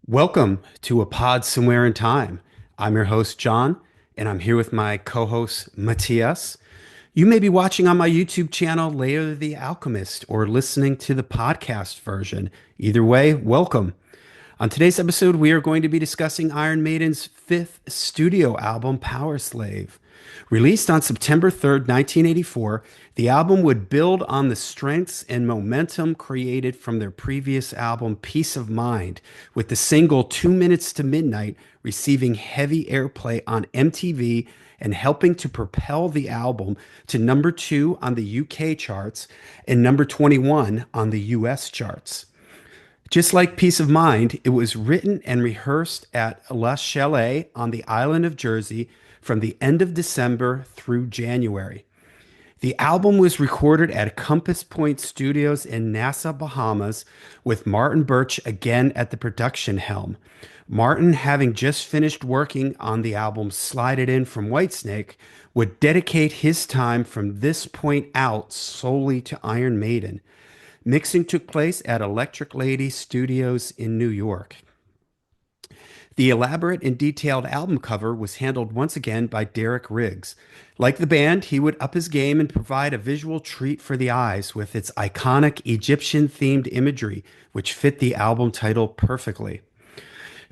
Welcome to A Pod Somewhere in Time. I'm your host, John, and I'm here with my co host, Matias. You may be watching on my YouTube channel, Layer the Alchemist, or listening to the podcast version. Either way, welcome. On today's episode, we are going to be discussing Iron Maiden's fifth studio album, Powerslave. Released on September 3rd, 1984, the album would build on the strengths and momentum created from their previous album, Peace of Mind, with the single 2 Minutes to Midnight receiving heavy airplay on MTV and helping to propel the album to number 2 on the UK charts and number 21 on the US charts. Just like Peace of Mind, it was written and rehearsed at Les Chalet on the island of Jersey from the end of December through January. The album was recorded at Compass Point Studios in Nassau, Bahamas, with Martin Birch again at the production helm. Martin, having just finished working on the album Slide It In from Whitesnake, would dedicate his time from this point out solely to Iron Maiden. Mixing took place at Electric Lady Studios in New York. The elaborate and detailed album cover was handled once again by Derek Riggs. Like the band, he would up his game and provide a visual treat for the eyes with its iconic Egyptian themed imagery, which fit the album title perfectly.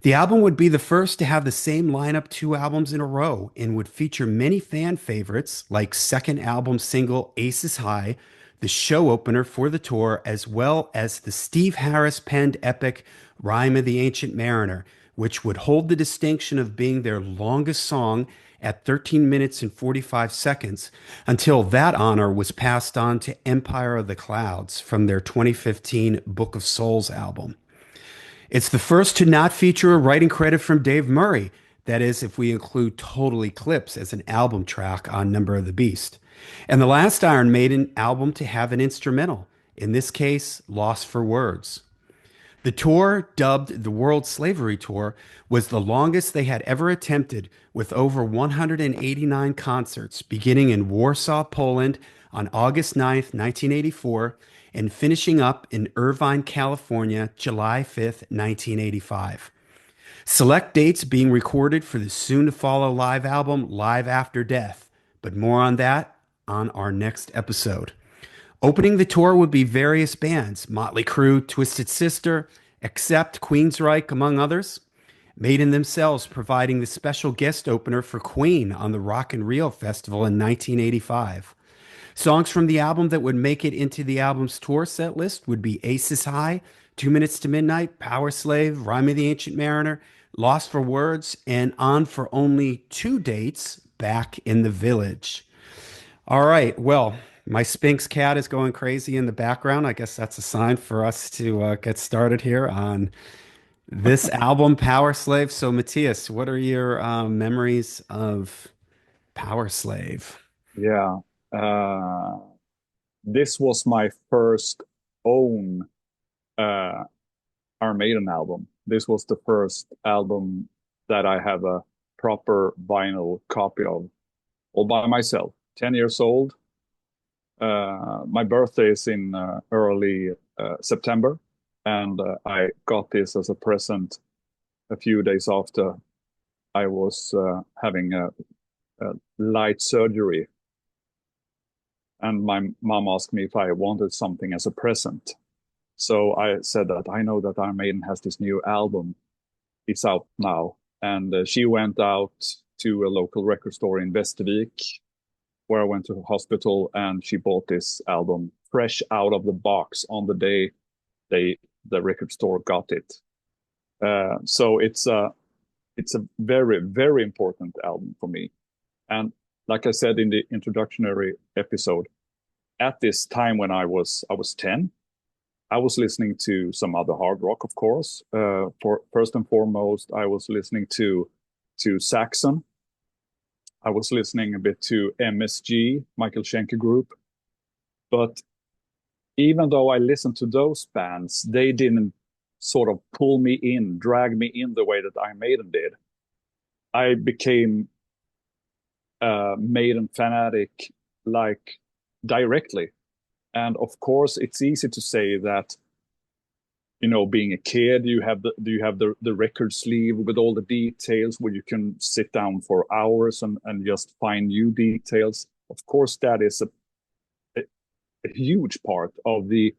The album would be the first to have the same lineup 2 albums in a row and would feature many fan favorites like second album single Aces High, the show opener for the tour, as well as the Steve Harris penned epic Rhyme of the Ancient Mariner, which would hold the distinction of being their longest song at 13 minutes and 45 seconds until that honor was passed on to Empire of the Clouds from their 2015 Book of Souls album. It's the first to not feature a writing credit from Dave Murray. That is, if we include Total Eclipse as an album track on Number of the Beast. And the last Iron Maiden album to have an instrumental, in this case, Lost for Words. The tour, dubbed the World Slavery Tour, was the longest they had ever attempted, with over 189 concerts, beginning in Warsaw, Poland on August 9th, 1984, and finishing up in Irvine, California, July 5th, 1985. Select dates being recorded for the soon to follow live album Live After Death, but more on that on our next episode. Opening the tour would be various bands, Motley Crue, Twisted Sister, Accept, Queensryche, among others. Maiden themselves providing the special guest opener for Queen on the Rock in Rio Festival in 1985. Songs from the album that would make it into the album's tour set list would be Aces High, 2 Minutes to Midnight, Powerslave, Rhyme of the Ancient Mariner, Lost for Words, and on for only 2 dates, Back in the Village. All right, well, my Sphinx cat is going crazy in the background. I guess that's a sign for us to get started here on this album, Powerslave. So, Matthias, what are your memories of Powerslave? Yeah. Uh, this was my first own uh, Iron Maiden album. This was the first album that I have a proper vinyl copy of, all by myself. 10 years old. My birthday is in early September, and I got this as a present a few days after I was having a light surgery. And my mom asked me if I wanted something as a present. So I said that I know that Iron Maiden has this new album. It's out now. And she went out to a local record store in Västervik, where I went to the hospital, and she bought this album fresh out of the box on the day the record store got it. So it's a very, very important album for me. And like I said in the introductory episode, at this time when I was 10, I was listening to some other hard rock, of course. For first and foremost, I was listening to Saxon. I was listening a bit to MSG, Michael Schenker Group. But even though I listened to those bands, they didn't sort of pull me in, drag me in the way that Iron Maiden did. I became a Maiden fanatic like directly. And of course, it's easy to say that, being a kid, you have the record sleeve with all the details where you can sit down for hours and just find new details. Of course, that is a, a huge part of the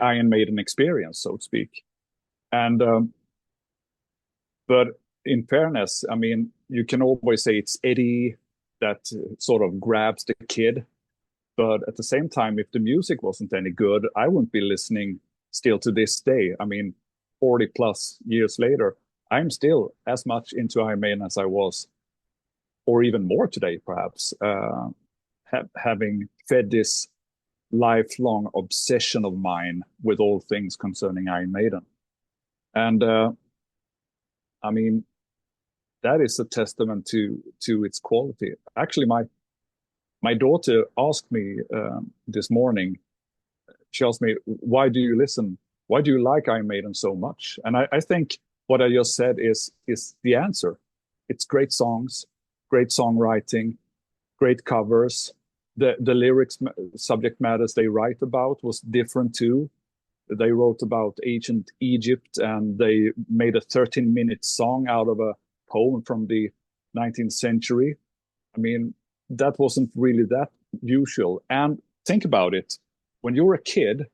Iron Maiden experience, so to speak. And but in fairness, I mean, you can always say it's Eddie that sort of grabs the kid. But at the same time, if the music wasn't any good, I wouldn't be listening still to this day. I mean, 40 plus years later, I'm still as much into Iron Maiden as I was, or even more today, perhaps, having fed this lifelong obsession of mine with all things concerning Iron Maiden. And I mean, that is a testament to its quality. Actually, my daughter asked me this morning. She asked me, "Why do you listen? Why do you like Iron Maiden so much?" And I think what I just said is the answer. It's great songs, great songwriting, great covers. The lyrics subject matters they write about was different too. They wrote about ancient Egypt and they made a 13-minute song out of a poem from the 19th century. I mean, that wasn't really that usual. And think about it. When you're a kid,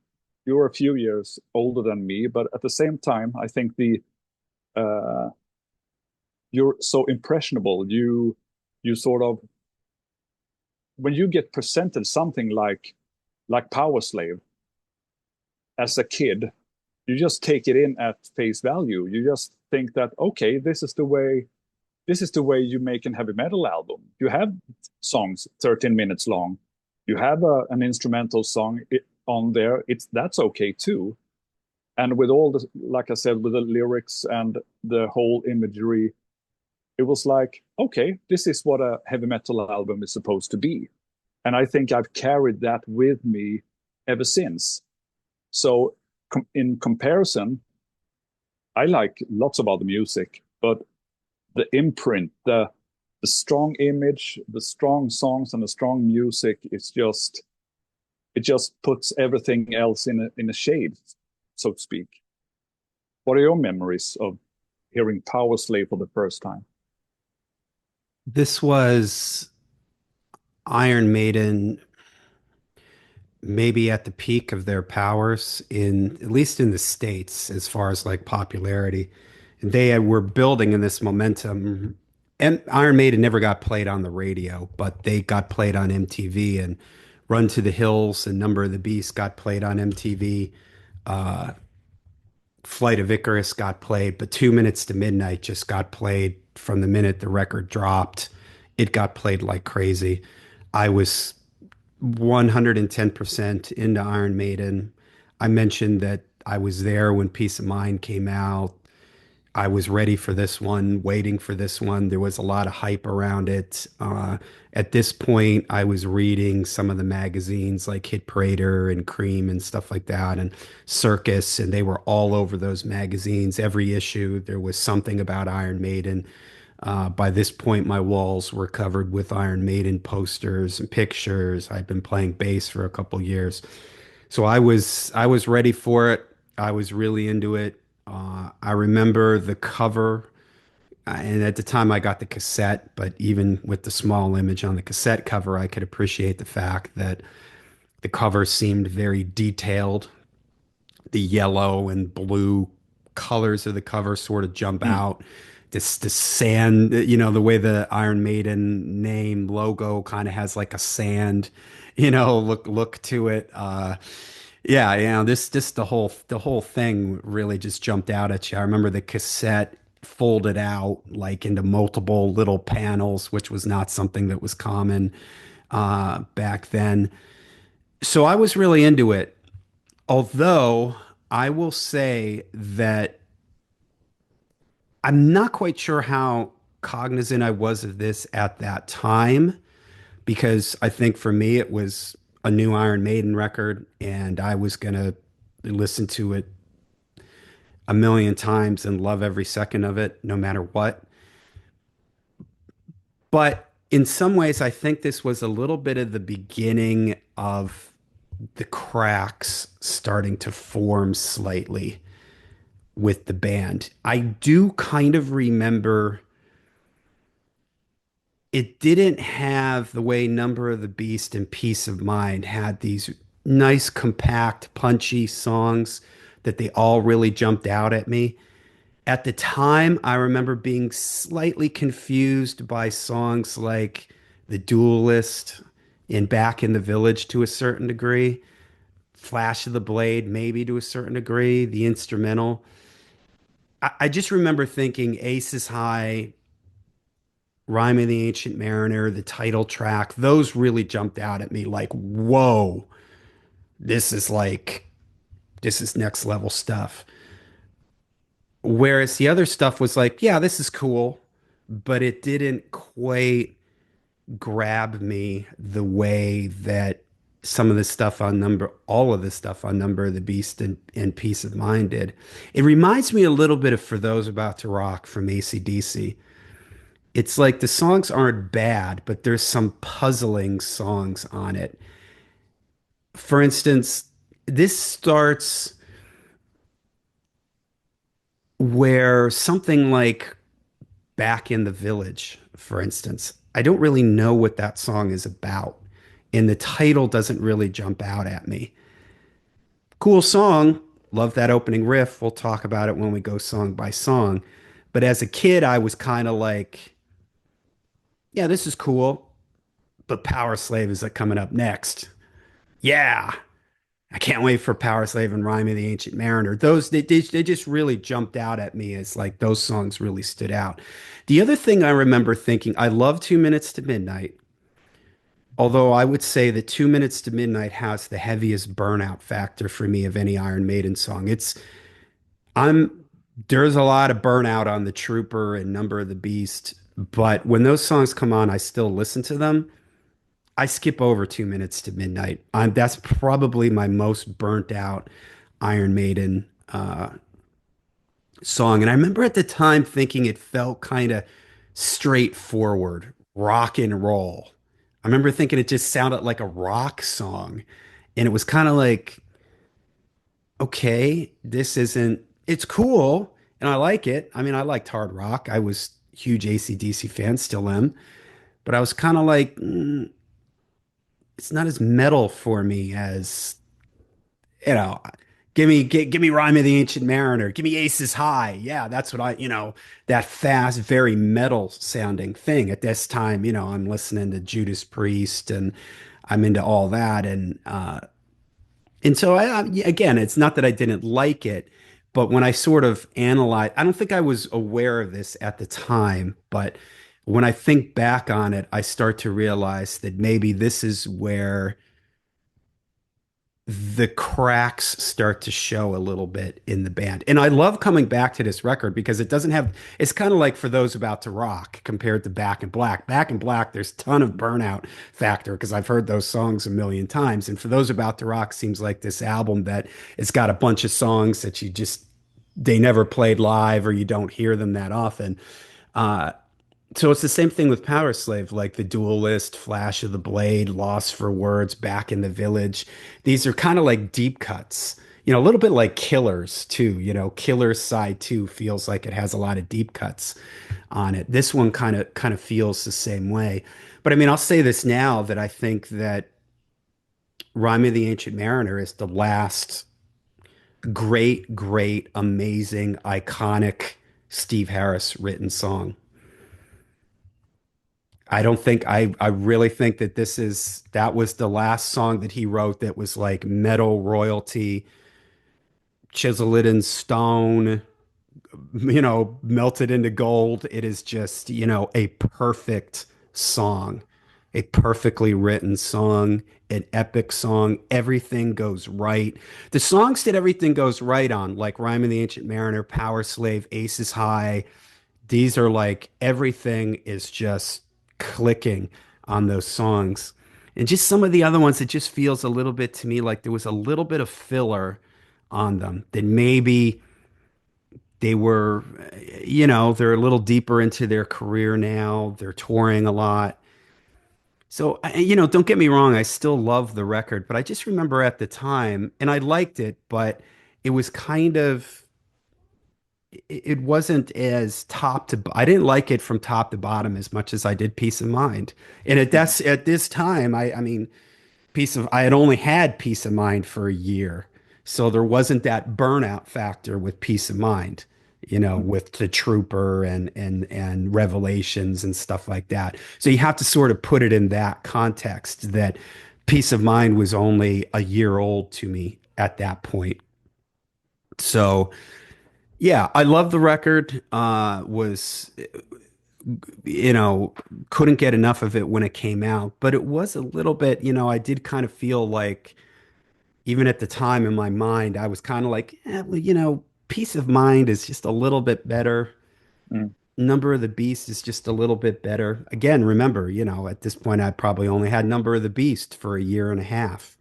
you're a few years older than me, but at the same time, I think the you're so impressionable. You sort of when you get presented something like Powerslave as a kid, you just take it in at face value. You just think that okay, this is the way you make an heavy metal album. You have songs 13 minutes long. You have an instrumental song on there. That's okay too. And with all the, like I said, with the lyrics and the whole imagery, it was like, okay, this is what a heavy metal album is supposed to be. And I think I've carried that with me ever since. So in comparison, I like lots of other music, but the imprint, the strong image, the strong songs, and the strong music is just it just puts everything else in a shade, so to speak. What are your memories of hearing Powerslave for the first time? This was Iron Maiden maybe at the peak of their powers in at least in the States as far as like popularity. And were building in this momentum. And Iron Maiden never got played on the radio, but they got played on MTV and Run to the Hills and Number of the Beast got played on MTV. Uh, Flight of Icarus got played, but 2 Minutes to Midnight just got played from the minute the record dropped. It got played like crazy. I was 110% into Iron Maiden. I mentioned that I was there when Peace of Mind came out. I was ready for this one, waiting for this one. There was a lot of hype around it. At this point, I was reading some of the magazines like Hit Parader and Cream and stuff like that, and Circus, and they were all over those magazines. Every issue, there was something about Iron Maiden. By this point, my walls were covered with Iron Maiden posters and pictures. I'd been playing bass for a couple years, so I was ready for it. I was really into it. I remember the cover, and at the time I got the cassette, but even with the small image on the cassette cover, I could appreciate the fact that the cover seemed very detailed. The yellow and blue colors of the cover sort of jump Mm, out. This sand, the way the Iron Maiden name logo kind of has like a sand, look to it. Yeah, this the whole thing really just jumped out at you. I remember the cassette folded out like into multiple little panels, which was not something that was common back then. So I was really into it. Although I will say that I'm not quite sure how cognizant I was of this at that time, because I think for me it was a new Iron Maiden record and I was gonna listen to it a million times and love every second of it, no matter what. But in some ways, I think this was a little bit of the beginning of the cracks starting to form slightly. with the band. I do kind of remember it didn't have the way Number of the Beast and Peace of Mind had these nice, compact, punchy songs that they all really jumped out at me. At the time, I remember being slightly confused by songs like The Duelist and Back in the Village to a certain degree, Flash of the Blade, maybe to a certain degree, the instrumental. I just remember thinking Ace is High, Rhyme of the Ancient Mariner, the title track, those really jumped out at me like, whoa, this is like, this is next level stuff. Whereas the other stuff was like, yeah, this is cool, but it didn't quite grab me the way that some of the stuff on all of the stuff on Number of the Beast and Peace of Mind did. It reminds me a little bit of For Those About to Rock from AC/DC. It's like the songs aren't bad, but there's some puzzling songs on it. For instance, this starts where something like Back in the Village, for instance, I don't really know what that song is about. And the title doesn't really jump out at me. Cool song. Love that opening riff. We'll talk about it when we go song by song. But as a kid, I was kind of like, yeah, this is cool. But Powerslave is like coming up next. Yeah. I can't wait for Powerslave and Rhyme of the Ancient Mariner. Those they just really jumped out at me as like those songs really stood out. The other thing I remember thinking, I love 2 Minutes to Midnight, although I would say that 2 Minutes to Midnight has the heaviest burnout factor for me of any Iron Maiden song. I'm there's a lot of burnout on the Trooper and Number of the Beast, but when those songs come on, I still listen to them. I skip over 2 Minutes to Midnight. That's probably my most burnt out Iron Maiden song. And I remember at the time thinking it felt kind of straightforward, rock and roll. I remember thinking it just sounded like a rock song. And it was kind of like, okay, this isn't, it's cool. And I like it. I mean, I liked hard rock. I was a huge AC/DC fan, still am. But I was kind of like, it's not as metal for me as you know, give me Rhyme of the Ancient Mariner, give me Aces High. Yeah, that's what that fast, very metal sounding thing. At this time, I'm listening to Judas Priest and I'm into all that. And so again, it's not that I didn't like it, but when I sort of analyze, I don't think I was aware of this at the time, but when I think back on it, I start to realize that maybe this is where the cracks start to show a little bit in the band. And I love coming back to this record because it doesn't have, it's kind of like For Those About to Rock compared to Back in Black. Back in Black, there's a ton of burnout factor because I've heard those songs a million times. And For Those About to Rock seems like this album that it's got a bunch of songs that they never played live or you don't hear them that often. Uh, so it's the same thing with Powerslave, like the Duelist, Flash of the Blade, Lost for Words, Back in the Village. These are kind of like deep cuts, a little bit like Killers too. Killers side two feels like it has a lot of deep cuts on it. This one kind of feels the same way. But I mean, I'll say this now that I think that Rhyme of the Ancient Mariner is the last great, great, amazing, iconic Steve Harris written song. I really think that that was the last song that he wrote that was like metal royalty, chisel it in stone, melted into gold. It is just, a perfect song, a perfectly written song, an epic song. Everything goes right. The songs that everything goes right on, like Rhyme of the Ancient Mariner, Power Slave, Aces High, these are like everything is just clicking on those songs. And just some of the other ones, it just feels a little bit to me like there was a little bit of filler on them that maybe they were, they're a little deeper into their career now. They're touring a lot. So, don't get me wrong, I still love the record, but I just remember at the time, and I liked it, but it was kind of it wasn't as I didn't like it from top to bottom as much as I did Peace of Mind. And at this time, I mean, I had only had Peace of Mind for a year. So there wasn't that burnout factor with Peace of Mind, with the Trooper and Revelations and stuff like that. So you have to sort of put it in that context that Peace of Mind was only a year old to me at that point. So yeah, I love the record. Was you know, couldn't get enough of it when it came out, but it was a little bit, I did kind of feel like even at the time in my mind, I was kind of like, well, Peace of Mind is just a little bit better. Mm, Number of the Beast is just a little bit better. Again, remember, at this point, I probably only had Number of the Beast for a year and a half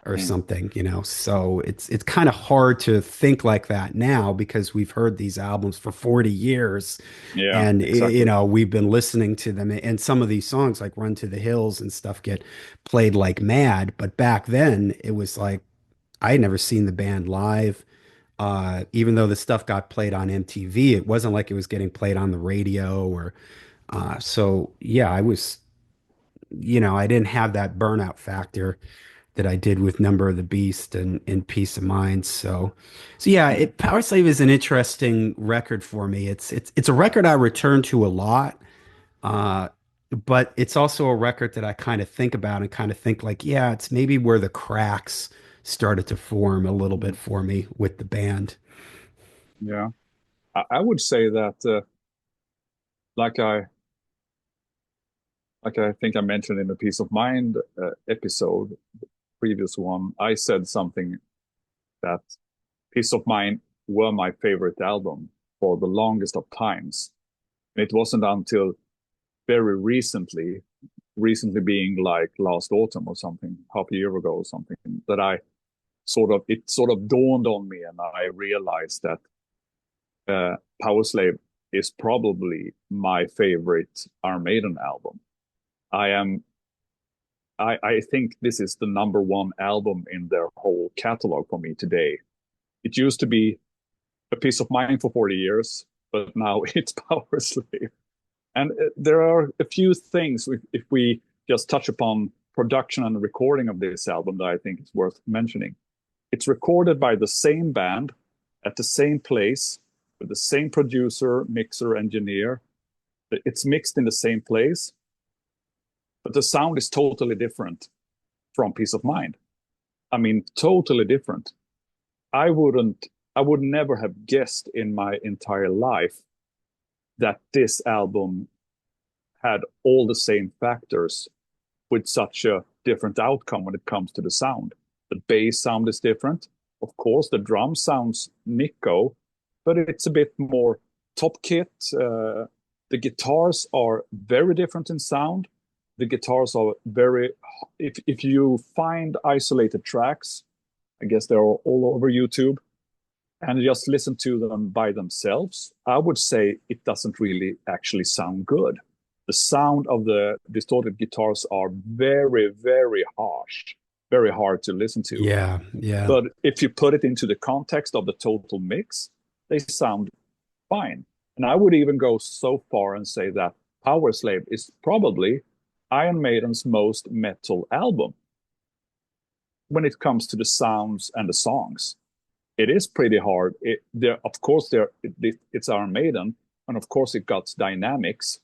or mm. something, so it's kind of hard to think like that now because we've heard these albums for 40 years Yeah, and exactly. we've been listening to them, and some of these songs like Run to the Hills and stuff get played like mad, but back then it was like I had never seen the band live. Even though the stuff got played on MTV, it wasn't like it was getting played on the radio or so yeah, I didn't have that burnout factor that I did with Number of the Beast and Peace of Mind. So yeah, Mm, Powerslave is an interesting record for me. It's a record I return to a lot, uh, but it's also a record that I kind of think about and kind of think like, yeah, it's maybe where the cracks started to form a little bit mm. for me with the band. Yeah, I would say that like I like I think I mentioned in the Peace of Mind episode, previous one, I said something that Peace of Mind were my favorite album for the longest of times. And it wasn't until very recently being like last autumn or something, half a year ago or something, that it sort of dawned on me and I realized that Powerslave is probably my favorite Iron Maiden album. I am I think this is the number one album in their whole catalog for me today. It used to be a Peace of Mind for 40 years, but now it's Powerslave. And there are a few things, if we just touch upon production and recording of this album, that I think is worth mentioning. It's recorded by the same band at the same place with the same producer, mixer, engineer. It's mixed in the same place, but the sound is totally different from Peace of Mind. I mean, totally different. I wouldn't, I would never have guessed in my entire life that this album had all the same factors with such a different outcome when it comes to the sound. The bass sound is different. Of course, the drum sounds Nico, but it's a bit more top kit. The guitars are very different in sound. The guitars are very, if you find isolated tracks, I guess they're all over YouTube, and just listen to them by themselves, I would say it doesn't really actually sound good. The sound of the distorted guitars are very, very harsh, very hard to listen to. Yeah, yeah. But if you put it into the context of the total mix, they sound fine. And I would even go so far and say that Powerslave is probably Iron Maiden's most metal album when it comes to the sounds and the songs. It is pretty hard. Of course, it's Iron Maiden, and of course, it got dynamics.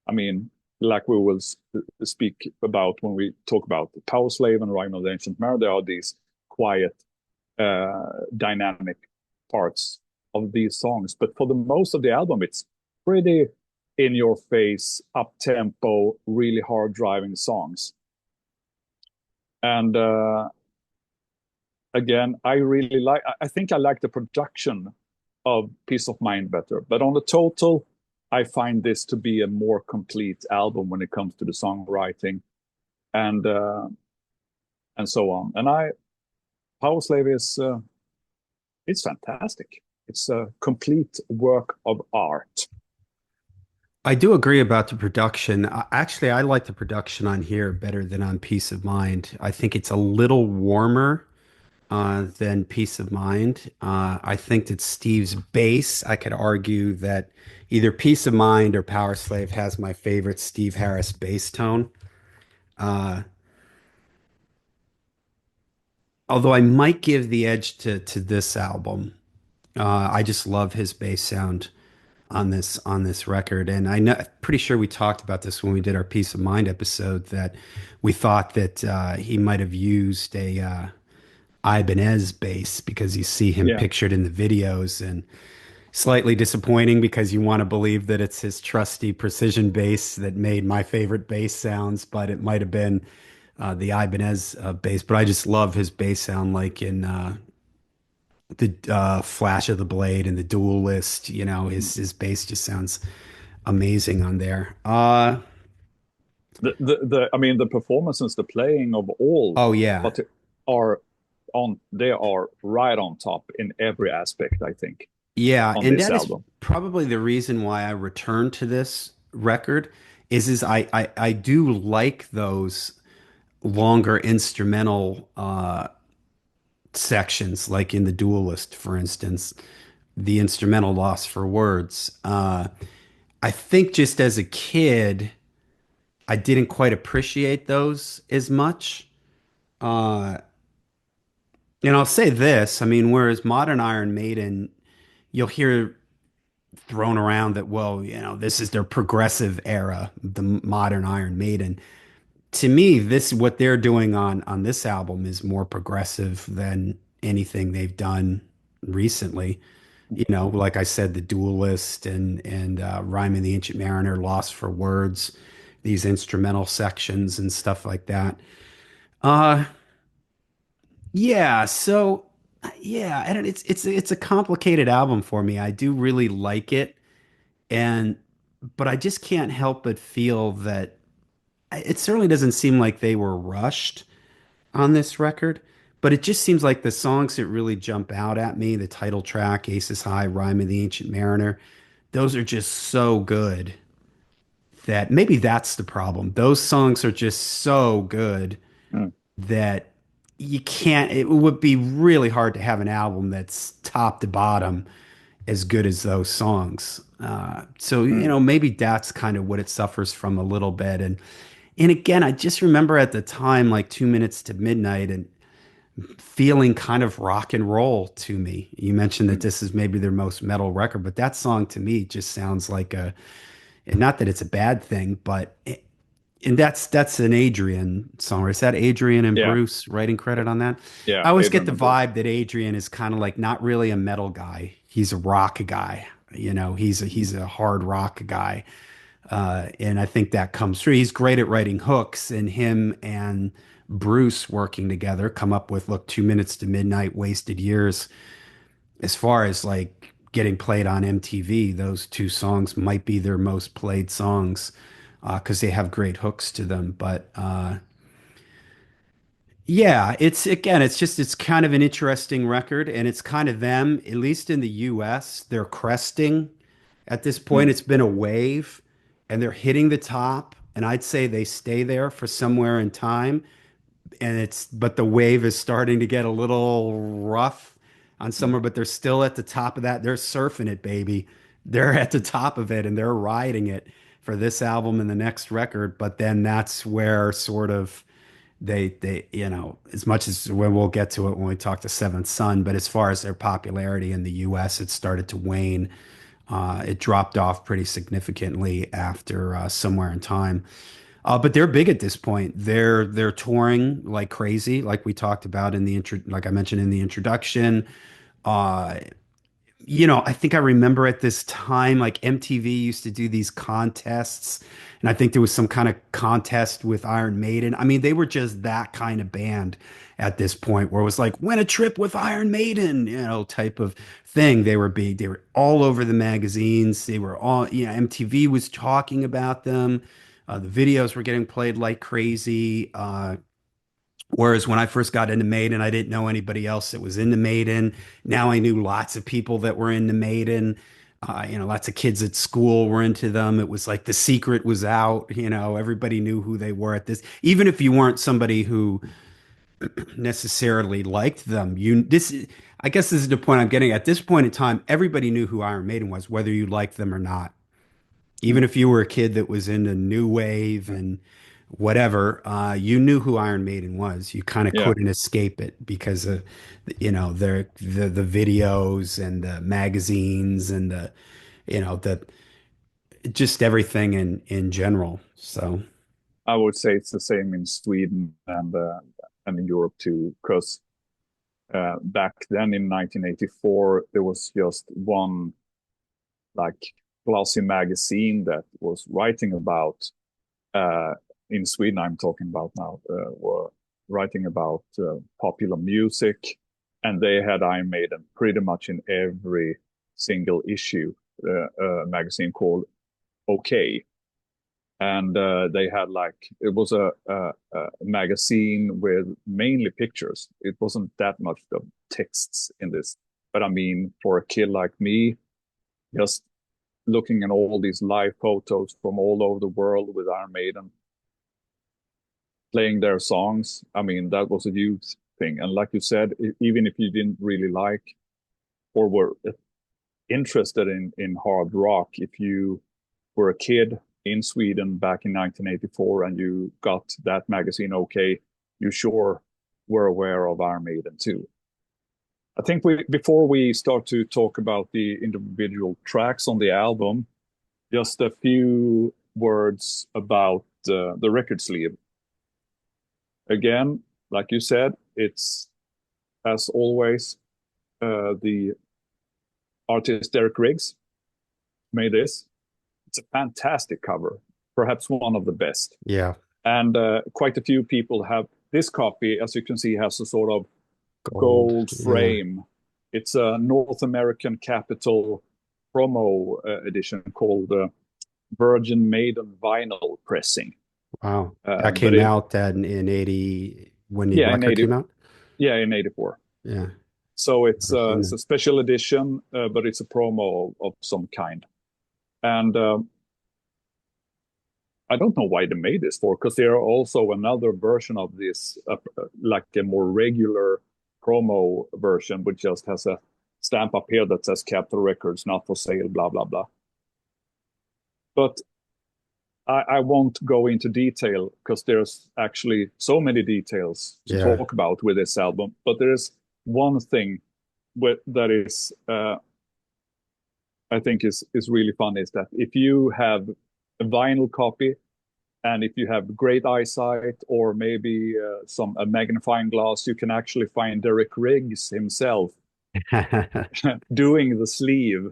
I mean, like we will speak about when we talk about the Powerslave and Rhyme of the Ancient Mariner, there are these quiet, dynamic parts of these songs. But for the most of the album, it's pretty in your face, up tempo, really hard driving songs. And again, I think I like the production of Peace of Mind better. But on the total, I find this to be a more complete album when it comes to the songwriting and so on. And Powerslave is it's fantastic. It's a complete work of art. I do agree about the production. Actually, I like the production on here better than on Peace of Mind. I think it's a little warmer. than Peace of Mind. I think that Steve's bass, I could argue that either Peace of Mind or Powerslave has my favorite Steve Harris bass tone. Uh, Although I might give the edge to this album. I just love his bass sound on this record, and I know pretty sure we talked about this when we did our Peace of Mind episode that we thought that he might have used a Ibanez bass because you see him Yeah. pictured in the videos, and slightly disappointing because you want to believe that it's his trusty precision bass that made my favorite bass sounds, but it might have been the Ibanez bass. But I just love his bass sound, like in the Flash of the Blade and the Duelist. You know, his bass just sounds amazing on there. I mean, the performances, the playing of all, Oh yeah, but are they are right on top in every aspect, I think, yeah, on and this that is album. probably the reason why I returned to this record. Is I do like those longer instrumental sections, like in the Duelist, for instance, the instrumental Lost for Words. I think just as a kid, I didn't quite appreciate those as much. Uh, and I'll say this, I mean, whereas modern Iron Maiden, you'll hear thrown around that, well, you know, this is their progressive era, the modern Iron Maiden. To me, this what they're doing on this album is more progressive than anything they've done recently. You know, like I said, the Duelist and Rhyme of the Ancient Mariner, Lost for Words, these instrumental sections and stuff like that. Uh, yeah, so yeah, and it's a complicated album for me. I do really like it, and but I just can't help but feel that it certainly doesn't seem like they were rushed on this record, but it just seems like the songs that really jump out at me, the title track, Aces High, Rhyme of the Ancient Mariner, those are just so good that maybe that's the problem. Those songs are just so good Mm, that you can't, it would be really hard to have an album that's top to bottom as good as those songs. So, you mm, know, maybe that's kind of what it suffers from a little bit. And again, I just remember at the time, like 2 minutes to midnight, and feeling kind of rock and roll to me. You mentioned that mm. this is maybe their most metal record, but that song to me just sounds like a, and not that it's a bad thing, but and that's an Adrian song. Is that Adrian and Yeah, Bruce writing credit on that? yeah, I always get Adrian the and Bruce. vibe that Adrian is kind of like not really a metal guy. He's a rock guy. You know, Mm, he's a hard rock guy. And I think that comes through. He's great at writing hooks, and him and Bruce working together come up with, look, 2 minutes to midnight, wasted years. As far as like getting played on MTV, those two songs might be their most played songs because they have great hooks to them. But yeah, it's again, it's just it's kind of an interesting record, and it's kind of them, at least in the US, they're cresting at this point. mm, It's been a wave, and they're hitting the top, and I'd say they stay there for somewhere in time. And it's but the wave is starting to get a little rough on mm, somewhere, but they're still at the top of that. They're surfing it, baby. They're at the top of it, and they're riding it for this album and the next record. But then that's where sort of they you know, as much as when we'll get to it when we talk to Seventh Son, but as far as their popularity in the US, it started to wane. It dropped off pretty significantly after Somewhere in Time. But they're big at this point. They're touring like crazy, like we talked about in the intro, like I mentioned in the introduction. Uh, you know, I think I remember at this time, like MTV used to do these contests, and I think there was some kind of contest with Iron Maiden. I mean, they were just that kind of band at this point where it was like, win a trip with Iron Maiden, you know, type of thing. They were big, they were all over the magazines. They were all, you know, MTV was talking about them. The videos were getting played like crazy. Whereas when I first got into Maiden, I didn't know anybody else that was into Maiden. Now I knew lots of people that were into Maiden. You know, lots of kids at school were into them. It was like the secret was out. You know, everybody knew who they were at this. Even if you weren't somebody who necessarily liked them. I guess this is the point I'm getting at. This point in time, everybody knew who Iron Maiden was, whether you liked them or not. Even Mm. if you were a kid that was into new wave and whatever, you knew who Iron Maiden was. You kind of Yeah, couldn't escape it because of, the videos and the magazines and the just everything in general. So I would say it's the same in Sweden and in Europe too, because back then in 1984 there was just one like glossy magazine that was writing about uh, in Sweden I'm talking about now were writing about popular music, and they had Iron Maiden pretty much in every single issue. A magazine called OK, and they had like it was a magazine with mainly pictures. It wasn't that much of texts in this, but I mean, for a kid like me, just looking at all these live photos from all over the world with Iron Maiden playing their songs, I mean, that was a huge thing. And like you said, even if you didn't really like or were interested in hard rock, if you were a kid in Sweden back in 1984 and you got that magazine OK, you sure were aware of Iron Maiden too. I think we before we start to talk about the individual tracks on the album, just a few words about the record sleeve. Again, like you said, it's as always the artist Derek Riggs made this. It's a fantastic cover, perhaps one of the best. yeah, And quite a few people have this copy, as you can see, has a sort of gold. gold Yeah. frame. It's a North American Capitol promo edition called Virgin Maiden vinyl pressing. Wow. That But came it, out in 80 when the yeah, record came out. in '84. Yeah. So Never seen it's that. a special edition, but it's a promo of some kind. And I don't know why they made this for, because there are also another version of this, like a more regular promo version, which just has a stamp up here that says Capitol Records, not for sale, blah, blah, blah. But I won't go into detail because there's actually so many details to Yeah. talk about with this album. But there is one thing that is, I think, is really fun is that if you have a vinyl copy, and if you have great eyesight or maybe a magnifying glass, you can actually find Derek Riggs himself doing the sleeve.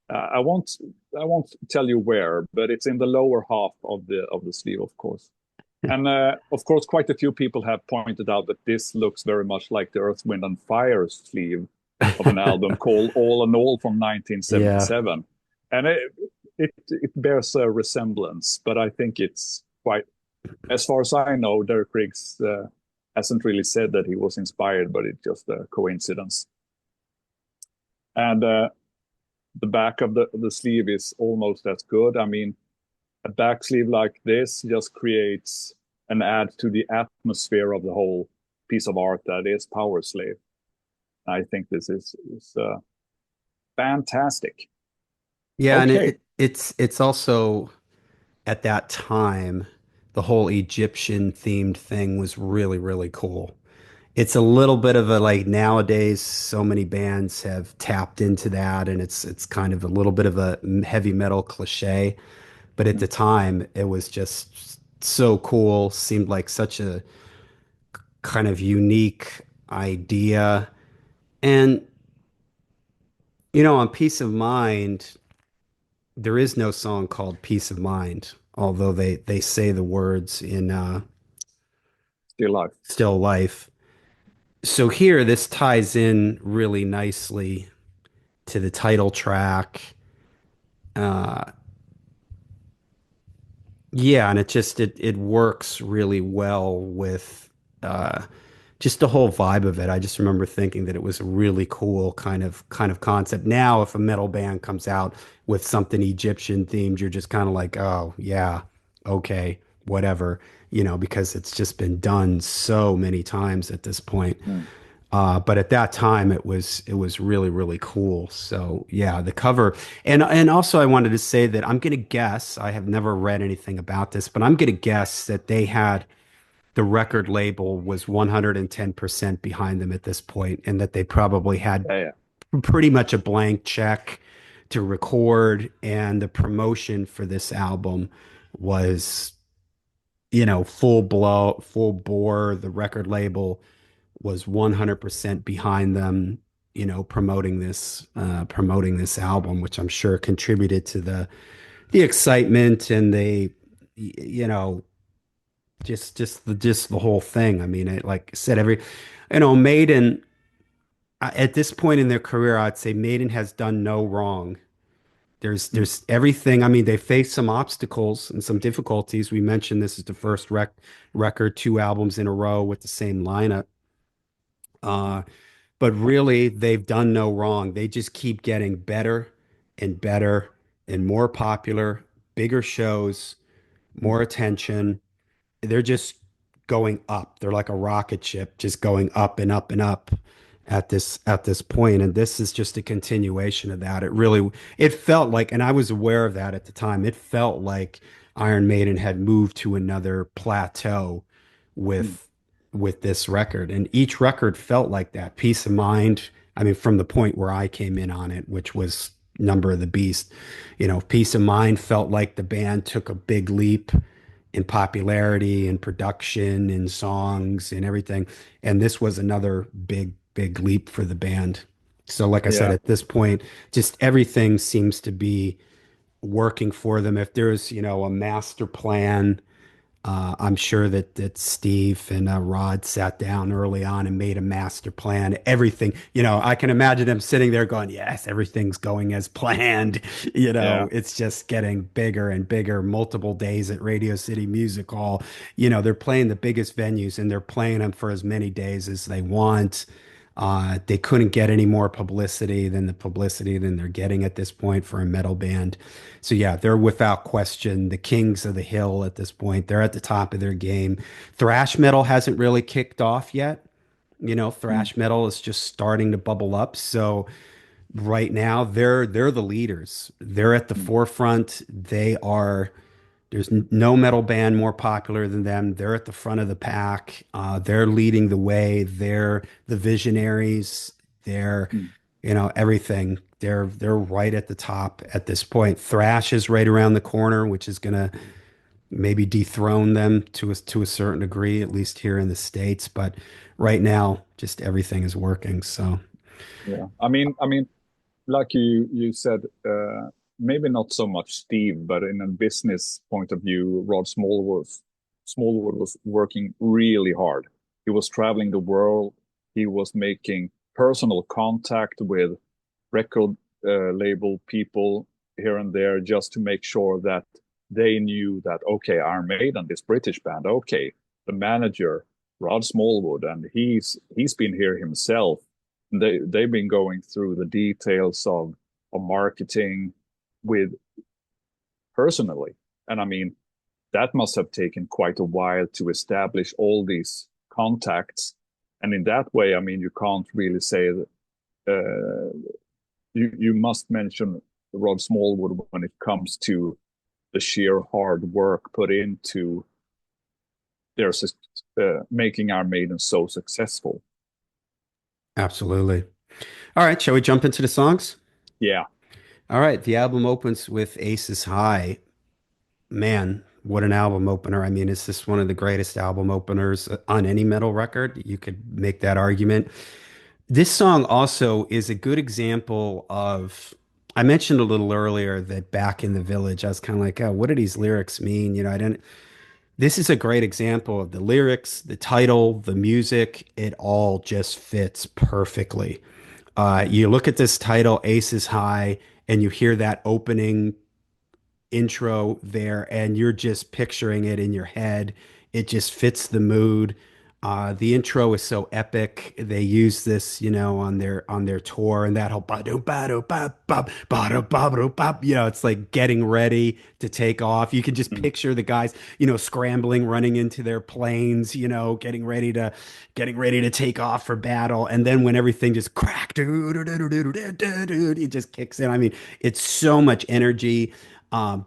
I won't tell you where, but it's in the lower half of the sleeve, of course. And of course, quite a few people have pointed out that this looks very much like the Earth, Wind, and Fire sleeve of an album called All in All from Yeah. 1977, and it bears a resemblance, but I think it's quite, as far as I know, Derek Riggs hasn't really said that he was inspired, but it's just a coincidence. And the back of the sleeve is almost as good. I mean, a back sleeve like this just creates an add to the atmosphere of the whole piece of art that is Powerslave. I think this is fantastic. Yeah, and Okay, it's also at that time the whole Egyptian themed thing was really, really cool. It's a little bit of a like nowadays, so many bands have tapped into that, and it's kind of a little bit of a heavy metal cliche. But at the time, it was just so cool. Seemed like such a kind of unique idea. And on Peace of Mind, there is no song called Peace of Mind, although they say the words in still live. Still Life. So here, this ties in really nicely to the title track. Uh, yeah, and it works really well with just the whole vibe of it. I just remember thinking that it was a really cool kind of concept. Now, if a metal band comes out with something Egyptian themed, you're just kind of like, oh yeah, okay, whatever. because it's just been done so many times at this point. Mm. But at that time, it was really really cool. So yeah, the cover, and also I wanted to say that I'm gonna guess, I have never read anything about this, but I'm gonna guess that they had the record label was 110% behind them at this point, and that they probably had Yeah, yeah, pretty much a blank check to record, and the promotion for this album was, full blow, full bore. The record label was 100% behind them, promoting this album, which I'm sure contributed to the excitement and you know, just the whole thing. I mean, like I said, Maiden, at this point in their career, I'd say Maiden has done no wrong. mm, There's everything. I mean, they faced some obstacles and some difficulties. We mentioned this is the first record, two albums in a row with the same lineup. Uh, but really, they've done no wrong. They just keep getting better and better and more popular, bigger shows, mm. more attention. They're just going up. They're like a rocket ship, just going up and up and up at this point. And this is just a continuation of that. It felt like, and I was aware of that at the time. It felt like Iron Maiden had moved to another plateau Mm. with with this record. And each record felt like that. Peace of Mind, I mean, from the point where I came in on it, which was Number of the Beast, Peace of Mind felt like the band took a big leap in popularity and production and songs and everything. And this was another big, big leap for the band. So, like I said, Yeah, at this point, just everything seems to be working for them. If there's, a master plan, I'm sure that Steve and Rod sat down early on and made a master plan. Everything, I can imagine them sitting there going, "Yes, everything's going as planned." yeah, It's just getting bigger and bigger. Multiple days at Radio City Music Hall. They're playing the biggest venues, and they're playing them for as many days as they want. They couldn't get any more publicity than they're getting at this point for a metal band. So yeah, they're without question the kings of the hill at this point. They're at the top of their game. Thrash metal hasn't really kicked off yet. mm, Thrash metal is just starting to bubble up. So right now they're the leaders. They're at the mm, forefront. There's no metal band more popular than them. They're at the front of the pack. They're leading the way. They're the visionaries. They're, mm. everything. They're right at the top at this point. Thrash is right around the corner, which is gonna maybe dethrone them to a certain degree, at least here in the States. But right now, just everything is working. So Yeah. I mean, like you said, maybe not so much Steve, but in a business point of view, Rod Smallwood was working really hard. He was traveling the world. He was making personal contact with record label people here and there just to make sure that they knew that, okay, Iron Maiden, this British band, okay, the manager Rod Smallwood, and he's been here himself. They've been going through the details of marketing with personally, and I mean that must have taken quite a while to establish all these contacts. And in that way, I mean, you can't really say that you must mention Rod Smallwood when it comes to the sheer hard work put into their making our Maiden so successful. absolutely. All right, shall we jump into the songs? Yeah. All right, the album opens with Aces High. Man, what an album opener. I mean, it's just one of the greatest album openers on any metal record. You could make that argument. This song also is a good example of, I mentioned a little earlier that back in the village, I was kind of like, oh, what do these lyrics mean? I didn't, this is a great example of the lyrics, the title, the music. It all just fits perfectly. You look at this title, Aces High, and you hear that opening intro there, and you're just picturing it in your head. It just fits the mood. The intro is so epic. They use this, on their tour, and that whole ba-do ba-do ba-bop, ba-do ba-do bop, it's like getting ready to take off. You can just Mm, picture the guys, scrambling, running into their planes, getting ready to take off for battle. And then when everything just crack, it just kicks in. I mean, it's so much energy.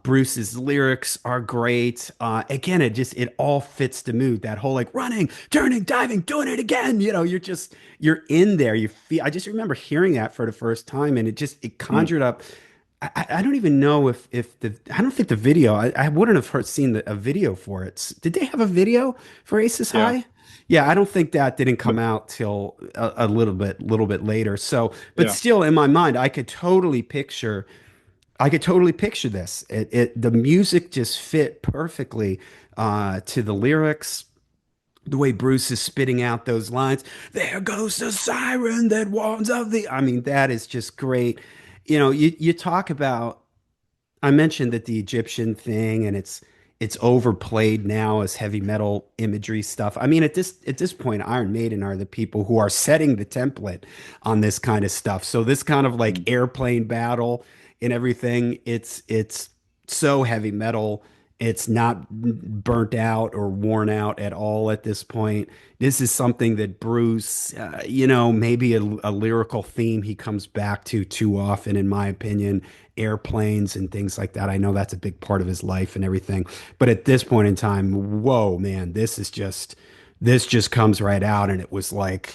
Bruce's lyrics are great. Again, it all fits the mood. That whole like running, turning, diving, doing it again. You're in there. You feel. I just remember hearing that for the first time, and it mm, conjured up. I don't even know if the I don't think the video. I wouldn't have seen a video for it. Did they have a video for Aces yeah, High? Yeah, I don't think that didn't but come out till a little bit later. So, but yeah. still, in my mind, I could totally picture this. The music just fit perfectly to the lyrics. The way Bruce is spitting out those lines, there goes the siren that warns of the. I mean, that is just great. You talk about I mentioned that the Egyptian thing and it's overplayed now as heavy metal imagery stuff. I mean, at this point, Iron Maiden are the people who are setting the template on this kind of stuff. So this kind of like Mm, airplane battle and everything, it's so heavy metal. It's not burnt out or worn out at all at this point. This is something that Bruce, maybe a lyrical theme he comes back to too often, in my opinion, airplanes and things like that. I know that's a big part of his life and everything. But at this point in time, whoa, man, this just comes right out. And it was like,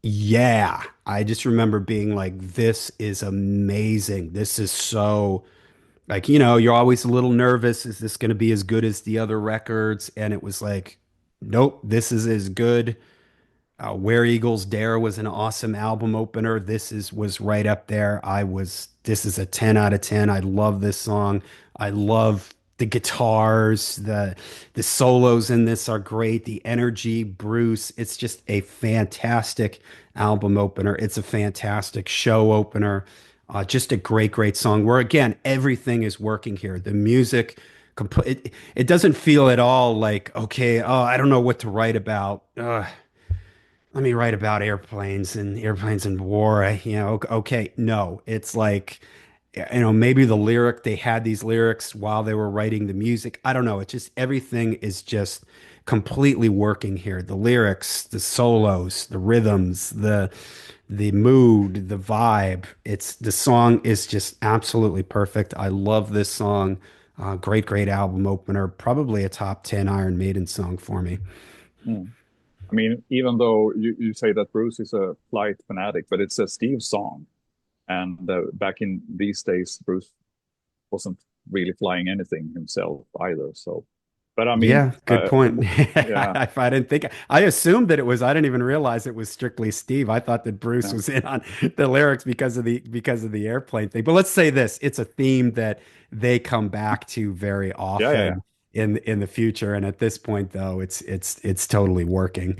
yeah, I just remember being like, this is amazing. This is so like, you're always a little nervous. Is this going to be as good as the other records? And it was like, nope, this is as good. Where Eagles Dare was an awesome album opener. Was right up there. This is a 10 out of 10. I love this song. I love the guitars, the solos in this are great. The energy, Bruce, it's just a fantastic album opener. It's a fantastic show opener. Just a great, great song where again, everything is working here. The music, it doesn't feel at all like, okay, oh, I don't know what to write about. Let me write about airplanes and war. Okay, no, it's like, maybe they had these lyrics while they were writing the music. I don't know. It's just everything is just completely working here. The lyrics, the solos, the rhythms, the mood, the vibe. The song is just absolutely perfect. I love this song. Great, great album opener. Probably a top 10 Iron Maiden song for me. mm. I mean, even though you say that Bruce is a flight fanatic, but it's a Steve song. And back in these days, Bruce wasn't really flying anything himself either. So, but I mean, Yeah, good point. yeah, If I didn't think, I assumed that I didn't even realize it was strictly Steve. I thought that Bruce yeah, was in on the lyrics because of the airplane thing. But let's say this, it's a theme that they come back to very yeah, yeah, yeah. often in the future. And at this point, though, it's totally working.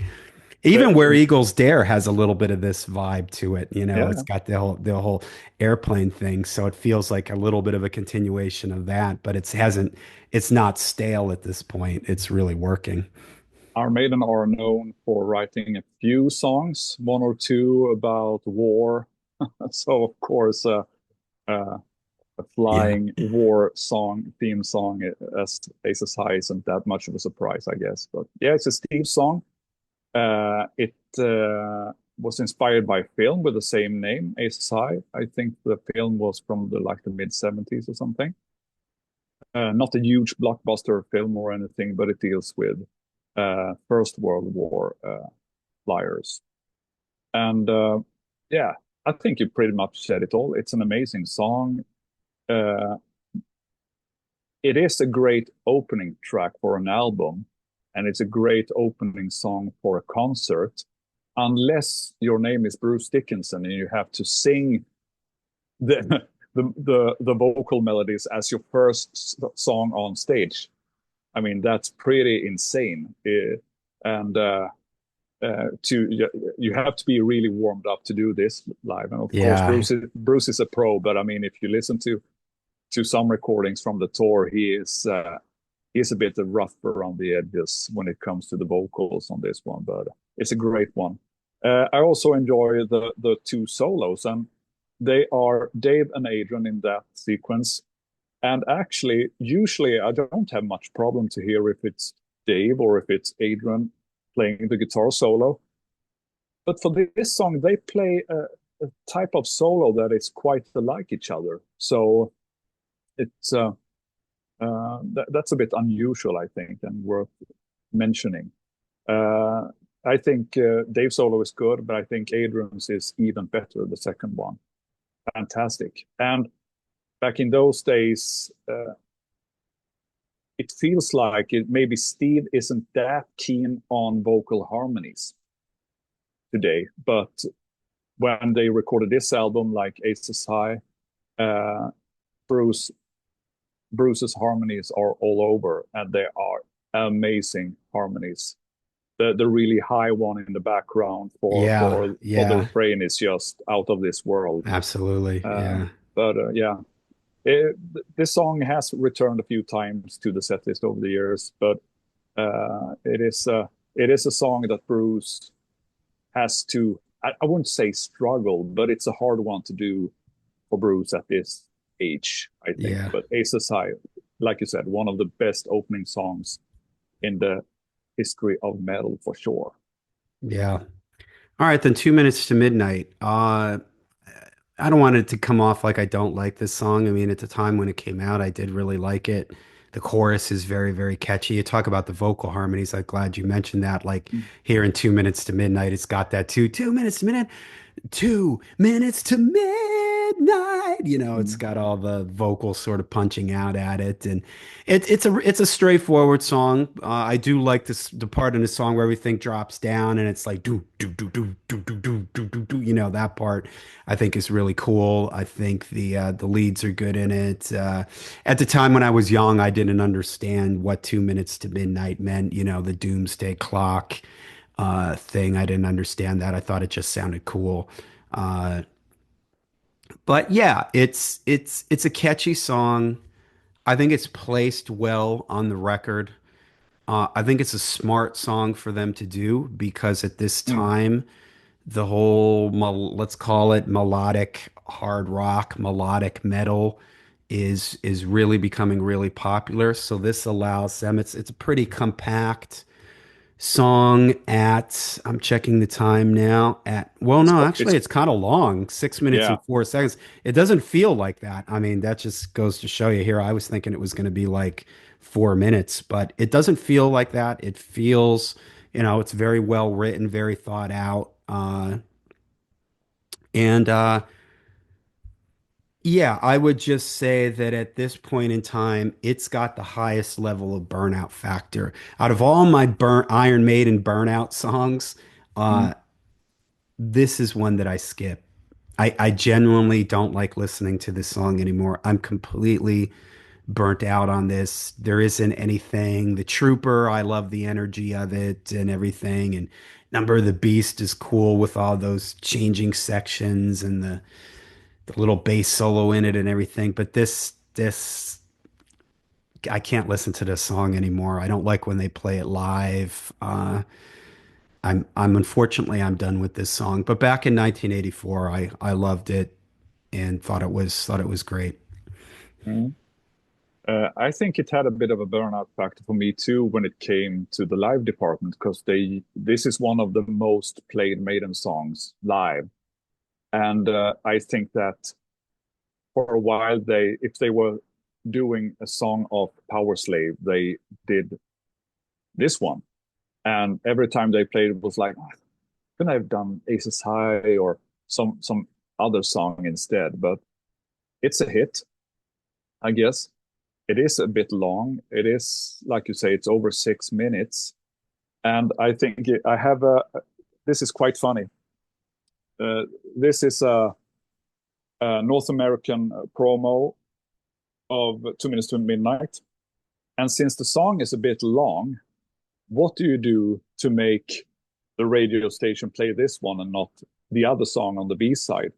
Even Where The, Eagles Dare has a little bit of this vibe to it. yeah, It's yeah. got the whole airplane thing, so it feels like a little bit of a continuation of that, but it's not stale at this point. It's really working. Our Maiden are known for writing a few songs, one or two about war. So, of course, uh, a Yeah. flying war song, theme song, as Aces High isn't that much of a surprise, I guess. But yeah, it's a Steve song. It was inspired by a film with the same name, Aces High. I think the film was from the mid 70s or something. Not a huge blockbuster film or anything, but it deals with First World War flyers. And yeah, I think you pretty much said it all. It's an amazing song. Uh, it is a great opening track for an album, and it's a great opening song for a concert, unless your name is Bruce Dickinson and you have to sing the the vocal melodies as your first song on stage. I mean, that's pretty insane. And to you have to be really warmed up to do this live. And of course, Yeah. Bruce is a pro. But I mean, if you listen to some recordings from the tour, he's a bit rough around the edges when it comes to the vocals on this one, but it's a great one. I also enjoy the two solos, and they are Dave and Adrian in that sequence. And actually, usually I don't have much problem to hear if it's Dave or if it's Adrian playing the guitar solo. But for this song, they play a type of solo that is quite like each other. So it's that's a bit unusual, I think, and worth mentioning. Uh, I think Dave's solo is good, but I think Adrian's is even better, the second one. Fantastic. And back in those days, it feels like maybe Steve isn't that keen on vocal harmonies today, but when they recorded this album, like Aces High, uh, Bruce Bruce's harmonies are all over, and they are amazing harmonies. The really high one in the background Yeah, for the yeah, refrain is just out of this world. absolutely. Uh, Yeah. but yeah, it, this song has returned a few times to the set list over the years, but it is a song that Bruce has to. I wouldn't say struggle, but it's a hard one to do for Bruce at this age, I think. Yeah. But Aces High, like you said, one of the best opening songs in the history of metal for sure. Yeah. All right, then 2 minutes to midnight. I don't want it to come off like I don't like this song. I mean, at the time when it came out, I did really like it. The chorus is very, very catchy. You talk about the vocal harmonies. I'm glad you mentioned that. Like here in 2 minutes to midnight, it's got that too. 2 minutes to midnight. 2 minutes to midnight. It's Mm. got all the vocals sort of punching out at it, and it's a straightforward song. I do like the part in the song where everything drops down and it's like do do do do do do do do do do. That part I think is really cool. I think the leads are good in it. At the time when I was young, I didn't understand what 2 minutes to midnight meant. The doomsday clock thing. I didn't understand that. I thought it just sounded cool. Uh, but yeah, it's a catchy song. I think it's placed well on the record. I think it's a smart song for them to do because at this Mm. time, the whole let's call it melodic hard rock, melodic metal is really becoming really popular. So this allows them. It's a pretty compact song at, I'm checking the time now at, well, no, actually, It's it's kind of long, 6 minutes yeah. and 4 seconds. It doesn't feel like that. I mean, that just goes to show you here. I was thinking it was going to be like 4 minutes, but it doesn't feel like that. It feels, it's very well written, very thought out. And Yeah, I would just say that at this point in time, it's got the highest level of burnout factor. Out of all my Iron Maiden burnout songs, Mm. uh, this is one that I skip. I genuinely don't like listening to this song anymore. I'm completely burnt out on this. There isn't anything. The Trooper, I love the energy of it and everything. And Number of the Beast is cool with all those changing sections and the little bass solo in it and everything. But this I can't listen to this song anymore. I don't like when they play it live. I'm unfortunately I'm done with this song. But back in 1984, I loved it and thought it was great. Mm. I think it had a bit of a burnout factor for me too when it came to the live department because they this is one of the most played Maiden songs live, and I think that for a while they if they were doing a song of Powerslave, they did this one, and every time they played it was like, "Oh, couldn't I have done Aces High or some other song instead?" But it's a hit, I guess. It is a bit long. It is, like you say, it's over 6 minutes. And I think I have this is quite funny. Uh, this is a North American promo of 2 minutes to midnight. And since the song is a bit long, what do you do to make the radio station play this one and not the other song on the B side?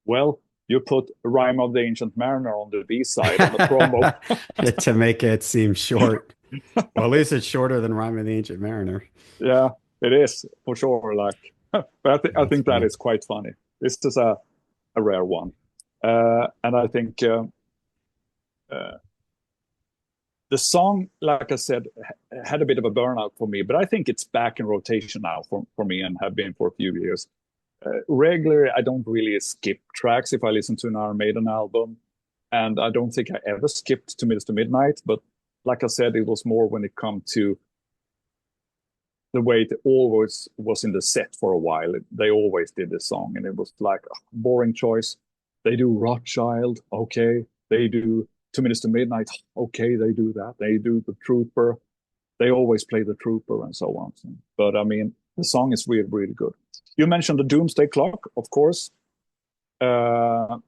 Well, you put Rime of the Ancient Mariner on the B side on the promo. To make it seem short. Well, at least it's shorter than Rhyme of the Ancient Mariner. Yeah, it is for sure. Like, but I That's think that funny. is quite funny. This is a rare one, and I think uh, the song, like I said, had a bit of a burnout for me. But I think it's back in rotation now for me and have been for a few years. Regularly, I don't really skip tracks if I listen to an Iron Maiden album, and I don't think I ever skipped "To Minutes to Midnight." But like I said, it was more when it come to the way it always was in the set for a while. They always did this song, and it was like a boring choice. They do Rothschild, okay. They do 2 Minutes to Midnight, okay. They do that. They do the Trooper. They always play the Trooper and so on. But I mean, the song is really, really good. You mentioned the Doomsday Clock, of course. The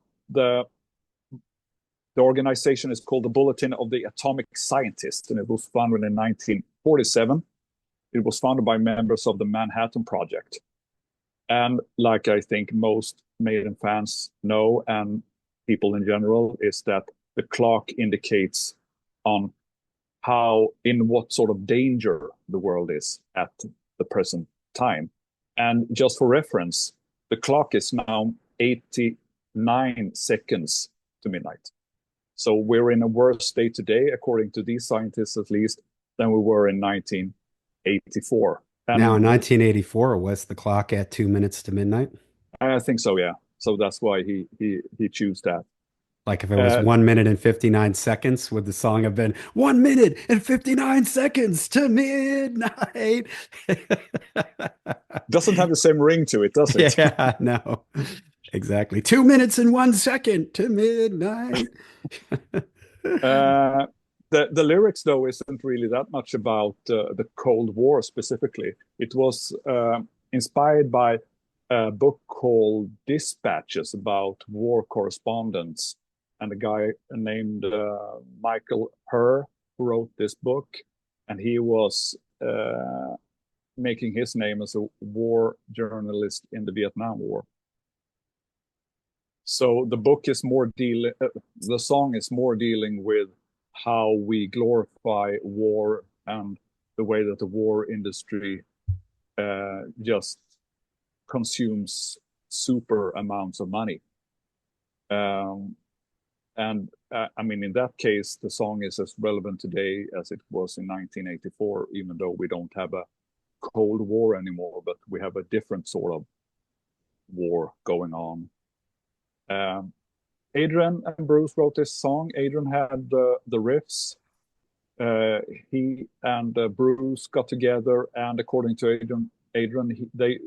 the organization is called the Bulletin of the Atomic Scientist, and it was founded in 1947. It was founded by members of the Manhattan Project. And like I think most Maiden fans know, and people in general, is that the clock indicates on in what sort of danger the world is at the present time. And just for reference, the clock is now 89 seconds to midnight. So we're in a worse state today, according to these scientists at least, than we were in 1984. Now, in And 1984, was the clock at 2 minutes to midnight? I think so, yeah. So that's why he chose that. Like if it was Uh, 1 minute and 59 seconds, would the song have been 1 minute and 59 seconds to midnight? doesn't have the same ring to it, does it? Yeah, no, exactly. 2 minutes and 1 second to midnight. Uh, the lyrics though isn't really that much about the Cold War specifically. It was inspired by a book called Dispatches about war correspondence, and a guy named Michael Herr wrote this book, and he was making his name as a war journalist in the Vietnam War. So the song is more dealing with how we glorify war and the way that the war industry just consumes super amounts of money. Um, and I mean, in that case, the song is as relevant today as it was in 1984, even though we don't have a Cold War anymore, but we have a different sort of war going on. Um, Adrian and Bruce wrote this song. Adrian had the riffs. Uh, he and Bruce got together, and according to they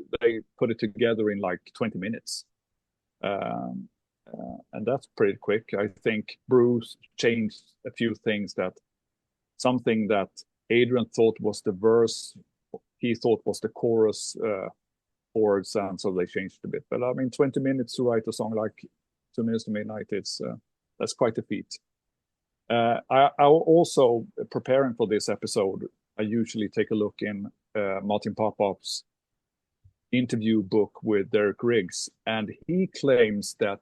put it together in like 20 minutes, and that's pretty quick. I think Bruce changed a few things. That something that Adrian thought was the verse, he thought was the chorus chords, and so they changed a bit. But I mean, 20 minutes to write a song like 2 Minutes to Midnight, it's that's quite a feat. I also, preparing for this episode, I usually take a look in Martin Popoff's interview book with Derek Riggs, and he claims that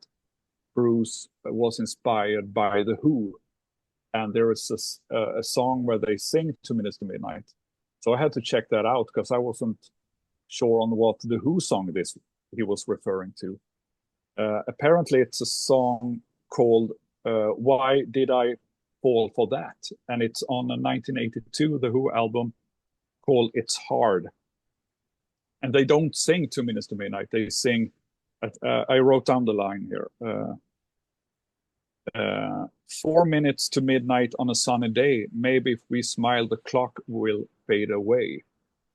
Bruce was inspired by The Who, and there is a song where they sing 2 Minutes to Midnight. So I had to check that out because I wasn't sure on what The Who song this he was referring to. Apparently, it's a song called "Why Did I Fall for That," and it's on a 1982 The Who album called "It's Hard." And they don't sing 2 Minutes to Midnight. They sing. I wrote down the line here. 4 minutes to midnight on a sunny day. Maybe if we smile, the clock will fade away.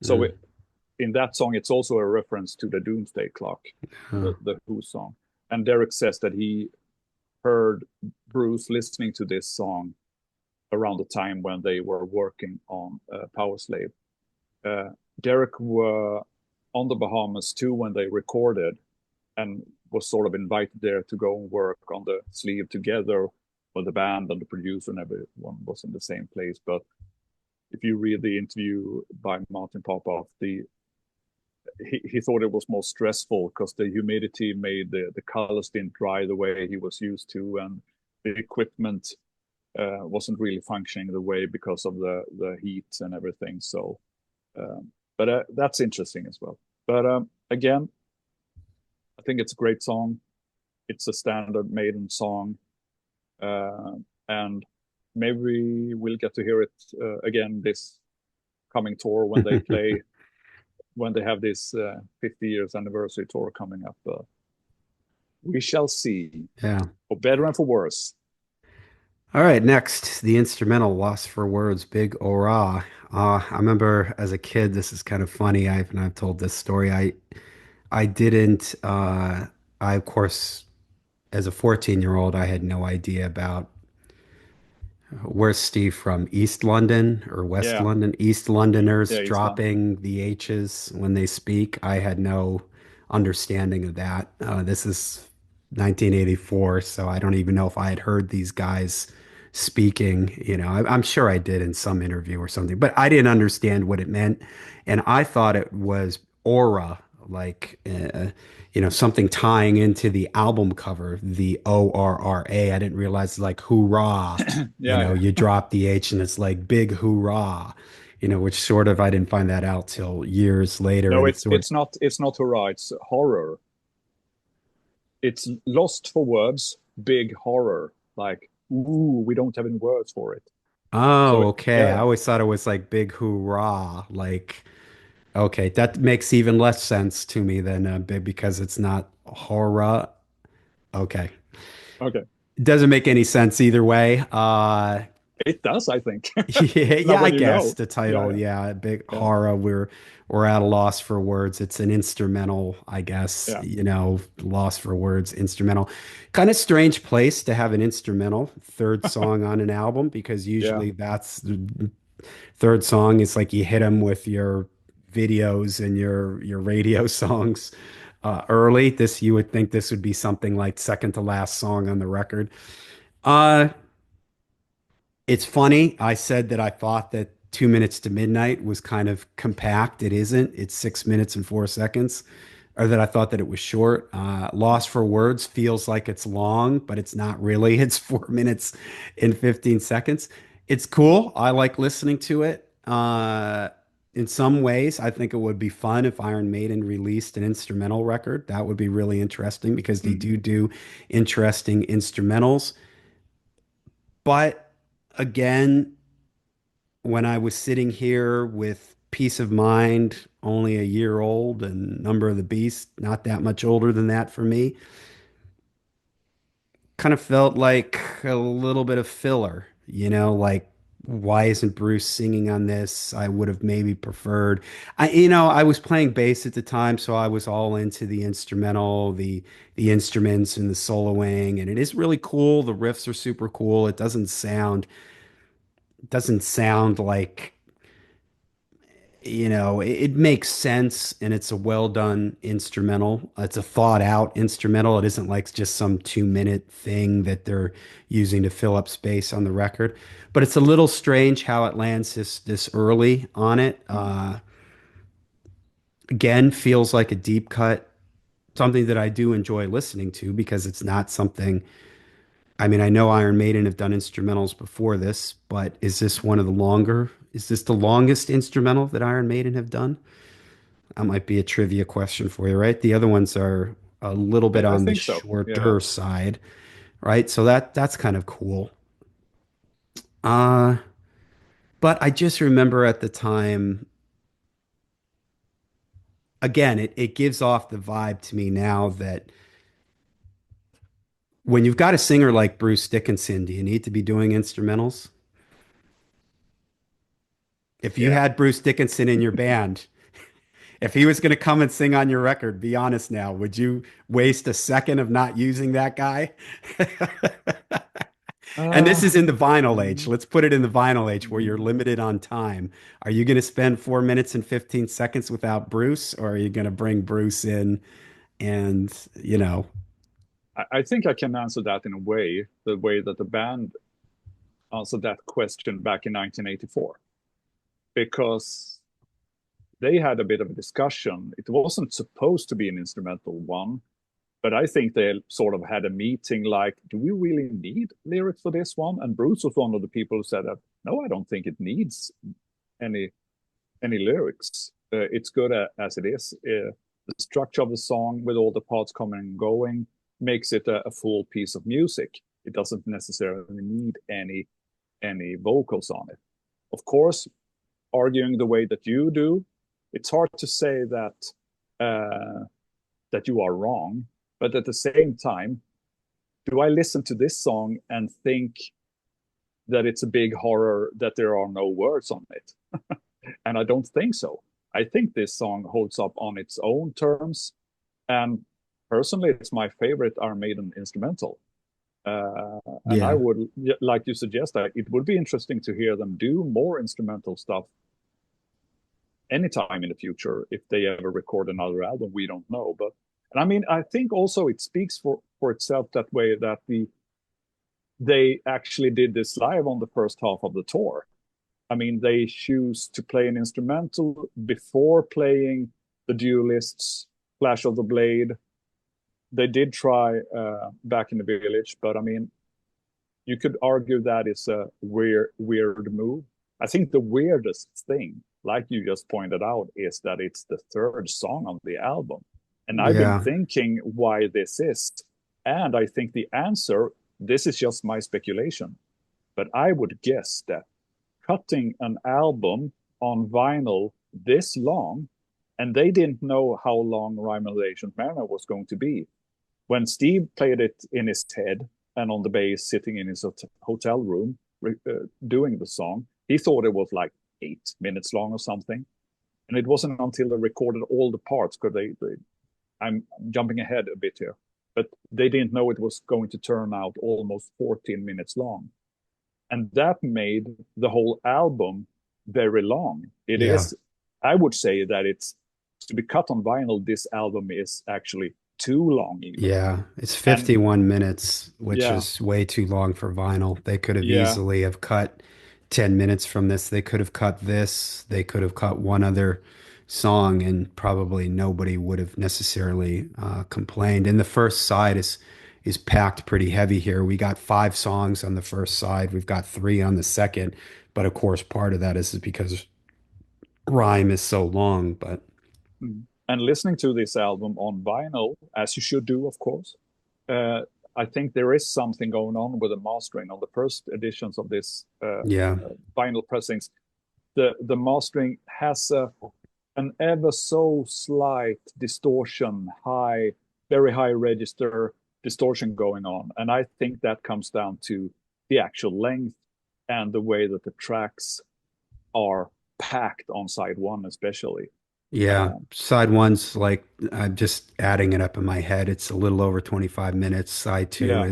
So Mm. in that song, it's also a reference to the Doomsday Clock, Huh. the Who song. And Derek says that he heard Bruce listening to this song around the time when they were working on Powerslave. Uh, Derek were on the Bahamas too when they recorded, and was sort of invited there to go and work on the sleeve together with the band and the producer, and everyone was in the same place. But if you read the interview by Martin Popoff, he thought it was more stressful because the humidity made the colors didn't dry the way he was used to, and the equipment wasn't really functioning the way because of the heat and everything. So, but that's interesting as well. But again, I think it's a great song. It's a standard Maiden song, uh, and maybe we'll get to hear it again this coming tour when they play when they have this 50 years anniversary tour coming up. We shall see, Yeah. for better and for worse. All right, next, the instrumental Lost for Words, Big Ora. I remember as a kid, this is kind of funny. I've told this story. I didn't I of course as a 14-year-old, I had no idea about where's Steve from? East London or West Yeah, London? East Londoners yeah, East London. dropping the H's when they speak. I had no understanding of that. This is 1984, so I don't even know if I had heard these guys speaking. I'm sure I did in some interview or something, but I didn't understand what it meant. And I thought it was aura, like, something tying into the album cover, the ORRA. I didn't realize like hoorah, Yeah, yeah. you drop the H and it's like big hoorah, which sort of I didn't find that out till years later. No, And it's sort of, it's not horror, it's horror. It's lost for words, big horror. Like, ooh, we don't have any words for it. oh, So okay. I yeah, always thought it was like big hoorah. Like, okay, that makes even less sense to me than big because it's not horror. Okay. okay. It doesn't make any sense either way. It does, I think. Yeah, Now yeah, I when you guess know. the Yeah, title, yeah, yeah, big yeah, horror. We're at a loss for words. It's an instrumental, I guess, yeah, loss for words, instrumental. Kind of strange place to have an instrumental third song on an album because yeah. usually that's the third song is like you hit them with your videos and your radio songs early. This you would think this would be something like second to last song on the record. Uh it's funny. I said that I thought that 2 minutes to midnight was kind of compact. It isn't. It's 6 minutes and 4 seconds, or that I thought that it was short. Lost for Words feels like it's long, but it's not really. It's 4 minutes and 15 seconds. It's cool. I like listening to it. In some ways, I think it would be fun if Iron Maiden released an instrumental record. That would be really interesting because they Mm, do interesting instrumentals. But again, when I was sitting here with Peace of Mind, only a year old, and Number of the Beast, not that much older than that for me, kind of felt like a little bit of filler, like why isn't Bruce singing on this? I would have maybe preferred. I was playing bass at the time, so I was all into the instrumental, the instruments and the soloing, and it is really cool. The riffs are super cool. It doesn't sound like it makes sense and it's a well done instrumental. It's a thought out instrumental. It isn't like just some 2 minute thing that they're using to fill up space on the record. But it's a little strange how it lands this early on it. mm, Again, feels like a deep cut, something that I do enjoy listening to because it's not something. I mean, I know Iron Maiden have done instrumentals before this, but is this one of the longer? Is this the longest instrumental that Iron Maiden have done? That might be a trivia question for you, right? The other ones are a little bit I on the think so. Yeah. shorter side, right? So that's kind of cool. Uh, but I just remember at the time, again, it gives off the vibe to me now that when you've got a singer like Bruce Dickinson, do you need to be doing instrumentals? If you Yeah. had Bruce Dickinson in your band, if he was going to come and sing on your record, be honest now, would you waste a second of not using that guy? And this Uh, is in the vinyl age. mm, Let's put it in the vinyl age where you're mm. limited on time. Are you going to spend 4 minutes and 15 seconds without Bruce, or are you going to bring Bruce in and, you know, I think I can answer that in a way, the way that the band answered that question back in 1984, because they had a bit of a discussion. It wasn't supposed to be an instrumental one. But I think they sort of had a meeting like, do we really need lyrics for this one? And Bruce was one of the people who said that, no, I don't think it needs any any lyrics. It's good as it is. The structure of the song with all the parts coming and going makes it a full piece of music. It doesn't necessarily need any vocals on it. Of course, arguing the way that you do, it's hard to say uh, that you are wrong. But at the same time, do I listen to this song and think that it's a big horror that there are no words on it? And I don't think so. I think this song holds up on its own terms. And personally, it's my favorite Iron Maiden instrumental. And I Yeah. would, like you suggest, that it would be interesting to hear them do more instrumental stuff anytime in the future. If they ever record another album, we don't know. But and I mean, I think also it speaks for itself that way that they actually did this live on the first half of the tour. I mean, they choose to play an instrumental before playing the Duelists, Flash of the Blade. They did try Back in the Village, but I mean, you could argue that is a weird move. I think the weirdest thing, like you just pointed out, is that it's the third song on the album. And I've been Yeah. thinking why this is. And I think the answer, this is just my speculation, but I would guess that cutting an album on vinyl this long, and they didn't know how long Rhyme of the Ancient Mariner was going to be. When Steve played it in his head and on the bass, sitting in his hotel room doing the song, he thought it was like 8 minutes long or something. And it wasn't until they recorded all the parts, because I'm jumping ahead a bit here, but they didn't know it was going to turn out almost 14 minutes long. And that made the whole album very long. It Yeah. is, I would say that it's to be cut on vinyl, this album is actually too long, even. Yeah, it's And 51 minutes, which yeah, is way too long for vinyl. They could have yeah, easily have cut 10 minutes from this. They could have cut this. They could have cut one other song and probably nobody would have necessarily complained. And the first side is packed pretty heavy here. We got 5 songs on the first side. We've got 3 on the second. But of course, part of that is because Rhyme is so long. But mm. And listening to this album on vinyl, as you should do, of course, uh, I think there is something going on with the mastering on the first editions of this yeah, vinyl pressings. The mastering has an ever so slight distortion, very high register distortion going on. And I think that comes down to the actual length and the way that the tracks are packed on side one, especially. yeah. Um, Side one's like I'm just adding it up in my head. It's a little over 25 minutes. Side two yeah,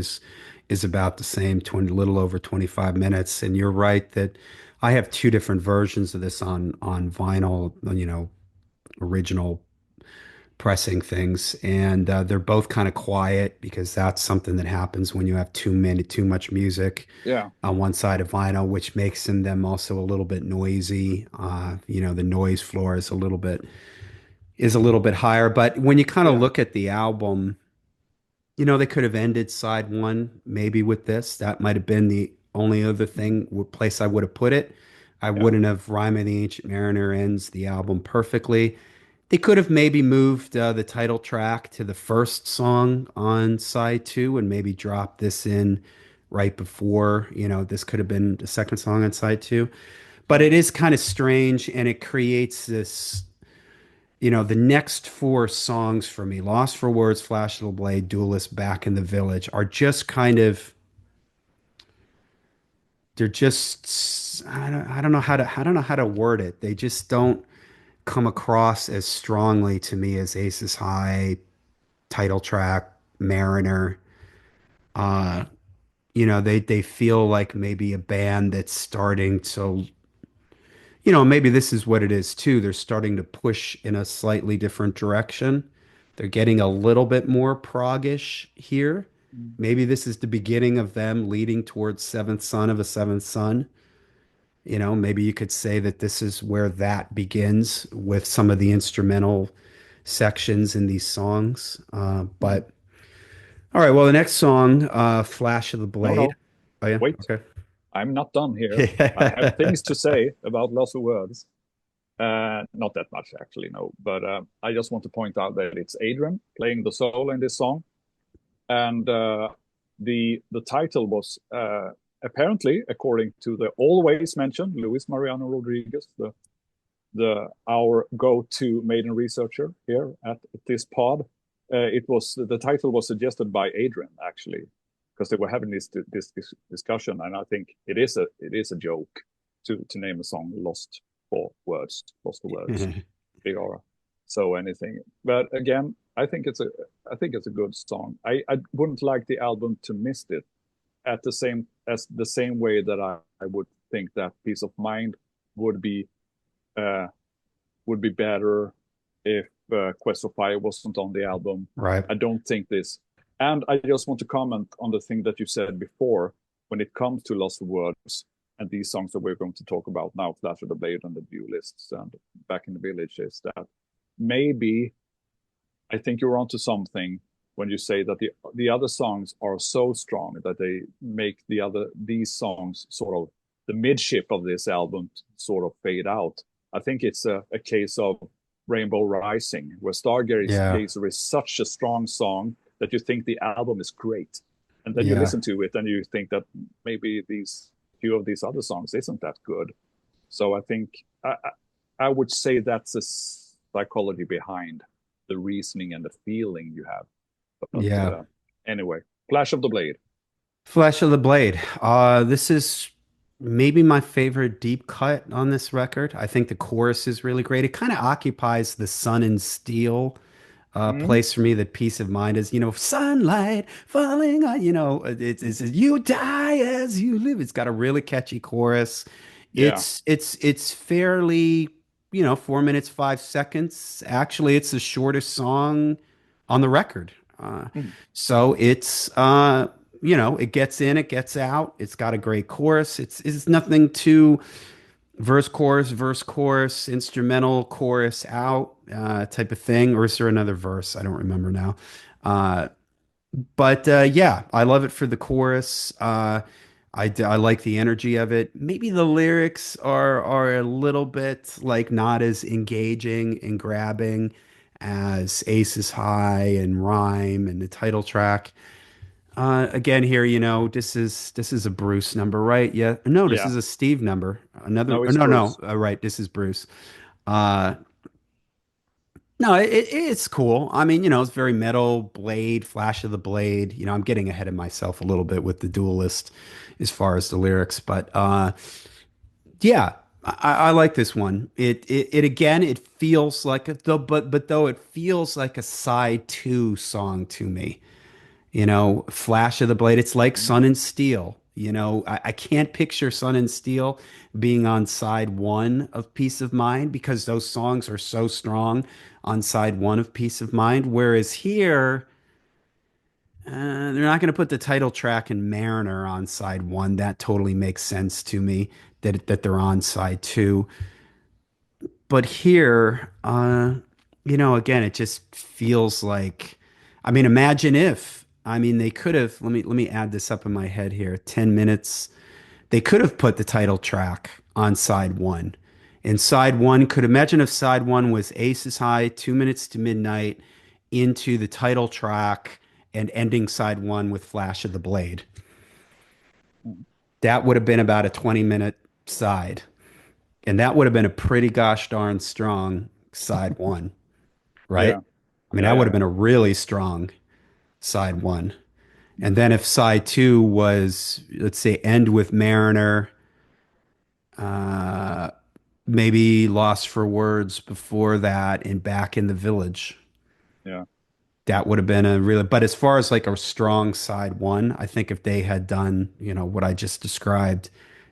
is about the same, 20, little over 25 minutes. And you're right that I have 2 different versions of this on vinyl, original pressing things, and they're both kind of quiet because that's something that happens when you have too much music yeah, on one side of vinyl, which makes them also a little bit noisy. The noise floor is a little bit higher. But when you kind of yeah, look at the album, they could have ended side one maybe with this. That might have been the only other place I would have put it. I yeah, wouldn't have Rhyme of the Ancient Mariner ends the album perfectly. They could have maybe moved the title track to the first song on side two and maybe dropped this in right before. This could have been the second song on side two. But yeah. it is kind of strange and it creates this the next 4 songs for me, Lost for Words, Flash of the Blade, Duelist, Back in the Village, are just kind of they're just I don't know how to word it. They just don't come across as strongly to me as Aces High, title track, Mariner. Uh, they feel like maybe a band that's starting to maybe this is what it is too. They're starting to push in a slightly different direction. They're getting a little bit more proggish here. Mm, Maybe this is the beginning of them leading towards Seventh Son of a Seventh Son. Maybe you could say that this is where that begins with some of the instrumental sections in these songs. mm. But All right. Well, the next song, Flash of the No, Blade. no, Oh, yeah. wait. Okay. I'm not done here. I have things to say about Lost of Words. Not that much, actually, no. But I just want to point out that it's Adrian playing the solo in this song, and the title was apparently, according to the always mentioned Luis Mariano Rodriguez, the our go-to Maiden researcher here at this pod. It was the title was suggested by Adrian actually, because they were having this discussion, and I think it is a joke to name a song Lost for Words. They are so anything, but again, I think it's a good song. I wouldn't like the album to miss it at the same way that I would think that Peace of Mind would be uh, would be better if Quest for Fire wasn't on the album. Right. I don't think this. And I just want to comment on the thing that you said before when it comes to Lost Words and these songs that we're going to talk about now, Flash of the Blade and the Duelists and Back in the Village, is that maybe I think you're onto something when you say that the other songs are so strong that they make these songs sort of the midship of this album sort of fade out. I think it's a case of Rainbow Rising, where Yeah. Stargazer is such a strong song that you think the album is great, and then you Yeah. listen to it and you think that maybe these few of these other songs isn't that good. So I think I would say that's a psychology behind the reasoning and the feeling you have. But Yeah. anyway, Flash of the Blade. Flash of the Blade. This is maybe my favorite deep cut on this record. I think the chorus is really great. It kind of occupies the Sun and Steel Mm, place for me that Peace of Mind is, sunlight falling on, it's you die as you live. It's got a really catchy chorus. yeah. It's fairly, 4 minutes, 5 seconds. Actually, it's the shortest song on the record. Mm, So it gets in, it gets out. It's got a great chorus. It's nothing too verse, chorus, instrumental, chorus, out type of thing. Or is there another verse? I don't remember now. Uh, but yeah, I love it for the chorus. I like the energy of it. Maybe the lyrics are a little bit like not as engaging and grabbing as Aces High and Rhyme and the title track. Again, here, this is a Bruce number, right? Yeah. No, this yeah. is a Steve number. Another. No, Oh, it's no, no. Bruce. Right. This is Bruce. Uh, no, it's cool. I mean, it's very metal, Blade, Flash of the Blade. I'm getting ahead of myself a little bit with the Duelist as far as the lyrics, but yeah, I like this one. It again, it feels like though it feels like a side two song to me. Flash of the Blade. It's like Mm, Sun and Steel. I can't picture Sun and Steel being on side one of Peace of Mind because those songs are so strong on side one of Peace of Mind. Whereas here, they're not going to put the title track and Mariner on side one. That totally makes sense to me that they're on side two. But here, again, it just feels like, I mean, imagine if, I mean, they could have, let me add this up in my head here, 10 minutes. They could have put the title track on side one. And side one could imagine if side one was Aces High, 2 minutes to midnight into the title track and ending side one with Flash of the Blade. mm. That would have been about a 20-minute side. And that would have been a pretty gosh darn strong side one, right? Yeah, I mean, yeah, that would yeah, have been a really strong side one. And then if side two was, let's say, end with Mariner, uh, maybe Lost for Words before that and Back in the Village, yeah. that would have been a really, but as far as like a strong side one, I think if they had done, what I just described,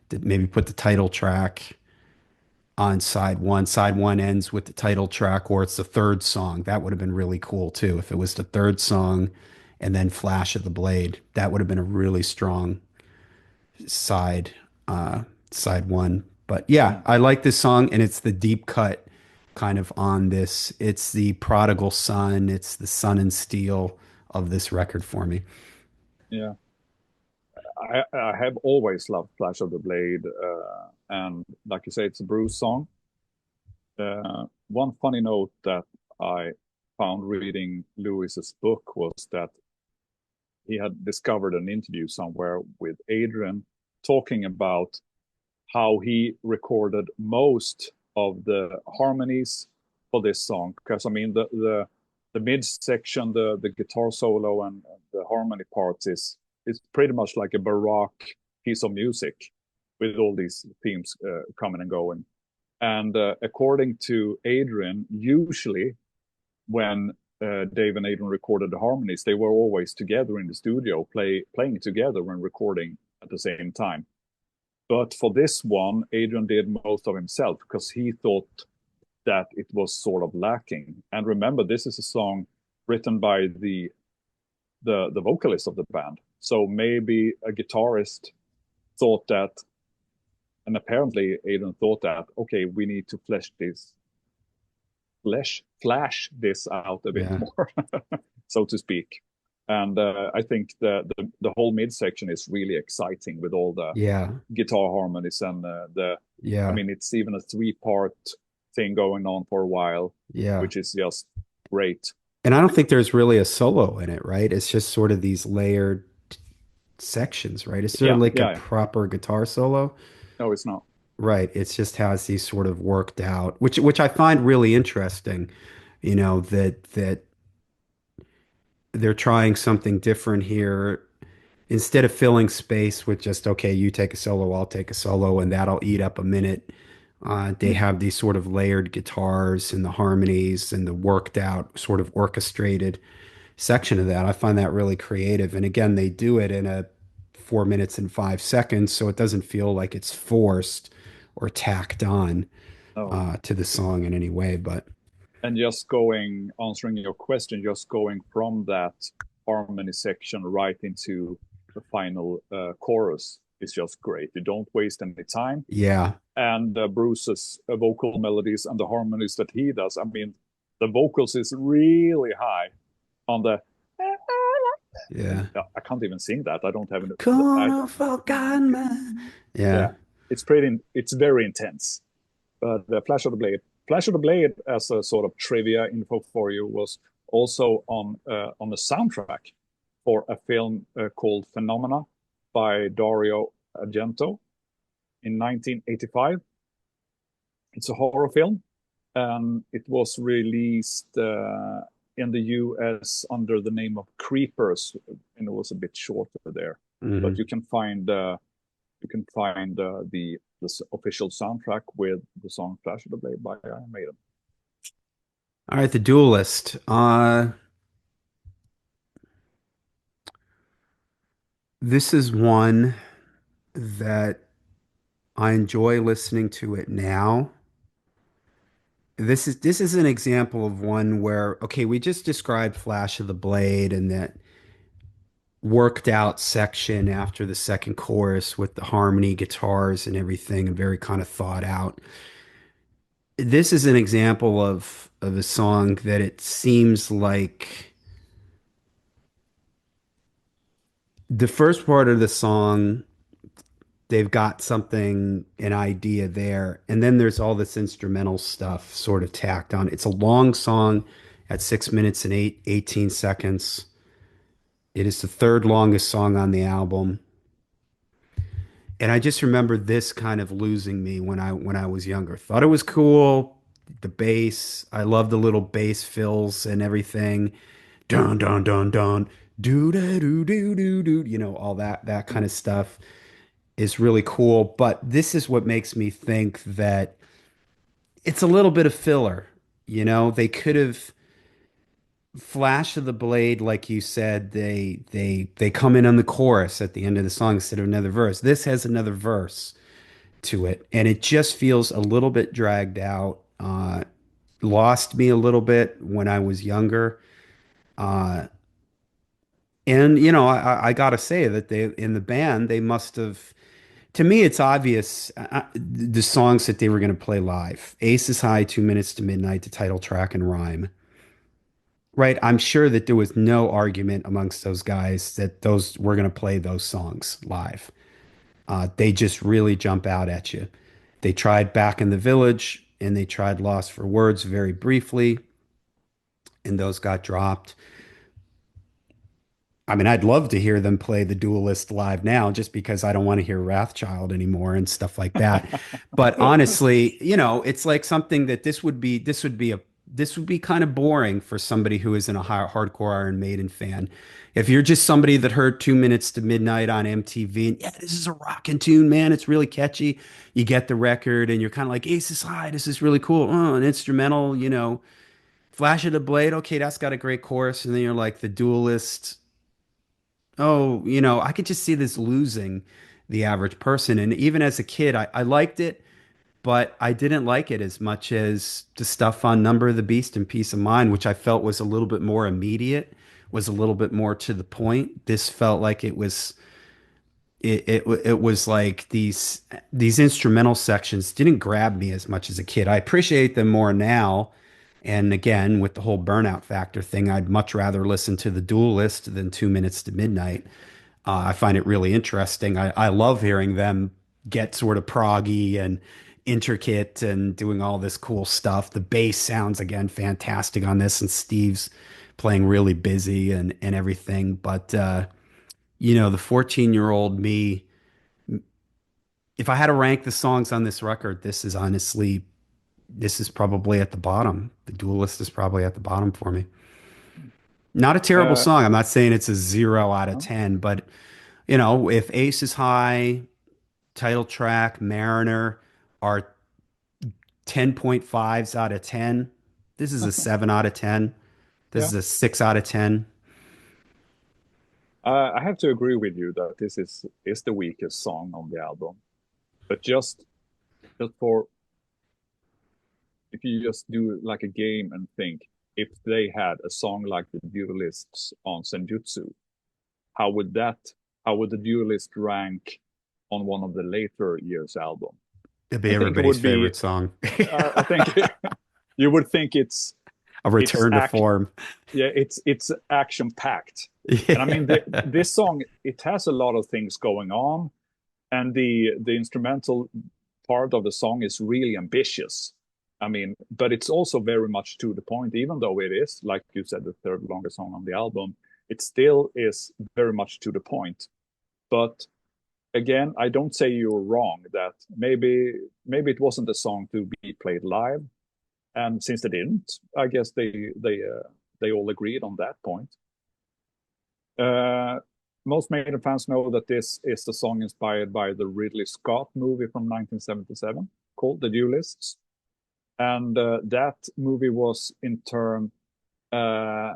that maybe put the title track on side one. Side one ends with the title track, or it's the third song. That would have been really cool too. If it was the third song and then Flash of the Blade, that would have been a really strong side, uh, side one. But yeah, Mm, I like this song, and it's the deep cut kind of on this. It's the prodigal son, it's the Sun and Steel of this record for me. Yeah. I have always loved Flash of the Blade, and like you say, it's a Bruce song. One funny note that I found reading Lewis's book was that he had discovered an interview somewhere with Adrian talking about how he recorded most of the harmonies for this song. Because I mean, the mid section, the guitar solo and the harmony parts is pretty much like a baroque piece of music with all these themes coming and going. And according to Adrian, usually when Dave and Adrian recorded the harmonies, they were always together in the studio, playing together and recording at the same time. But for this one, Adrian did most of himself because he thought that it was sort of lacking. And remember, this is a song written by the vocalist of the band. So maybe a guitarist thought that, and apparently Adrian thought that, okay, we need to flash this out a bit Yeah. more, so to speak. And I think the whole midsection is really exciting with all the Yeah. guitar harmonies and I Yeah. mean, it's even a three-part thing going on for a while, Yeah. which is just great. And I don't think there's really a solo in it, right? It's just sort of these layered sections, right? Is there Yeah, like a yeah, yeah. proper guitar solo? No, it's not. Right. It's just has these sort of worked out, which I find really interesting, that they're trying something different here. Instead of filling space with just, okay, you take a solo, I'll take a solo, and that'll eat up a minute. They have these sort of layered guitars and the harmonies and the worked out, sort of orchestrated section of that. I find that really creative. And again, they do it in a 4 minutes and 5 seconds, so it doesn't feel like it's forced or tacked on No. to the song in any way. But And answering your question, just going from that harmony section right into the final chorus is just great. You don't waste any time. yeah, And Bruce's vocal melodies and the harmonies that he does, I mean, the vocals is really high on the. yeah. I can't even sing that. I don't have it. Corner forgotten man. Yeah, Yeah, it's very intense. But Flash of the Blade, as a sort of trivia info for you, was also on the soundtrack for a film called Phenomena by Dario Argento in 1985. It's a horror film, and it was released in the US under the name of Creepers, and it was a bit shorter there. But hmm you can find the official soundtrack with the song "Flash of the Blade" by Iron Maiden. All right, the Duelist. This is one that I enjoy listening to it now. This is an example of one where, okay, we just described Flash of the Blade and that worked out section after the second chorus with the harmony guitars and everything, and very kind of thought out. This is an example of a song that it seems like the first part of the song, they've got something, an idea there, and then there's all this instrumental stuff sort of tacked on. It's a long song at 6 minutes and 18 seconds. It is the third longest song on the album. And I just remember this kind of losing me when I was younger. Thought it was cool. The bass, I love the little bass fills and everything. Dun dun dun dun. Do da do do do do. All that kind of stuff is really cool. But this is what makes me think that it's a little bit of filler. They could have Flash of the Blade, like you said, they come in on the chorus at the end of the song instead of another verse. This has another verse to it, and it just feels a little bit dragged out. Lost me a little bit when I was younger. Uh, and I gotta say that they in the band they must have. To me, it's obvious the songs that they were going to play live. Ace is High, 2 minutes to Midnight, the title track and rhyme. right? I'm sure that there was no argument amongst those guys that those were going to play those songs live. They just really jump out at you. They tried Back in the Village and they tried Lost for Words very briefly, and those got dropped. I mean, I'd love to hear them play the Duelist live now just because I don't want to hear Wrathchild anymore and stuff like that. But honestly, it's like something that this would be kind of boring for somebody who isn't a hardcore Iron Maiden fan. If you're just somebody that heard 2 minutes to midnight on MTV and yeah, this is a rockin' tune, man, it's really catchy. You get the record and you're kind of like, Ace is high, this is really cool. Oh, an instrumental, Flash of the Blade, okay, that's got a great chorus. And then you're like, the Duelist. Oh, I could just see this losing the average person. And even as a kid, I liked it, but I didn't like it as much as the stuff on Number of the Beast and Peace of Mind, which I felt was a little bit more immediate, was a little bit more to the point. This felt like it was like these instrumental sections didn't grab me as much as a kid. I appreciate them more now. And again, with the whole burnout factor thing, I'd much rather listen to the Duelist than 2 minutes to midnight. I find it really interesting. I love hearing them get sort of proggy and intricate and doing all this cool stuff. The bass sounds again fantastic on this, and Steve's playing really busy and everything. But the 14-year-old me, if I had to rank the songs on this record, this is probably at the bottom. The Duelist is probably at the bottom for me. Not a terrible Uh, song. I'm not saying it's a 0 out of 10, no? but if Ace is High, title track, Mariner are 10.5s out of 10. This is a 7 out of 10. This Yeah. is a 6 out of 10. I have to agree with you that this is the weakest song on the album. But just for if you just do like a game and think if they had a song like the Duelists on Senjutsu, how would that how would the Duelist rank on one of the later years album? It'd be I think it everybody's would be favorite song. I think you would think A it's return to act form. yeah it's action packed. And I mean Yeah. this song it has a lot of things going on, and the instrumental part of the song is really ambitious. I mean, but it's also very much to the point, even though it is, like you said, the third longest song on the album, it still is very much to the point. But again, I don't say you're wrong that maybe it wasn't a song to be played live. And since they didn't, I guess they all agreed on that point. Uh, Most Maiden fans know that this is the song inspired by the Ridley Scott movie from 1977 called The Duelists. And that movie was in turn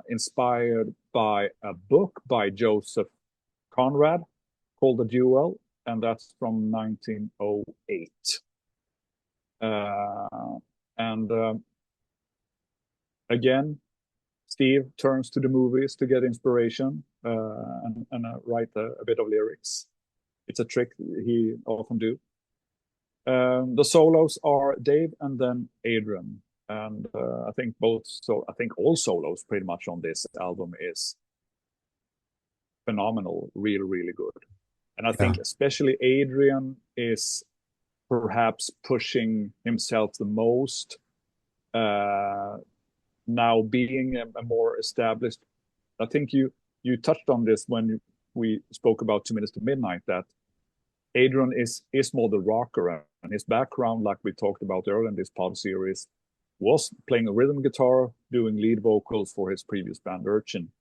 inspired by a book by Joseph Conrad called The Duel, and that's from 1908. And again, Steve turns to the movies to get inspiration and write a bit of lyrics. It's a trick he often do. The solos are Dave and then Adrian, and I think both. So I think all solos pretty much on this album is phenomenal, really, really good. And I Yeah. think especially Adrian is perhaps pushing himself the most uh, now, being a more established. I think you touched on this when we spoke about 2 minutes to midnight that Adrian is more the rocker, and his background, like we talked about earlier in this pod series, was playing a rhythm guitar, doing lead vocals for his previous band Urchin,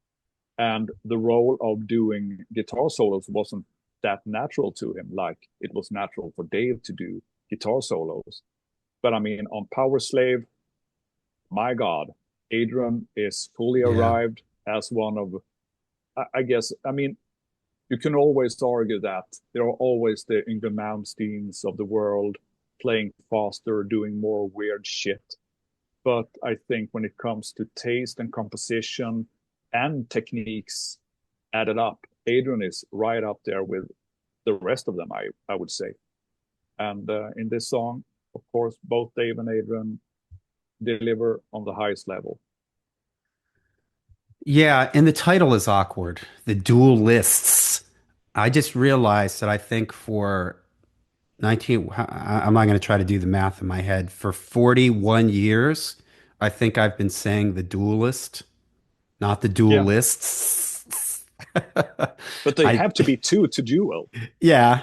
and the role of doing guitar solos wasn't that natural to him, like it was natural for Dave to do guitar solos. But I mean, on Powerslave, my God, Adrian is fully Yeah. arrived as one of, I guess, I mean, you can always argue that there are always the Yngwie Malmsteens of the world playing faster, doing more weird shit. But I think when it comes to taste and composition and techniques added up, Adrian is right up there with the rest of them, I would say. And in this song, of course, both Dave and Adrian deliver on the highest level. Yeah, and the title is awkward. The Duelists. I just realized that I think for 19, I'm not going to try to do the math in my head. For 41 years, I think I've been saying the duelist, not the Yeah, duelists. but they I, have to be two to duel. yeah,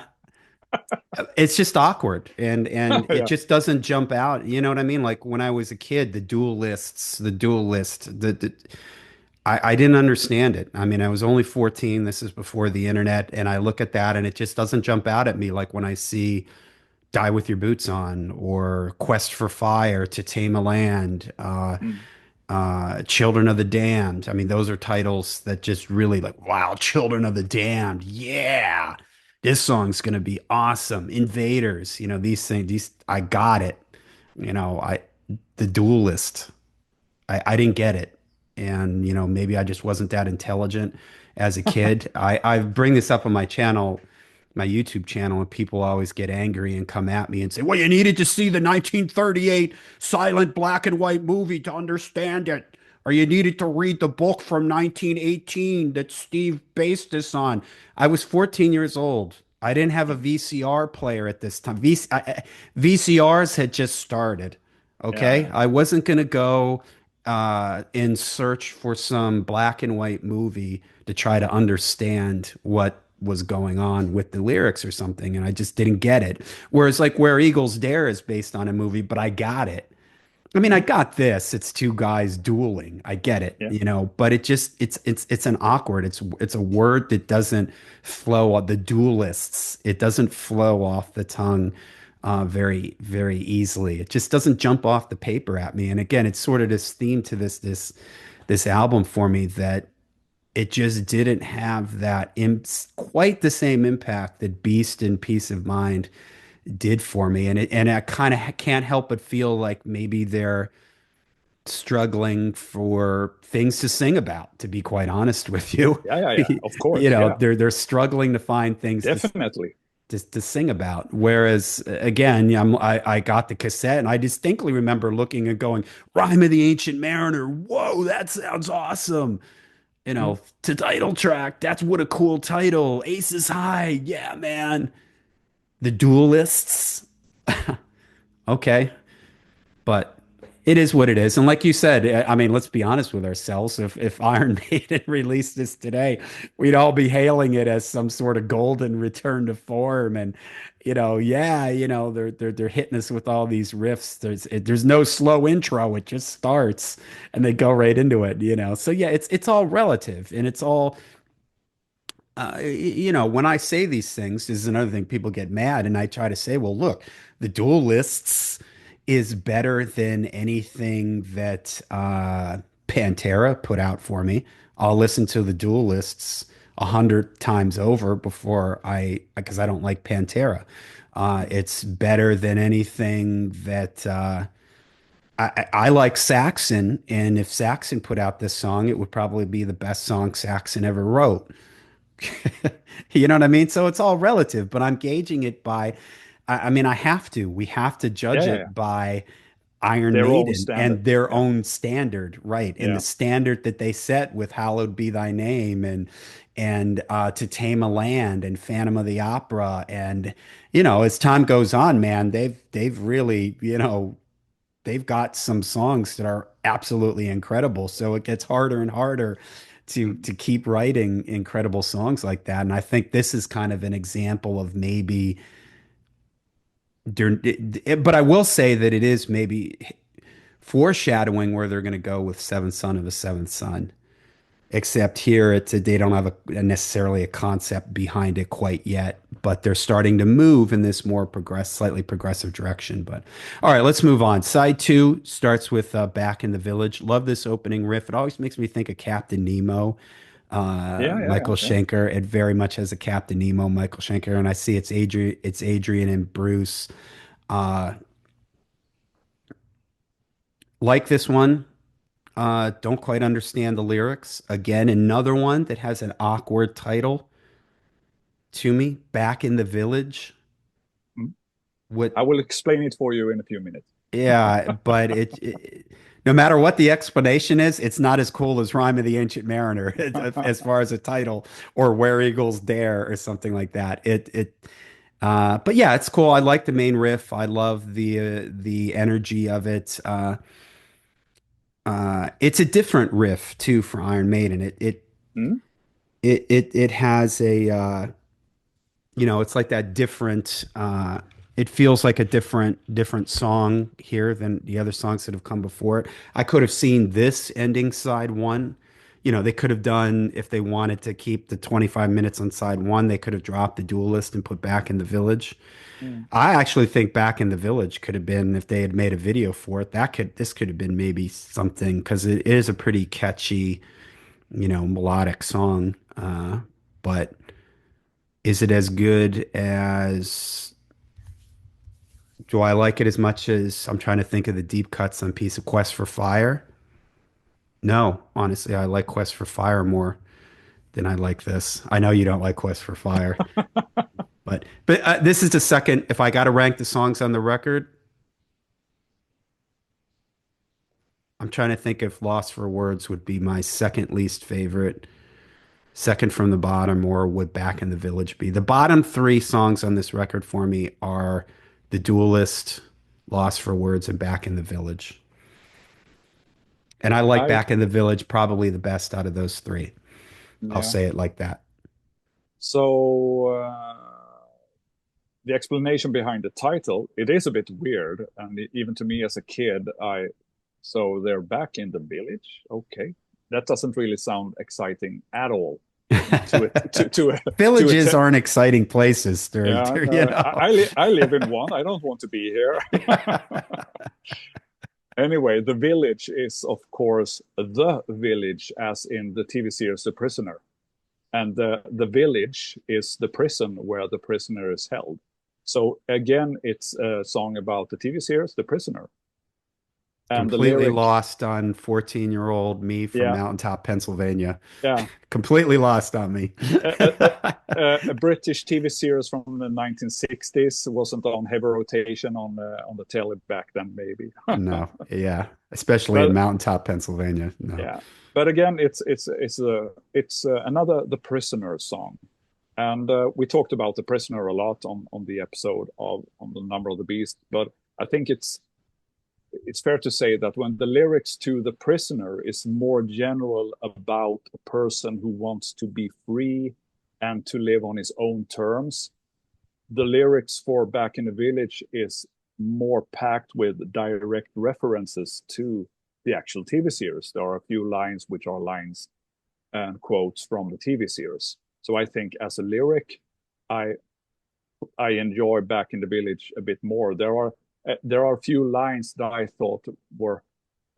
it's just awkward and it Yeah. just doesn't jump out. You know what I mean? Like when I was a kid, the duelists, the duelist, I didn't understand it. I mean, I was only 14. This is before the internet, and I look at that and it just doesn't jump out at me like when I see Die with Your Boots On or Quest for Fire to Tame a Land, Mm. Children of the Damned. I mean, those are titles that just really like, wow, Children of the Damned. Yeah. This song's gonna be awesome. Invaders, these things, I got it. The Duelist. I didn't get it. And, maybe I just wasn't that intelligent as a kid. I bring this up on my channel, my YouTube channel, and people always get angry and come at me and say, well, you needed to see the 1938 silent black and white movie to understand it. Or you needed to read the book from 1918 that Steve based this on. I was 14 years old. I didn't have a VCR player at this time. VCRs had just started. Yeah, Okay. yeah. I wasn't going to go in search for some black and white movie to try to understand what was going on with the lyrics or something. And I just didn't get it. Whereas, like, Where Eagles Dare is based on a movie, but I got it. I mean, I Mhm. got this. It's two guys dueling. I get it, Yeah. but it's an awkward. It's a word that doesn't flow the duelists. It doesn't flow off the tongue very, very easily. It just doesn't jump off the paper at me. And again, it's sort of this theme to this album for me that it just didn't have that quite the same impact that Beast and Peace of Mind did for me. And I kind of can't help but feel like maybe they're struggling for things to sing about, to be quite honest with you. Yeah, yeah, yeah. Of course. Yeah, They're struggling to find things definitely. to sing about. Whereas again, I got the cassette and I distinctly remember looking and going, Rhyme of the Ancient Mariner. Whoa, that sounds awesome. Mm. To title track. That's what a cool title. Aces High. Yeah, man. The Duelists. Okay. But it is what it is. And like you said, I mean, let's be honest with ourselves. If Iron Maiden released this today, we'd all be hailing it as some sort of golden return to form. And, yeah, they're hitting us with all these riffs. There's no slow intro. It just starts and they go right into it. So yeah, it's all relative and it's all when I say these things, this is another thing people get mad, and I try to say, well, look, the Duelists is better than anything that Pantera put out for me. I'll listen to the Duelists 100 times over because I don't like Pantera. It's better than anything that I like Saxon, and if Saxon put out this song, it would probably be the best song Saxon ever wrote. You know what I mean? So it's all relative, but I'm gauging it by, I mean, I have to. We have to Yeah, judge yeah, yeah. it by Iron Their own Maiden standard. and their Yeah, own standard, right? And the yeah. standard that they set with Hallowed Be Thy Name and To Tame a Land and Phantom of the Opera. And, as time goes on, man, they've really, they've got some songs that are absolutely incredible. So it gets harder and harder Mm. to keep writing incredible songs like that. And I think this is kind of an example of maybe but I will say that it is maybe foreshadowing where they're going to go with Seventh Son of the Seventh Son. Except here, they don't have necessarily a concept behind it quite yet, but they're starting to move in this more slightly progressive direction. But all right, let's move on. Side two starts with "Back in the Village." Love this opening riff. It always makes me think of Captain Nemo, Yeah, yeah, yeah, Michael yeah. Schenker. It very much has a Captain Nemo, Michael Schenker, and I see it's Adrian and Bruce. Uh, like this one. Don't quite understand the lyrics. Again, another one that has an awkward title to me. Back in the Village. Mm. What? I will explain it for you in a few minutes. Yeah, but no matter what the explanation is, it's not as cool as Rhyme of the Ancient Mariner as far as a title or Where Eagles Dare or something like that. But yeah, it's cool. I like the main riff. I love the energy of it. It's a different riff too for Iron Maiden. Hmm? It has a it's like that different it feels like a different song here than the other songs that have come before it. I could have seen this ending side one. They could have done, if they wanted to keep the 25 minutes on side one, they could have dropped the Duelist and put Back in the Village. Mm. I actually think Back in the Village could have been, if they had made a video for it, this could have been maybe something, because it is a pretty catchy, melodic song. But is it as good as, do I like it as much as, I'm trying to think of the deep cuts on piece of Quest for Fire? No, honestly, I like Quest for Fire more than I like this. I know you don't like Quest for Fire, but this is the second. If I got to rank the songs on the record, I'm trying to think if Lost for Words would be my second least favorite, second from the bottom, or would Back in the Village be? The bottom three songs on this record for me are The Duelist, Lost for Words, and Back in the Village. And I like I Back in the Village probably the best out of those three. I'll Yeah. say it like that. So the explanation behind the title, it is a bit weird, and even to me as a kid, so they're back in the village. Okay, that doesn't really sound exciting at all. To it to it. Villages aren't exciting places. They're, Yeah, they're, no, I live in one. I don't want to be here. Anyway, the village is, of course, the village, as in the TV series The Prisoner. And the village is the prison where the prisoner is held. So again, it's a song about the TV series The Prisoner. And the Completely lyric, lost on 14-year-old me from yeah, Mountaintop, Pennsylvania. yeah, Completely lost on me. a British TV series from the 1960s, wasn't on heavy rotation on the telly back then, maybe. No, yeah, especially in But Mountaintop, Pennsylvania. No. yeah, but again, it's another The Prisoner song. And we talked about The Prisoner a lot on the episode of on the Number of the Beast, but I think it's fair to say that when the lyrics to The Prisoner is more general about a person who wants to be free and to live on his own terms, the lyrics for Back in the Village is more packed with direct references to the actual TV series. There are a few lines which are lines and quotes from the TV series. So I think as a lyric, I I enjoy Back in the Village a bit more. There are a few lines that I thought were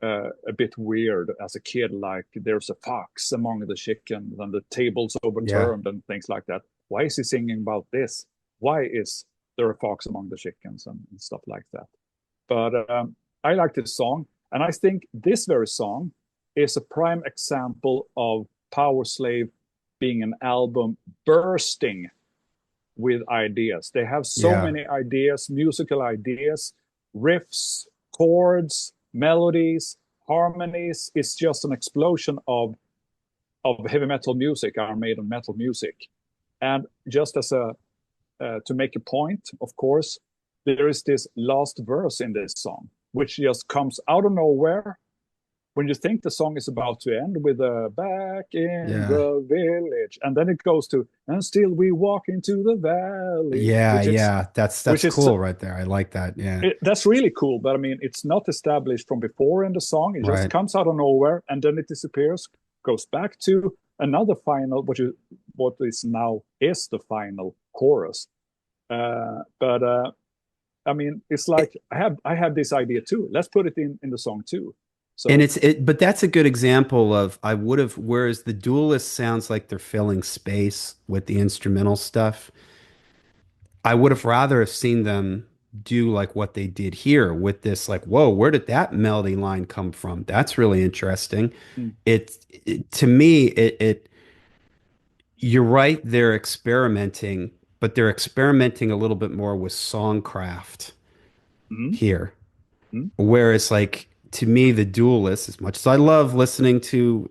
a bit weird as a kid, like there's a fox among the chickens and the table's Yeah. overturned and things like that. Why is he singing about this? Why is there a fox among the chickens and stuff like that? But I like this song, and I think this very song is a prime example of Powerslave being an album bursting with ideas. They have so Yeah. many ideas, musical ideas, riffs, chords, melodies, harmonies. It's just an explosion of heavy metal music, Iron Maiden metal music. And just as a to make a point, of course, there is this last verse in this song, which just comes out of nowhere when you think the song is about to end with a back in Yeah. the village, and then it goes to and still we walk into the valley, Yeah. Yeah. That's which that's is cool right there. I like that. Yeah. that's really cool. But I mean, it's not established from before in the song. It just Right. comes out of nowhere and then it disappears, goes back to another final, what is now is the final chorus. But I mean, it's like I have this idea too. Let's put it in the song too. And So but that's a good example of, I would have, whereas the Duelist sounds like they're filling space with the instrumental stuff. I would have rather have seen them do like what they did here with this, like, whoa, where did that melody line come from? That's really interesting. mm, To me, you're right, they're experimenting, but they're experimenting a little bit more with songcraft mm, here. Mm, Whereas, like to me, the Duelists, as much as I love listening to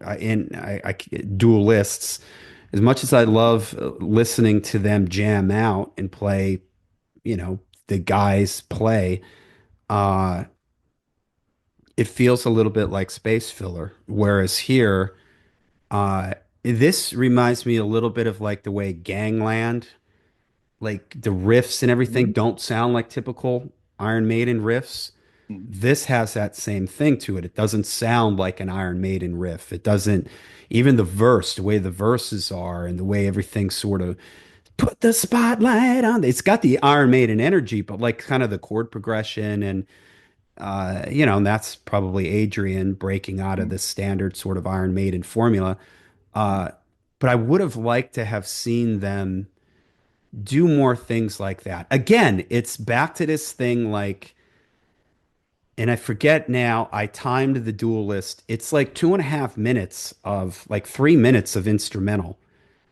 Duelists, as much as I love listening to them jam out and play, you know, the guys play, uh, it feels a little bit like space filler. Whereas here, this reminds me a little bit of like the way Gangland, like the riffs and everything mm, don't sound like typical Iron Maiden riffs. mm, This has that same thing to it. It doesn't sound like an Iron Maiden riff. It doesn't, even the verse, the way the verses are and the way everything sort of put the spotlight on. It's got the Iron Maiden energy, but like kind of the chord progression and and that's probably Adrian breaking out of mm, the standard sort of Iron Maiden formula. mm, Uh, but I would have liked to have seen them do more things like that. Again, it's back to this thing like, and I forget now, I timed the Duelist. It's like 2.5 minutes of like 3 minutes of instrumental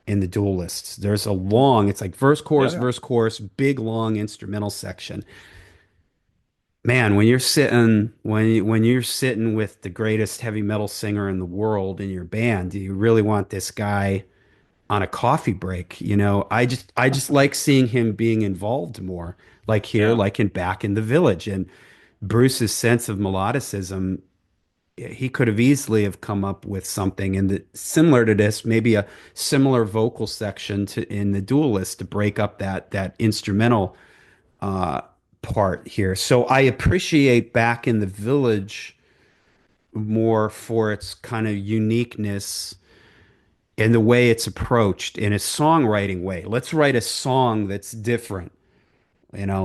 in the Duelists. There's a mm. long, it's like Yeah, yeah. verse, chorus, big long instrumental section. Man, when you're sitting when you're sitting with the greatest heavy metal singer in the world in your band, do you really want this guy on a coffee break? I just like seeing him being involved more, like here, Yeah. like in Back in the Village. And Bruce's sense of melodicism, he could have easily have come up with something similar to this, maybe a similar vocal section to in the Duelist to break up that instrumental uh, part here. So I appreciate Back in the Village more for its kind of uniqueness and the way it's approached in a songwriting way. Let's write a song that's different,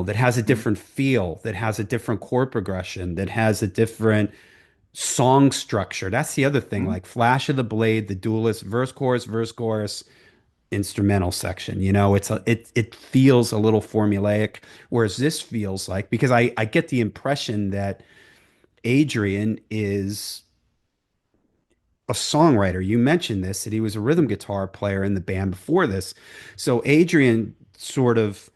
that has a Mm, different feel, that has a different chord progression, that has a different song structure. That's the other thing, mm, like Flash of the Blade, the Duelist, verse, chorus, instrumental section. It feels a little formulaic, whereas this feels like because I get the impression that Adrian is a songwriter. You mentioned this, that he was a rhythm mm, guitar player in the band before this. So Adrian sort of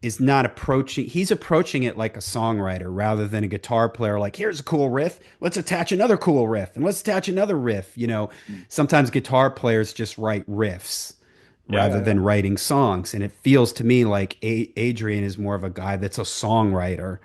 is not approaching, he's approaching it like a songwriter rather than a guitar player, like, here's a cool riff, let's attach another cool riff and let's attach another riff. mm. Sometimes guitar players just write riffs Yeah, rather yeah, yeah. than writing songs. And it feels to me like Adrian is more of a guy that's a songwriter,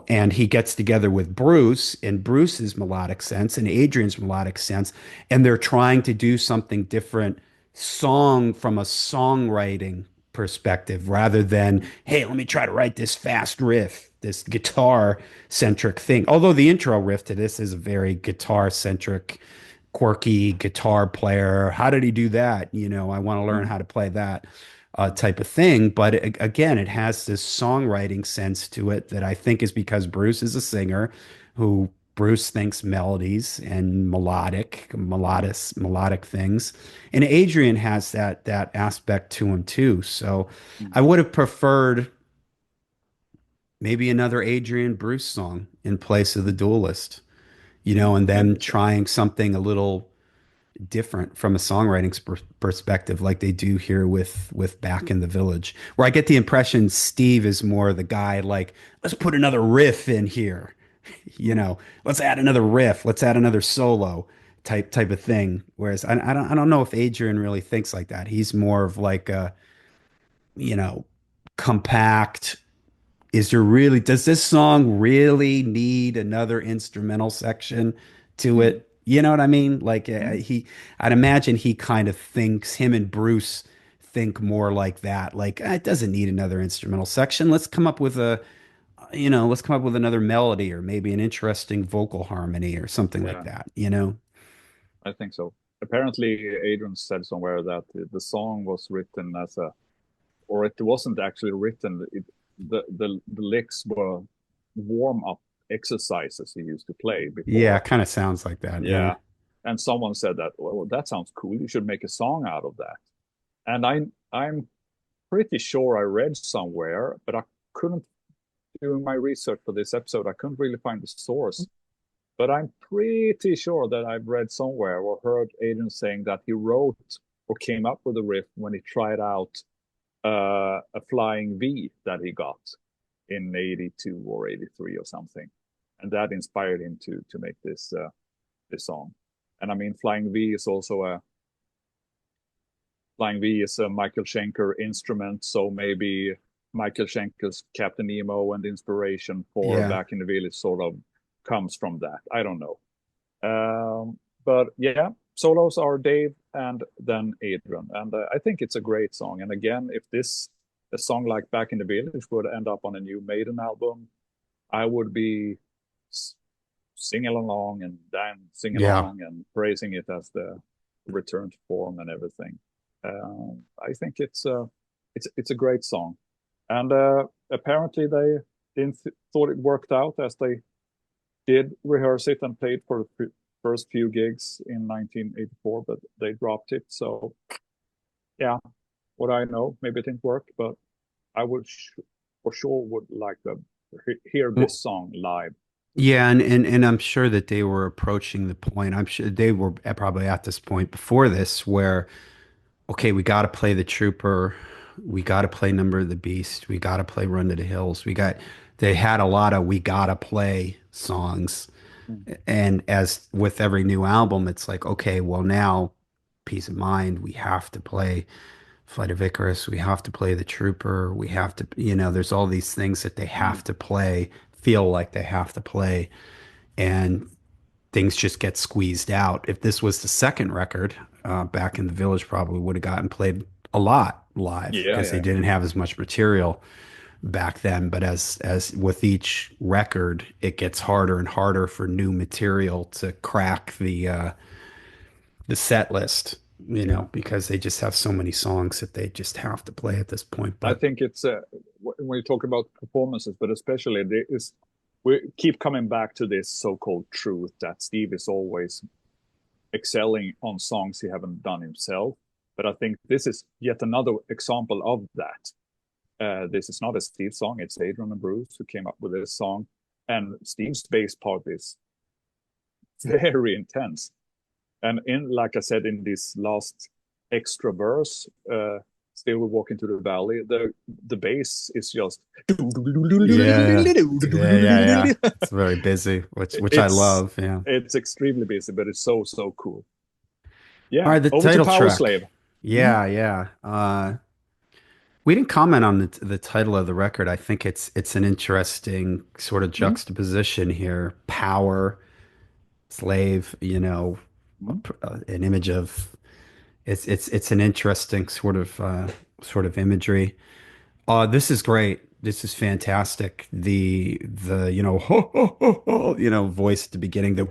and he gets together with Bruce in Bruce's melodic sense and Adrian's melodic sense, and they're trying to do something different song from a songwriting perspective rather than, Mm, hey, let me try to write this fast riff, this guitar centric thing. Although the intro riff to this is a very guitar centric, quirky guitar player. How did he do that? I want to learn mm, how to play that mm, type of thing. But again, it has this songwriting sense to it that I think is because Bruce is a singer who Bruce thinks melodies and mm, melodic things. And Adrian has that aspect to him too. So mm. I would have preferred maybe another Adrian Bruce song in place of the Duelist, and them Maybe so. trying something a little different from a songwriting perspective, like they do here with Back in the Village, where I get the impression Steve is more the guy like, let's put another riff in here, Mm, let's add another riff, let's add another solo type of thing. Whereas I don't know if Adrian really thinks like that. He's more of like a, you know, compact. Does this song really need another instrumental section to mm, it? You know what I mean? Like mm. I'd imagine he kind of thinks, him and Bruce think more like that. Like, it doesn't need another instrumental section. Let's come up with another melody or maybe an interesting vocal harmony or something like Yeah, that. I think so. Apparently, Adrian said somewhere that the song was written as a, or it wasn't actually written. The licks were warm up exercises he used to play Yeah, before. kind of sounds like that. Yeah. Yeah, and someone said that, well, that sounds cool. You should make a song out of that. And I'm pretty sure I read somewhere, but I couldn't, doing my research for this episode, I couldn't really find the source. But I'm pretty sure that I've read somewhere or heard Aiden saying that he wrote or came up with a riff when he tried out a flying V that he got. in 82 or 83 or something, and that inspired him to make this song. And I mean, Flying V is a Michael Schenker instrument, so maybe Michael Schenker's Captain Nemo and the inspiration for Yeah. Back in the Village sort of comes from that. I don't know. But yeah, solos are Dave and then Adrian, and I think it's a great song. And again, if this a song like Back in the Village would end up on a new Maiden album, I would be singing along and dancing Yeah. along and praising it as the return to form and everything. I think it's a great song, and apparently they didn't thought it worked out as they did rehearse it and played for the first few gigs in 1984, but they dropped it. So yeah, what I know, maybe it didn't work, but I would for sure would like to hear Well, this song live. yeah, and I'm sure that they were approaching the point. I'm sure they were probably at this point before this where, okay, we got to play the Trooper, we got to play Number of the Beast, we got to play Run to the Hills. They had a lot of we got to play songs. Mm. And as with every new album, it's like, okay, well now, Peace of Mind, we have to play Flight of Icarus, we have to play The Trooper, we have to, there's all these things that they Mm. have to play, feel like they have to play, and things just get squeezed out. If this was the second record, Back in the Village probably would have gotten played a lot live Yeah, because they yeah, didn't have as much material back then. But as with each record, it gets harder and harder for new material to crack the set list, yeah. because they just have so many songs that they just have to play at this point. I But think it's when you talk about performances, but especially this, we keep coming back to this so-called truth that Steve is always excelling on songs he haven't done himself. But I think this is yet another example of that. This is not a Steve song; it's Adrian and Bruce who came up with this song, and Steve's bass part is very intense. And in, like I said, in this last extra verse, still we walk into the valley. The bass is just yeah, yeah. It's very busy, which I it's love. Yeah. it's extremely busy, but it's so cool. All Yeah, right, the over to title Power track. Slave. Hmm. Yeah, yeah. We didn't comment on the title of the record. I think it's an interesting sort of Hmm. juxtaposition here. Power, slave, Hmm. an image of it's an interesting sort of imagery. This is great. This is fantastic. The ho, ho, ho, ho, voice at the beginning, the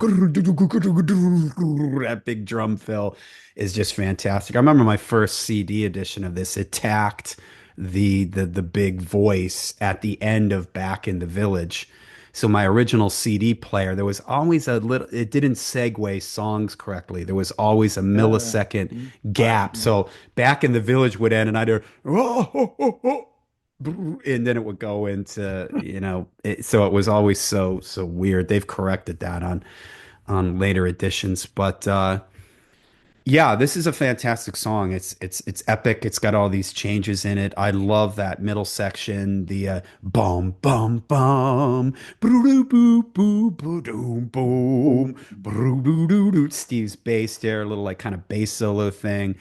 that big drum fill is just fantastic. I remember my first CD edition of this. It tacked the big voice at the end of Back in the Village. So my original CD player, there was always a little, it didn't segue songs correctly. There was always a Yeah. millisecond Mm. gap. So Back in the Village would end and I'd hear, oh, oh, oh, oh, and then it would go into so it was always so weird. They've corrected that on later editions, but yeah, this is a fantastic song. It's epic. It's got all these changes in it. I love that middle section, the bum bum bum boo boo boo boo boom boom boo boo doo doo. Steve's bass there, a little like kind of bass solo thing.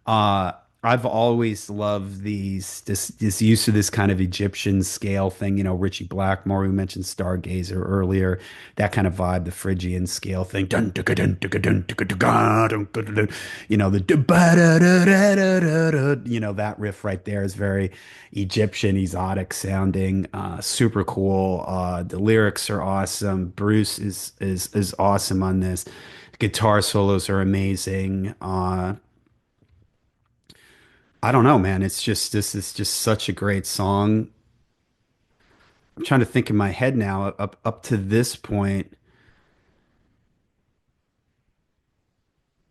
Uh I've always loved this use of this kind of Egyptian scale thing. Richie Blackmore, who mentioned Stargazer earlier, that kind of vibe, the Phrygian scale thing. Dun, dun, dun, dun, dun, dun, dun, dun, dun, dun, dun. That riff right there is very Egyptian, exotic sounding, super cool. The lyrics are awesome. Bruce is awesome on this. Guitar solos are amazing. I don't know, man. This is just such a great song. I'm trying to think in my head now, up to this point,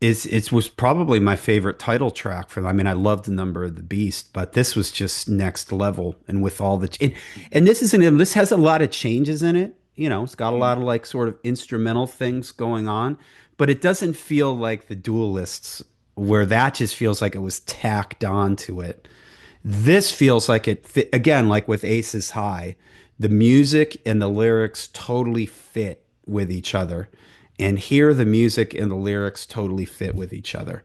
it was probably my favorite title track for them. I mean, I loved the Number of the Beast, but this was just next level. And with all and this has a lot of changes in it. It's got a lot of like sort of instrumental things going on, but it doesn't feel like the Duelists, where that just feels like it was tacked on to it. This feels like again, like with Aces High. the music and the lyrics totally fit with each other. And here the music and the lyrics totally fit with each other.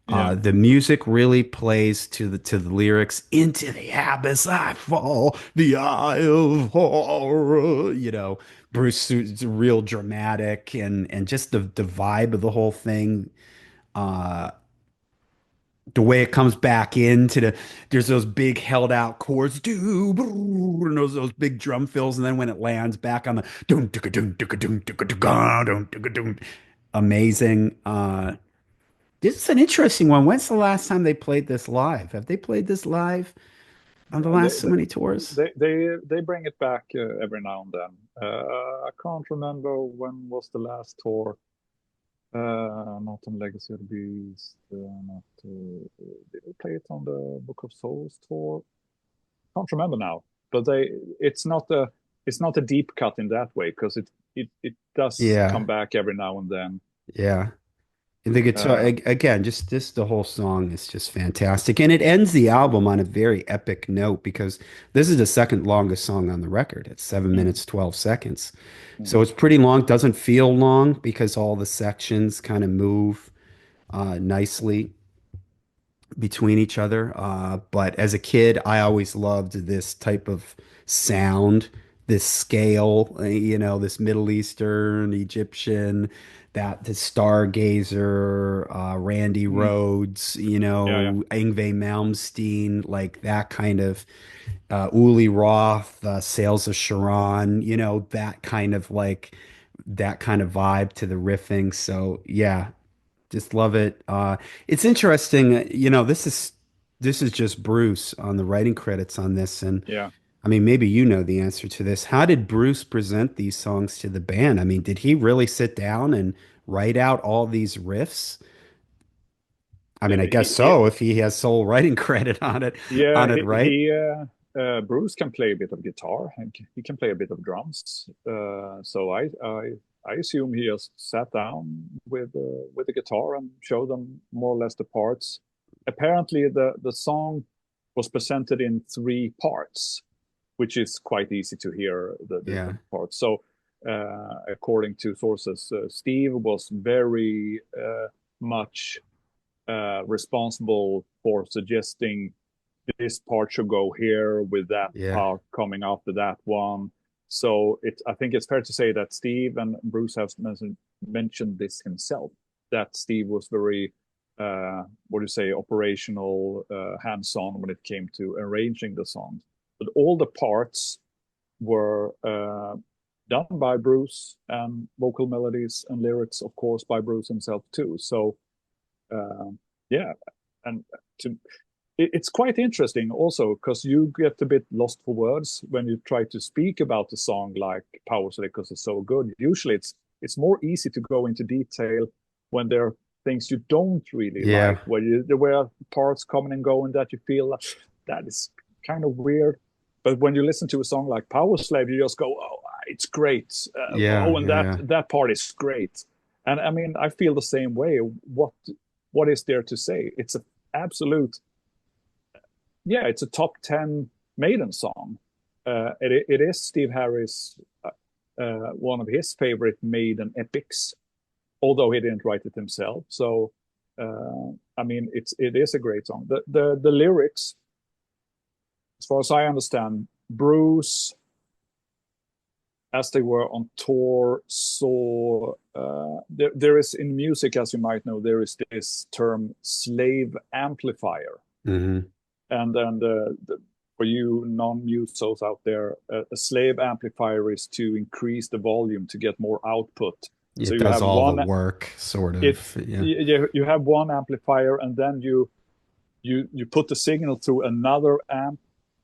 Yeah. The music really plays to the lyrics. Into the abyss I fall, the eye of horror. Bruce is real dramatic, and just the vibe of the whole thing. The way it comes back into there's those big held out chords, do and those big drum fills, and then when it lands back on the dum dum dum dum dum dum dum dum, amazing. This is an interesting one. When's the last time they played this live? Have they played this live on the They last so many tours? they bring it back every now and then. I can't remember when was the last tour. Not on Legacy of the Beast. Not did they play it on the Book of Souls tour? Can't remember now. But it's not a deep cut in that way because it does Yeah, come back every now and then. yeah. And the guitar Uh, again, just this the whole song is just fantastic, and it ends the album on a very epic note because this is the second longest song on the record. It's 7 minutes 12 seconds, mm, so it's pretty long. Doesn't feel long because all the sections kind of move nicely between each other. But as a kid, I always loved this type of sound, this scale, this Middle Eastern, Egyptian, that the Stargazer, Randy mm, Rhoads, yeah, yeah, Yngwie Malmsteen, like that kind of Uli Roth, Sales of Sharon, that kind of vibe to the riffing. So yeah, just love it. It's interesting, this is just Bruce on the writing credits on this, and yeah. I mean, maybe you know the answer to this. How did Bruce present these songs to the band? I mean, did he really sit down and write out all these riffs? I mean, I guess He so if he has sole writing credit Yeah, on it, right? Bruce can play a bit of guitar and he can play a bit of drums. So I assume he just sat down with the guitar and showed them more or less the parts. Apparently, the song was presented in three parts, which is quite easy to hear the Yeah, different parts. So, according to sources, Steve was very much responsible for suggesting this part should go here with that yeah, part coming after that one. So I think it's fair to say that Steve and Bruce have mentioned this himself, that Steve was very, what do you say, operational, hands-on when it came to arranging the songs. But all the parts were done by Bruce, and vocal melodies and lyrics, of course, by Bruce himself too. So uh, yeah, and to it's quite interesting also because you get a bit lost for words when you try to speak about a song like Powerslave because it's so good. Usually, it's more easy to go into detail when there are things you don't really yeah, like, where there were parts coming and going that you feel like, that is kind of weird. But when you listen to a song like Powerslave, you just go, "Oh, it's great! yeah, Oh, and yeah, that yeah, that part is great." And I mean, I feel the same way. What is there to say? It's an absolute, yeah, it's a top 10 Maiden song. It is Steve Harris, one of his favorite Maiden epics, although he didn't write it himself. So, I mean, it is a great song. The lyrics, as far as I understand, Bruce, as they were on tour, saw there is in music, as you might know, there is this term slave amplifier. hmm And then for you non-musos out there, a slave amplifier is to increase the volume to get more output. So It you does have all the one work, sort it of. Yeah, you have one amplifier, and then you put the signal through another amp,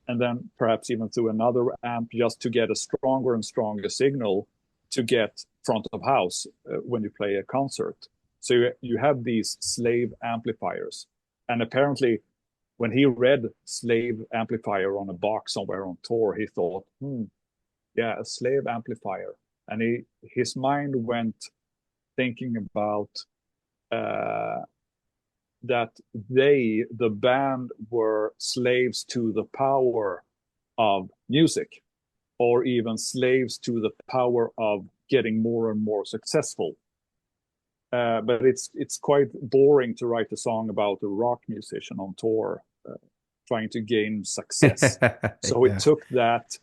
and then perhaps even through another amp, just to get a stronger and stronger signal to get front of house when you play a concert. So you have these slave amplifiers, and apparently when he read slave amplifier on a box somewhere on tour, he thought, yeah, a slave amplifier. And his mind went thinking about uh, that the band, were slaves to the power of music. or even slaves to the power of getting more and more successful. But it's quite boring to write a song about a rock musician on tour trying to gain success. So it Yeah. took that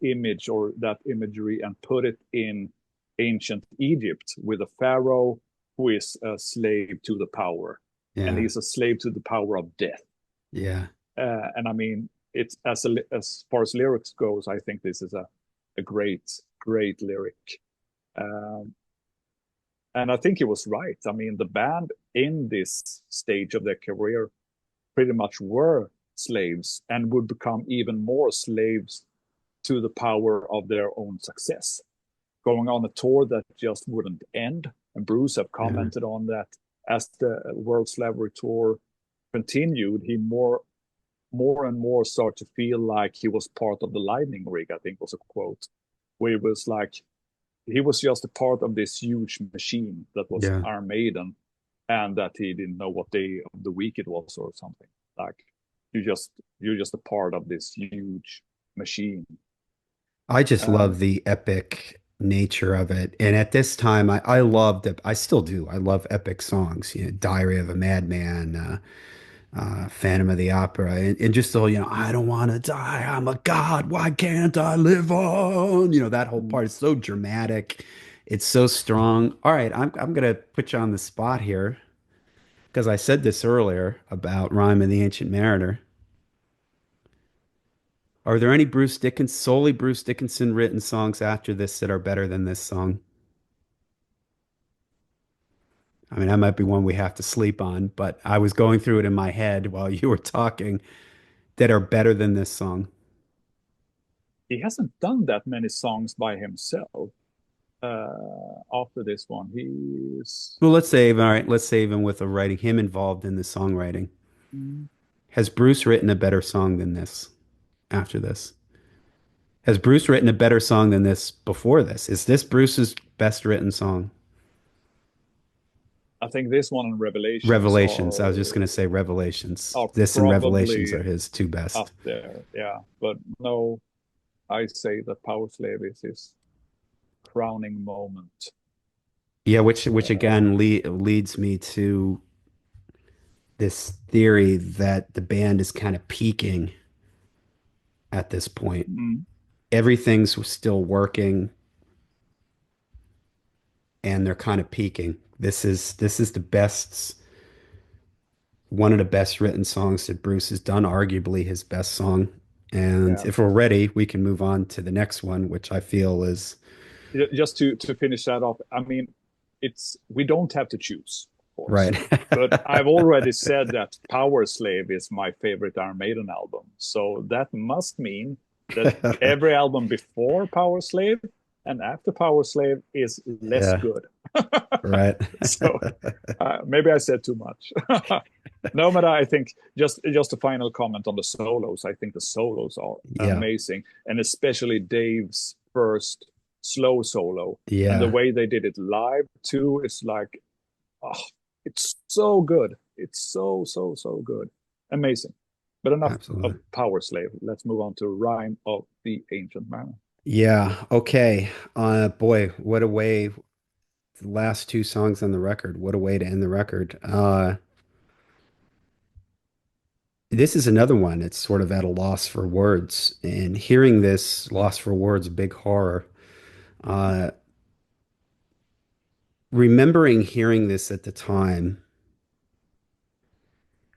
image or that imagery and put it in ancient Egypt with a pharaoh who is a slave to the power, and Yeah. he's a slave to the power of death. Yeah. And I mean, it's as far as lyrics goes, I think this is a great lyric. Um, and I think he was right. I mean, the band in this stage of their career pretty much were slaves and would become even more slaves to the power of their own success. Going on a tour that just wouldn't end. And Bruce have Yeah. commented on that as the World Slavery Tour continued, he more and more started to feel like he was part of the lightning rig, I think was a quote, where it was like he was just a part of this huge machine that was Yeah. Iron Maiden, and that he didn't know what day of the week it was or something. Like you just you're just a part of this huge machine. I just Um, love the epic nature of it. And at this time, I loved it. I still do. I love epic songs, Diary of a Madman, Phantom of the Opera, and just the whole, I don't want to die. I'm a god. Why can't I live on? That whole part is so dramatic. It's so strong. All right, I'm gonna put you on the spot here because I said this earlier about Rhyme of the Ancient Mariner. Are there any solely Bruce Dickinson written songs after this that are better than this song? I mean, that might be one we have to sleep on, but I was going through it in my head while you were talking that are better than this song. he hasn't done that many songs by himself after this one. He's Well, let's save. All right, let's save him with a writing, him involved in the songwriting. Has Bruce written a better song than this after this? Has Bruce written a better song than this before this? Is this Bruce's best written song? I think this one and Revelations Revelations. I was just going to say Revelations. are This and Revelations probably are his two up best. there. Yeah, but no, I say that Powerslave is his crowning moment. Yeah, which Uh, again leads me to this theory that the band is kind of peaking at this point. mm, Everything's still working and they're kind of peaking. This is the best one of the best written songs that Bruce has done, arguably his best song. And yeah. if we're ready, we can move on to the next one, which I feel is Just to finish that off, I mean, it's we don't have to choose, of course. right. But I've already said that Powerslave is my favorite Iron Maiden album. So that must mean that every album before Powerslave and after Powerslave is less Yeah, good. right. So maybe I said too much. No, but I think just a final comment on the solos. I think the solos are Yeah, amazing, and especially Dave's first slow solo and the yeah, way they did it live too is like, oh, it's so good. It's so good, amazing. But enough of absolutely. Powerslave. Let's move on to Rhyme of the Ancient Mariner. Yeah, okay. Boy, what a way, the last two songs on the record. What a way to end the record. This is another one. It's sort of at a loss for words. And hearing this loss for words, big horror. Uh, remembering hearing this at the time,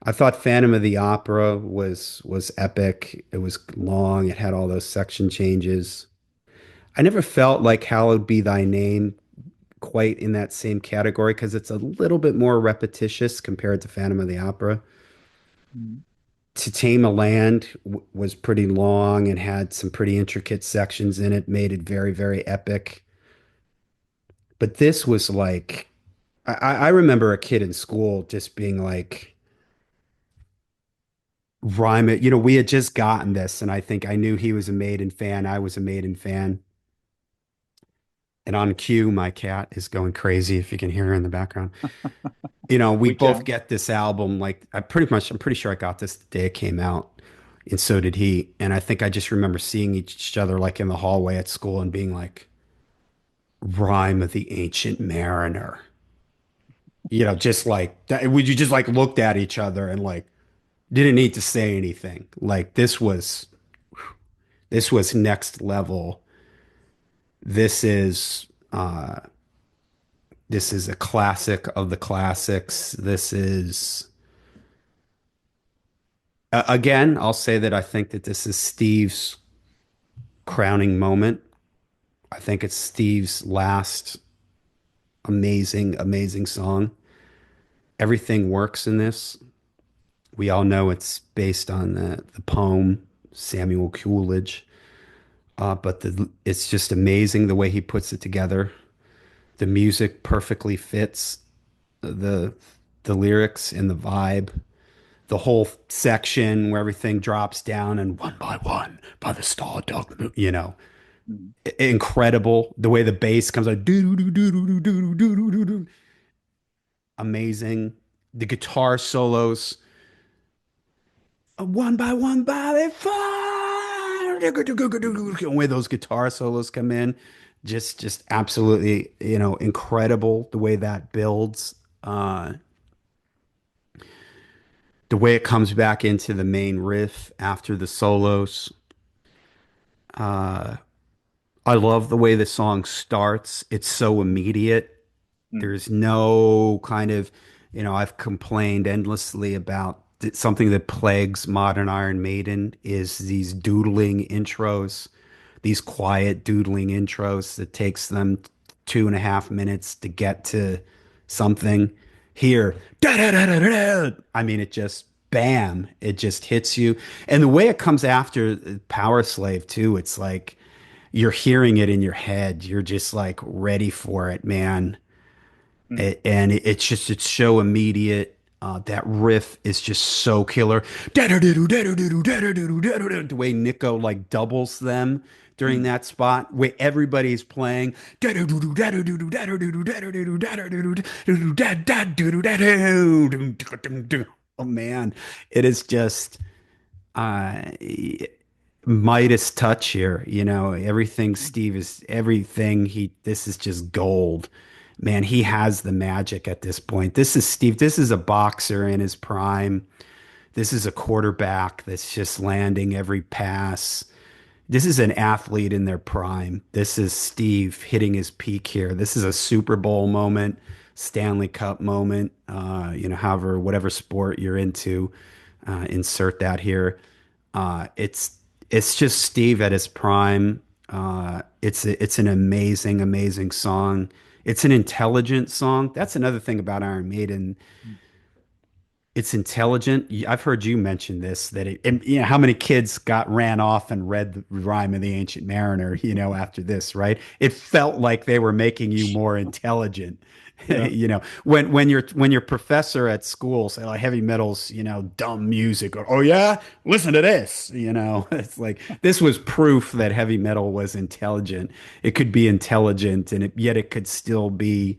I thought Phantom of the Opera was epic. It was long. It had all those section changes. I never felt like Hallowed Be Thy Name quite in that same category because it's a little bit more repetitious compared to Phantom of the Opera. Mm. To Tame a Land was pretty long and had some pretty intricate sections in it, made it very, very epic. But this was like, I remember a kid in school just being like, rhyme it. We had just gotten this, and I think I knew he was a Maiden fan. I was a Maiden fan. And on cue, my cat is going crazy if you can hear her in the background. We We both can. get this album like I'm pretty sure I got this the day it came out. and so did he. And I think I just remember seeing each other like in the hallway at school and being like, "Rhyme of the Ancient Mariner." Just like that. Would you just like looked at each other and like didn't need to say anything? Like this was next level. This is this is a classic of the classics. This is again, I'll say that I think that this is Steve's crowning moment. I think it's Steve's last amazing, amazing song. Everything works in this. We all know it's based on the poem Samuel Coleridge, but it's just amazing the way he puts it together. The music perfectly fits the the lyrics and the vibe. The whole section where everything drops down and one by one by the star dog, Mm. incredible. The way the bass comes out, doo doo doo doo doo doo doo doo doo, amazing. The guitar solos, one by they fall. The way those guitar solos come in, just absolutely, incredible. The way that builds, the way it comes back into the main riff after the solos. I love the way the song starts. It's so immediate. Mm. There's no kind of, I've complained endlessly about something that plagues modern Iron Maiden is these doodling intros, these quiet doodling intros that takes them 2.5 minutes to get to something. Here, da da da da da. I mean, it just bam, it just hits you. And the way it comes after Power Slave too, it's like you're hearing it in your head. You're just like ready for it, man. Mm. And it's so immediate. That riff is just so killer. The way Nico like doubles them during Mm. that spot where everybody's playing. Oh man, it is just uh Midas touch here. Everything Steve is everything this is just gold. Man, he has the magic at this point. This is Steve. This is a boxer in his prime. This is a quarterback that's just landing every pass. This is an athlete in their prime. This is Steve hitting his peak here. This is a Super Bowl moment, Stanley Cup moment, however, whatever sport you're into, insert that here. It's just Steve at his prime. It's an amazing, amazing song. It's an intelligent song. That's another thing about Iron Maiden. Mm. It's intelligent. I've heard you mention this that and, how many kids ran off and read the Rhyme of the Ancient Mariner, after this, right? It felt like they were making you more intelligent. Yeah. When your professor at school say like heavy metal's, dumb music, or oh yeah, listen to this, it's like this was proof that heavy metal was intelligent. It could be intelligent and yet it could still be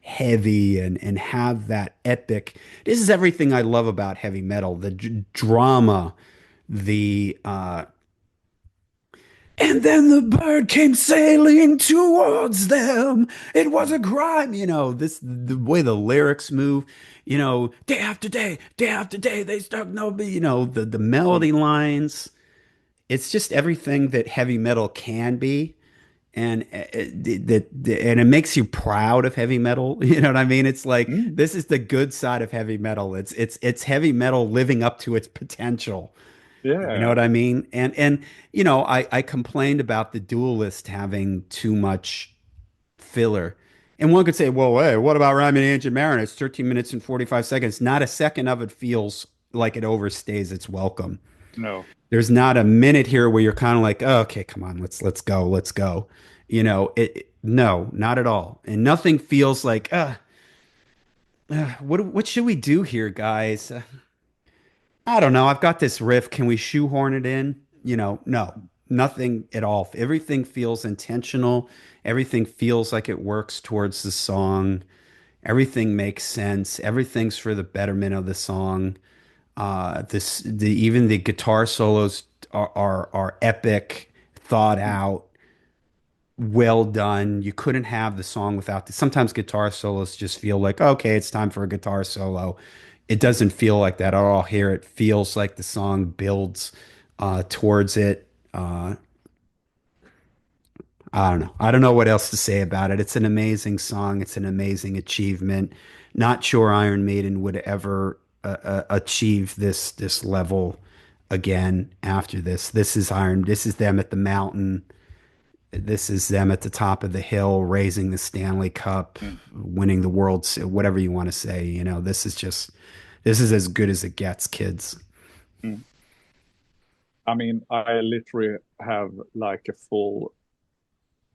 heavy and have that epic. This is everything I love about heavy metal, the drama, the and then the bird came sailing towards them. It was a crime, this the way the lyrics move, day after day, day after day, they stuck no, the Mm. melody lines. It's just everything that heavy metal can be and and it makes you proud of heavy metal. You know what I mean? It's like Mm. this is the good side of heavy metal. It's heavy metal living up to its potential. You know Yeah. what I mean? And I complained about the Duelist having too much filler. And one could say, well, hey, what about Rhyme and Ancient Mariner? It's 13 minutes and 45 seconds. Not a second of it feels like it overstays its welcome. No. There's not a minute here where you're kind of like, oh, okay, come on, let's go, let's go. No, not at all. And nothing feels like, what should we do here, guys? I don't know. I've got this riff. Can we shoehorn it in? No, nothing at all. Everything feels intentional. Everything feels like it works towards the song. Everything makes sense. Everything's for the betterment of the song. Even the guitar solos are epic, thought Mm, out, well done. You couldn't have the song without the. Sometimes guitar solos just feel like, okay, it's time for a guitar solo. It doesn't feel like that at all here. It feels like the song builds towards it. I don't know. I don't know what else to say about it. It's an amazing song. It's an amazing achievement. Not sure Iron Maiden would ever achieve this level again after this. This is Iron. This is them at the mountain. This is them at the top of the hill, raising the Stanley Cup, mm, winning the World, whatever you want to say. You know, this is as good as it gets, kids. mm. I mean, I literally have like a full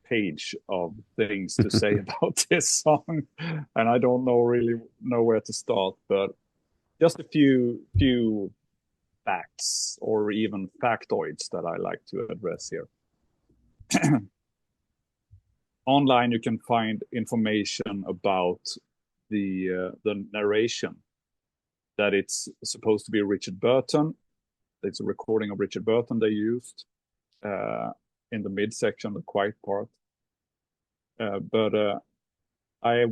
page of things to say about this song, and I don't know where to start, but just a few facts or even factoids that I like to address here. Online, you can find information about the narration, that it's supposed to be Richard Burton. It's a recording of Richard Burton they used uh, in the midsection, the quiet part. But I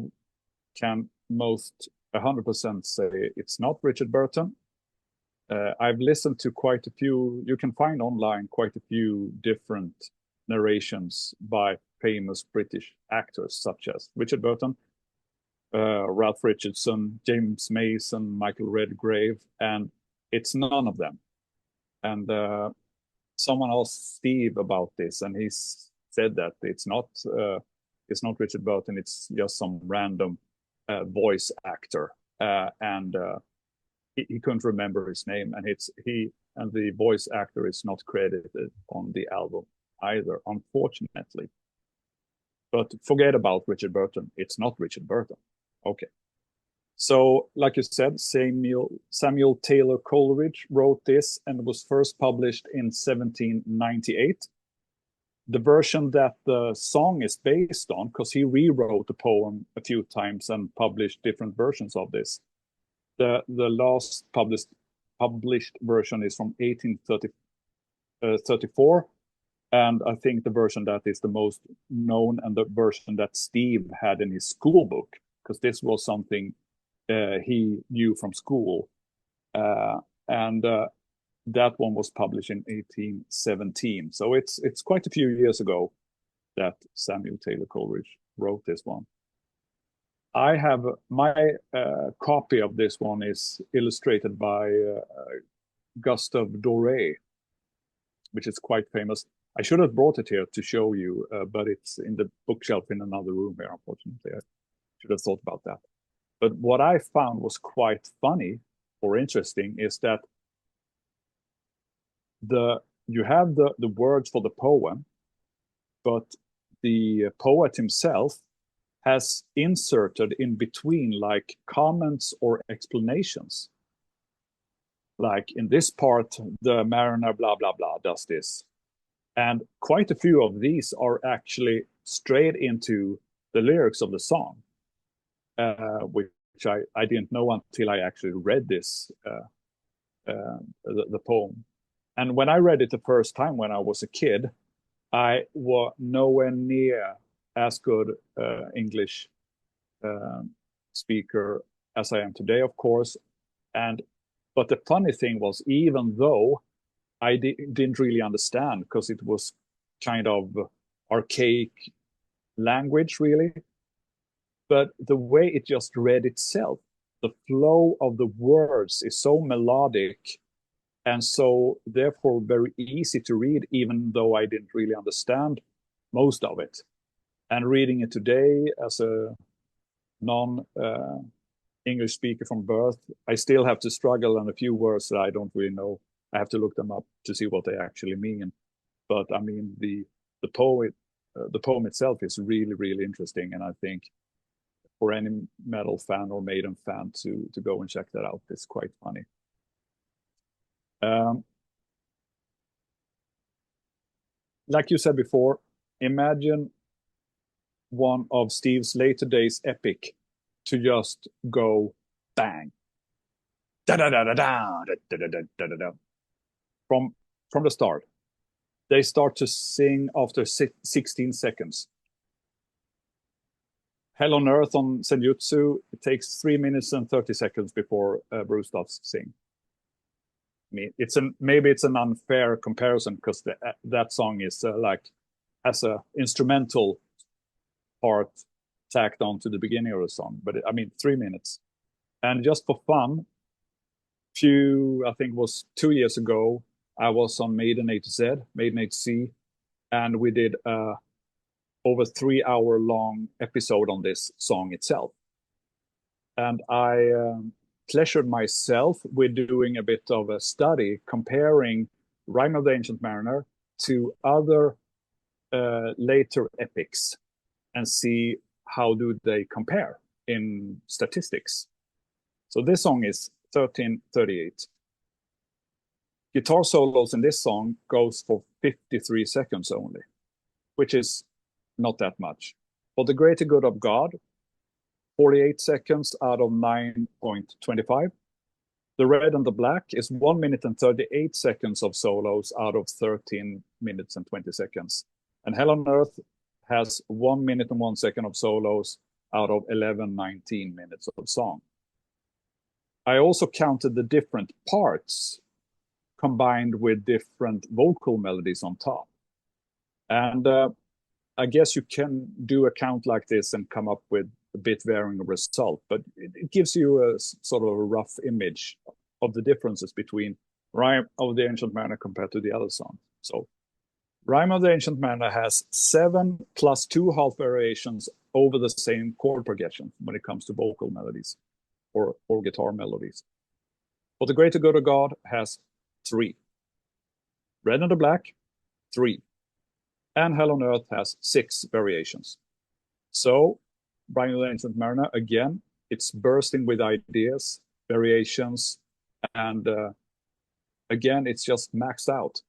can most 100% say it's not Richard Burton. I've listened to quite a few, you can find online quite a few different narrations by famous British actors such as Richard Burton, Ralph Richardson, James Mason, Michael Redgrave, and it's none of them. And someone asked Steve about this, and he said that it's not Richard Burton, it's just some random voice actor, and he couldn't remember his name, and the voice actor is not credited on the album either, unfortunately. But forget about Richard Burton; it's not Richard Burton. Okay. So, like you said, Samuel Taylor Coleridge wrote this and was first published in 1798. The version that the song is based on, because he rewrote the poem a few times and published different versions of this. The last published version is from 1834, and I think the version that is the most known and the version that Steve had in his school book, because this was something he knew from school, and that one was published in 1817. So it's quite a few years ago that Samuel Taylor Coleridge wrote this one. I have my copy of this one is illustrated by Gustave Doré, which is quite famous. I should have brought it here to show you, but it's in the bookshelf in another room here, unfortunately. I should have thought about that. But what I found was quite funny or interesting is that you have the words for the poem, but the poet himself has inserted in between like comments or explanations. Like in this part, the mariner blah blah blah does this, and quite a few of these are actually straight into the lyrics of the song, which I didn't know until I actually read this the poem. And when I read it the first time when I was a kid, I was nowhere near as good English speaker as I am today, of course. And but the funny thing was, even though I didn't really understand because it was kind of archaic language, really, but the way it just read itself, the flow of the words is so melodic and so therefore very easy to read, even though I didn't really understand most of it. And reading it today as a non English speaker from birth, I still have to struggle on a few words that I don't really know. I have to look them up to see what they actually mean. But I mean, the poem itself is really interesting, and I think for any metal fan or Maiden fan to go and check that out, it's quite funny. Um, like you said before, imagine one of Steve's later days epic to just go bang. da da da da da da da da da da da. From the start. They start to sing after 16 seconds. Hell on Earth on Senjutsu, it takes 3 minutes and 30 seconds before Bruce starts to sing. I mean, maybe it's an unfair comparison because that song is like has a instrumental part tacked on to the beginning of the song. But I mean, 3 minutes. And just for fun, I think it was 2 years ago, I was on Maiden A to Z, Maiden A to C, and we did over 3 hour long episode on this song itself. And I pleasured myself with doing a bit of a study comparing Rime of the Ancient Mariner to other later epics and see how do they compare in statistics. So this song is 13:38. Guitar solos in this song goes for 53 seconds only, which is not that much. For the greater good of God, 48 seconds out of 9.25. The red and the black is 1 minute and 38 seconds of solos out of 13 minutes and 20 seconds. And Hell on Earth has 1 minute and 1 second of solos out of 19 minutes of song. I also counted the different parts combined with different vocal melodies on top. And I guess you can do a count like this and come up with a bit varying result, but it gives you a sort of a rough image of the differences between Rime of the Ancient Mariner compared to the other songs. So Rime of the Ancient Mariner has 7 plus 2 half variations over the same chord progression when it comes to vocal melodies or guitar melodies. For the Greater Good of God has 3. Red and the Black, 3. And Hell on Earth has 6 variations. So, Rime of the Ancient Mariner, again, it's bursting with ideas, variations, and again, it's just maxed out.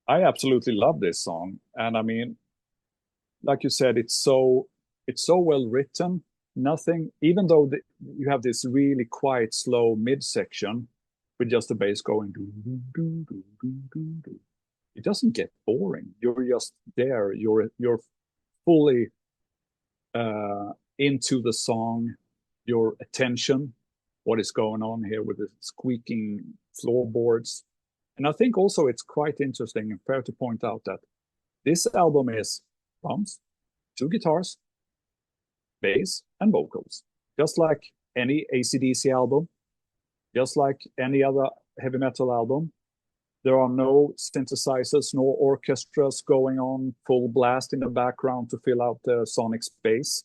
I absolutely love this song, and I mean, like you said, it's so well written. Nothing, even though you have this really quiet, slow midsection with just the bass going, doo, doo, doo, doo, doo, doo, doo. It doesn't get boring. You're just there. You're fully into the song. Your attention, what is going on here with the squeaking floorboards. And I think also it's quite interesting and fair to point out that this album is drums, 2 guitars, bass, and vocals. Just like any AC/DC album, just like any other heavy metal album. There are no synthesizers, no orchestras going on full blast in the background to fill out the sonic space.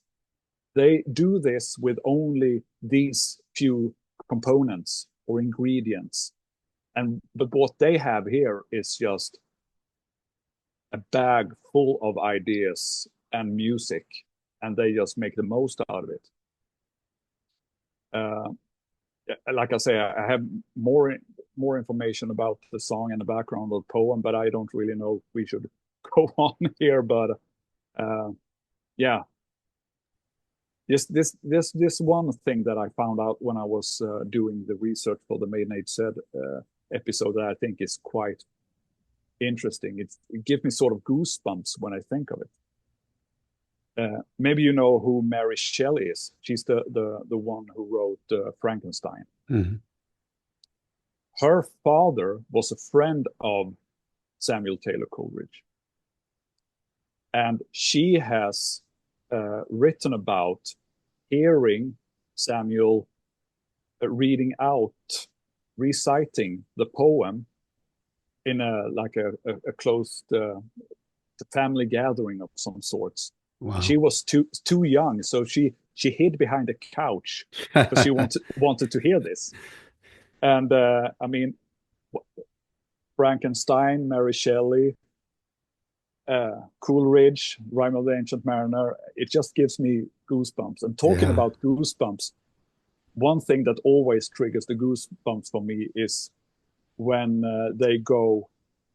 They do this with only these few components or ingredients. But what they have here is just a bag full of ideas and music, and they just make the most out of it. Like I say, I have more information about the song and the background of the poem, but I don't really know if we should go on here. But yeah, this one thing that I found out when I was doing the research for the Maiden Age said episode that I think is quite interesting. It gives me sort of goosebumps when I think of it. Maybe you know who Mary Shelley is. She's the one who wrote Frankenstein. Mm-hmm. Her father was a friend of Samuel Taylor Coleridge. And she has written about hearing Samuel reading out, reciting the poem in a closed family gathering of some sorts. Wow. She was too young, so she hid behind a couch because she wanted to hear this. And I mean, Frankenstein, Mary Shelley, Coleridge, Rime of the Ancient Mariner. It just gives me goosebumps. And talking about goosebumps, one thing that always triggers the goosebumps for me is when they go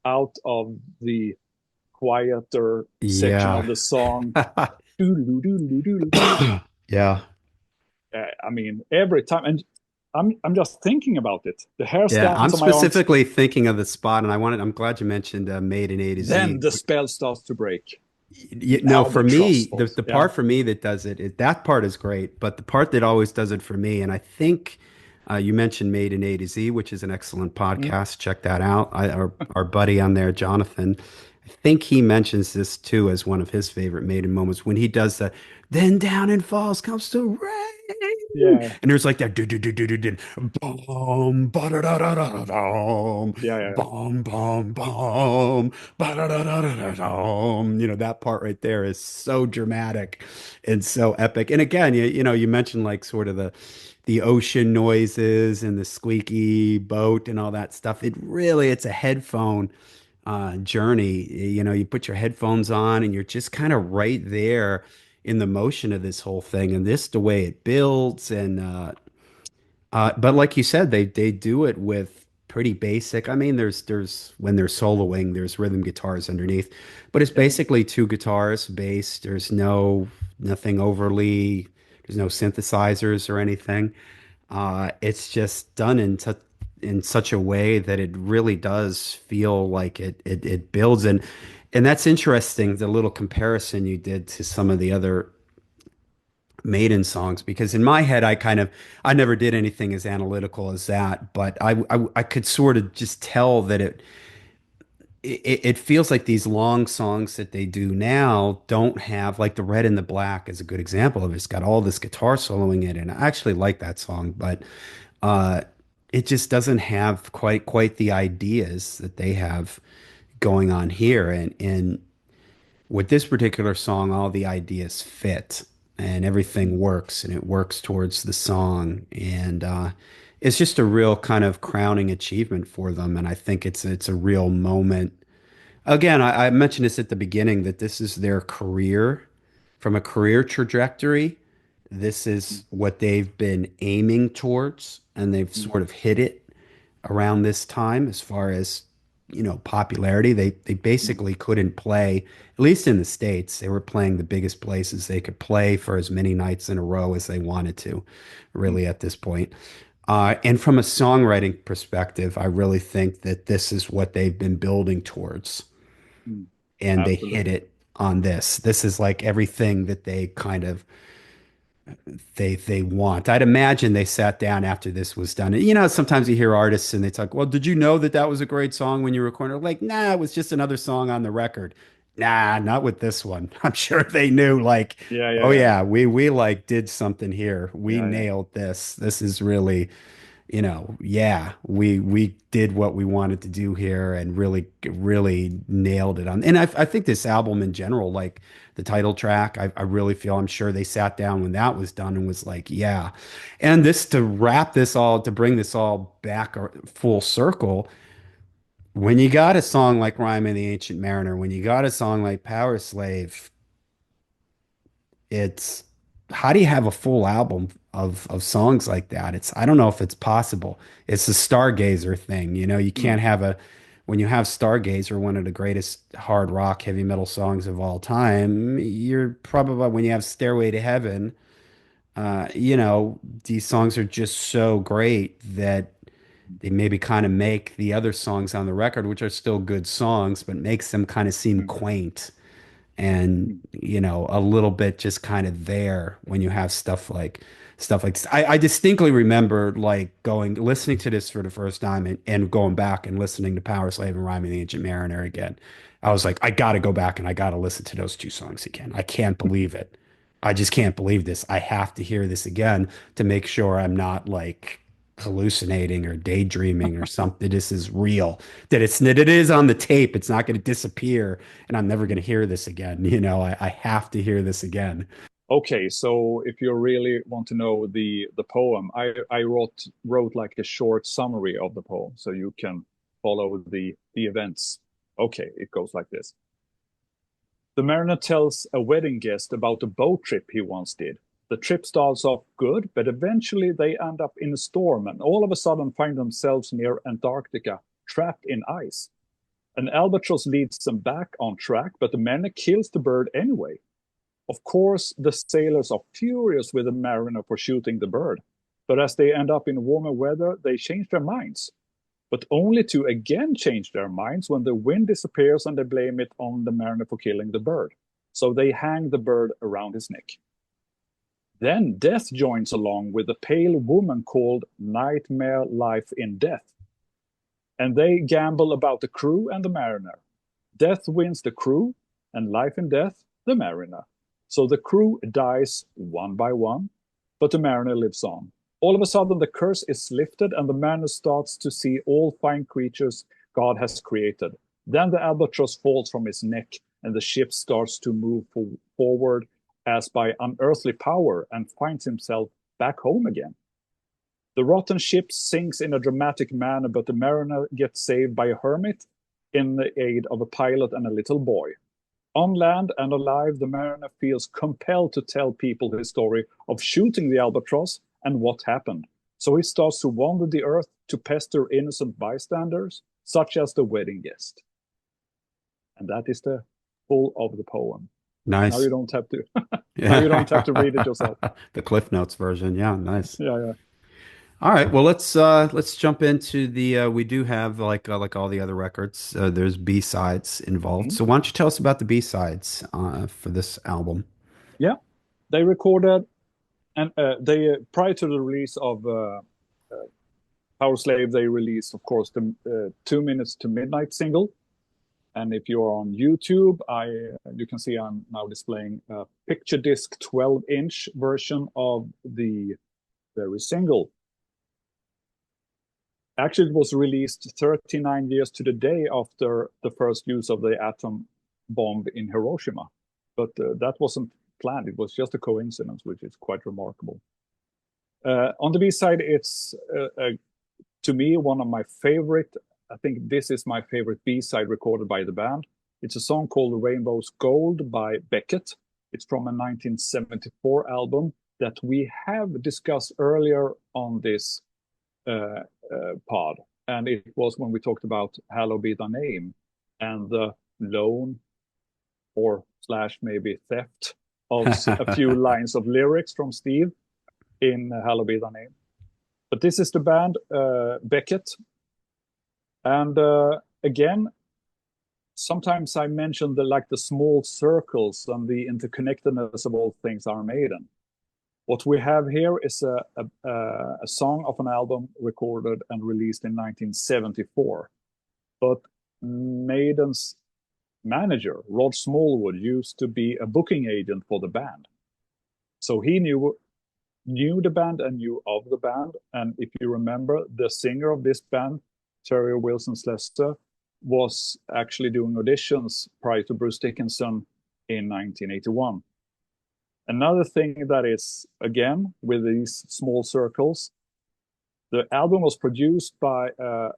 out of the quieter section Yeah. of the song. Yeah. I mean, every time, and I'm just thinking about it. The hair Yeah, I'm stands on my arms. specifically thinking of the spot, and I'm glad you mentioned Maiden A to Then Z. the spell starts to break. The No, for albatross me, falls. the Yeah. part for me that does it, that part is great, but the part that always does it for me, and I think you mentioned Maiden A to Z, which is an excellent Mm. podcast. Check that out. Our buddy on there, Jonathan, I think he mentions this too as one of his favorite Maiden moments when he does the "Then down and falls comes the rain," Yeah. and there's like that do do do do do do boom ba da da da da da Yeah. Yeah. boom boom boom ba-da-da-da-da-da-dum. That part right there is so dramatic and so epic. And again, you mentioned like sort of the ocean noises and the squeaky boat and all that stuff. It's a headphone journey. You put your headphones on and you're just kind of right there in the motion of this whole thing. And this, the way it builds and but like you said, they do it with pretty basic. I mean, there's when they're soloing, there's rhythm guitars underneath, but it's Yeah. basically two guitars, bass. Nothing overly. There's no synthesizers or anything. It's just done in such a way that it really does feel like it builds and that's interesting. The little comparison you did to some of the other Maiden songs because in my head I never did anything as analytical as that, but I could sort of just tell that it feels like these long songs that they do now don't have like the Red and the Black is a good example of it. It's got all this guitar soloing in it, and I actually like that song, but uh, it just doesn't have quite the ideas that they have going on here, and with this particular song, all the ideas fit and everything Mm. works and it works towards the song. And it's just a real kind of crowning achievement for them. And I think it's a real moment. Again, I mentioned this at the beginning that this is their career from a career trajectory. This Mm. is what they've been aiming towards, and they've Mm. sort of hit it around this time as far as popularity. They Mm. basically couldn't play, at least in the States. They were playing the biggest places they could play for as many nights in a row as they wanted to, Mm. really at this point. And from a songwriting perspective, I really think that this is what they've been building towards, Mm. and they hit Absolutely. it on this. This is like everything that they kind of they want. I'd imagine they sat down after this was done. And sometimes you hear artists and they talk, "Well, did you know that that was a great song when you recorded it?" Like, nah, it was just another song on the record. Nah, not with this one. I'm sure they knew, like, Yeah. oh Yeah. Yeah. yeah, we like did something here. We Yeah. Yeah. nailed this. This is really yeah, we did what we wanted to do here and really nailed it on. And I think this album in general, like the title track, I really feel I'm sure they sat down when that was done and was like, yeah. And this to wrap this all to bring this all back full circle, when you got a song like Rhyme of the Ancient Mariner, when you got a song like Power Slave, it's how do you have a full album of songs like that? I don't know if it's possible. It's a Stargazer thing, you Mm. can't have a when you have Stargazer, one of the greatest hard rock heavy metal songs of all time, you're probably when you have Stairway to Heaven, these songs are just so great that they maybe kind of make the other songs on the record, which are still good songs, but makes them kind of seem Mm. quaint and Mm. a little bit just kind of there when you have stuff like I distinctly remember like going listening to this for the first time and going back and listening to Powerslave and Rhyming the Ancient Mariner again. I was like, I gotta go back and I gotta listen to those two songs again. I can't believe it. I just can't believe this. I have to hear this again to make sure I'm not like hallucinating or daydreaming or something. This is real. That it is on the tape. It's not going to disappear and I'm never going to hear this again. I have to hear this again. Okay, so if you really want to know the poem, I wrote like a short summary of the poem so you can follow the events. Okay, it goes like this. The mariner tells a wedding guest about a boat trip he once did. The trip starts off good, but eventually they end up in a storm and all of a sudden find themselves near Antarctica, trapped in ice. An albatross leads them back on track, but the mariner kills the bird anyway. Of course, the sailors are furious with the mariner for shooting the bird, but as they end up in warmer weather, they change their minds, but only to again change their minds when the wind disappears and they blame it on the mariner for killing the bird. So they hang the bird around his neck. Then Death joins along with a pale woman called Nightmare Life in Death, and they gamble about the crew and the mariner. Death wins the crew, and Life in Death, the mariner. So the crew dies one by one, but the mariner lives on. All of a sudden, the curse is lifted, and the mariner starts to see all fine creatures God has created. Then the albatross falls from his neck, and the ship starts to move forward as by unearthly power and finds himself back home again. The rotten ship sinks in a dramatic manner, but the mariner gets saved by a hermit in the aid of a pilot and a little boy. On land and alive, the mariner feels compelled to tell people his story of shooting the albatross and what happened. So he starts to wander the earth to pester innocent bystanders, such as the wedding guest. And that is the full of the poem. Now Nice. you don't have to. Now you don't have to read it Yeah. yourself. The Cliff Notes version. Yeah, nice. Yeah, yeah. All right, well let's jump into the we do have like all the other records. There's B-sides involved. Mhm. So why don't you tell us about the B-sides for this album? Yeah. They recorded and they prior to the release of Powerslave, they released, of course, the 2 Minutes to Midnight single. And if you're on YouTube, you can see I'm now displaying a picture disc 12-inch version of the very single. Actually, it was released 39 years to the day after the first use of the atom bomb in Hiroshima. But that wasn't planned. It was just a coincidence, which is quite remarkable. On the B side, it's to me one of my favorite. I think this is my favorite B side recorded by the band. It's a song called Rainbow's Gold by Beckett. It's from a 1974 album that we have discussed earlier on this pod. And it was when we talked about Hallowed Be Thy Name and the loan or slash maybe theft of a few lines of lyrics from Steve in Hallowed Be Thy Name. But this is the band Beckett. And again, sometimes I mention the small circles and the interconnectedness of all things Iron Maiden. What we have here is a song of an album recorded and released in 1974. But Maiden's manager, Rod Smallwood, used to be a booking agent for the band. So he knew the band and knew of the band. And if you remember, the singer of this band, Terry Wilson Slester, was actually doing auditions prior to Bruce Dickinson in 1981. Another thing that is, again, with these small circles, the album was produced by a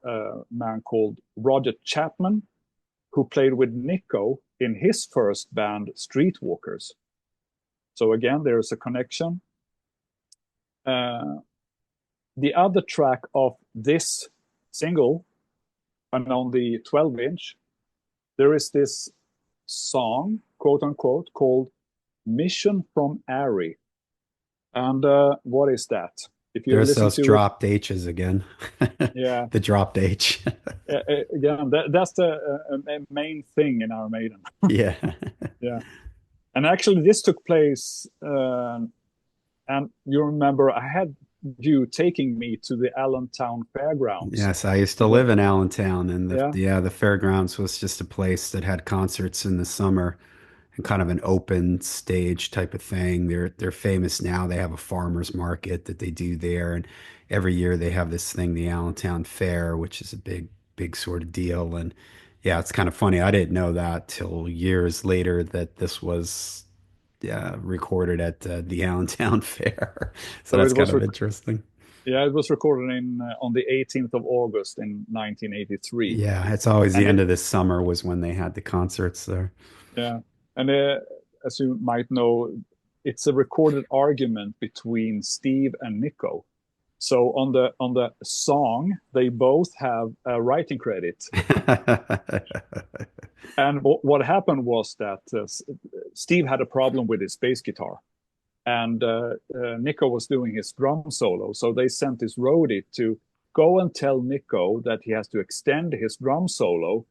man called Roger Chapman, who played with Nico in his first band, Streetwalkers. So again, there's a connection. The other track of this single, and on the 12-inch, there is this song, quote unquote, called Mission from Ari. And what is that? If you There's listen those to it, dropped H's again. yeah, The dropped H. again, that's the main thing in our Maiden. Yeah. Yeah. And actually, this took place, and you remember I had you taking me to the Allentown Fairgrounds. Yes, I used to And the, live in Allentown, and yeah, the fairgrounds was just a place that had concerts in the summer and kind of an open stage type of thing. They're famous now. They have a farmers market that they do there, and every year they have this thing, the Allentown Fair, which is a big sort of deal. And yeah, it's kind of funny. I didn't know that till years later that this was recorded at the Allentown Fair. So so that's kind of interesting. it was recorded in on the 18th of August in 1983. Yeah, it's always the And end it, of this summer was when they had the concerts there. yeah, and as you might know, it's a recorded argument between Steve and Nico. So on the song, they both have a writing credit. And what happened was that Steve had a problem with his bass guitar, and Nico was doing his drum solo. So they sent this roadie to go and tell Nico that he has to extend his drum solo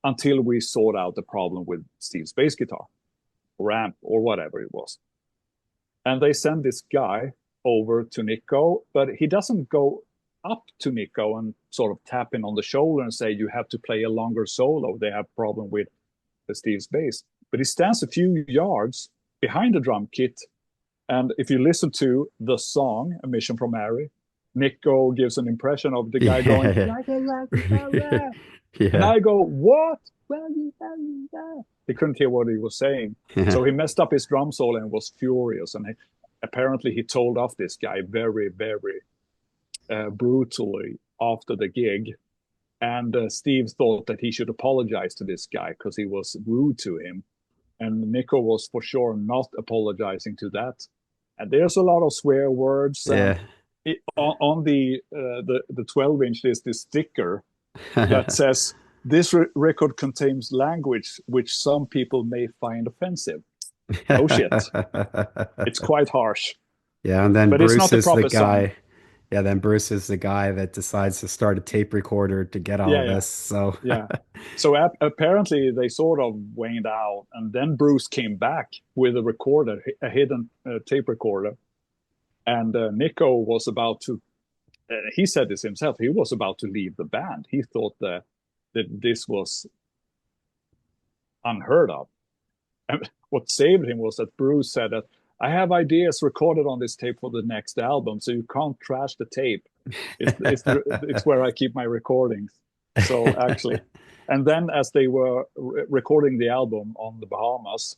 until we sort out the problem with Steve's bass guitar or amp or whatever it was. And they send this guy over to Nico, but he doesn't go up to Nico and sort of tap him on the shoulder and say, you have to play a longer solo. They have a problem with the Steve's bass. But he stands a few yards behind the drum kit. And if you listen to the song, A Mission from Mary, Nico gives an impression of the guy going, Yeah. like a rock star. And Yeah. I go, what? Well, he couldn't hear what he was saying. Yeah. So he messed up his drum solo and was furious. And apparently he told off this guy very, very brutally after the gig. And Steve thought that he should apologize to this guy because he was rude to him. And Nico was for sure not apologizing to that. And there's a lot of swear words. And on the 12-inch, there's this sticker that says, this record contains language which some people may find offensive. Oh shit. It's quite harsh. Yeah, and then But it's not Bruce the is the proper song. guy. Yeah, then Bruce is the guy that decides to start a tape recorder to get all Yeah, of yeah, this. So, yeah. So apparently they sort of waned out, and then Bruce came back with a recorder, a hidden tape recorder, and Nico was about to. He said this himself. He was about to leave the band. He thought that this was unheard of. And what saved him was that Bruce said that I have ideas recorded on this tape for the next album, so you can't trash the tape. It's where I keep my recordings. So actually, and then as they were recording the album on the Bahamas,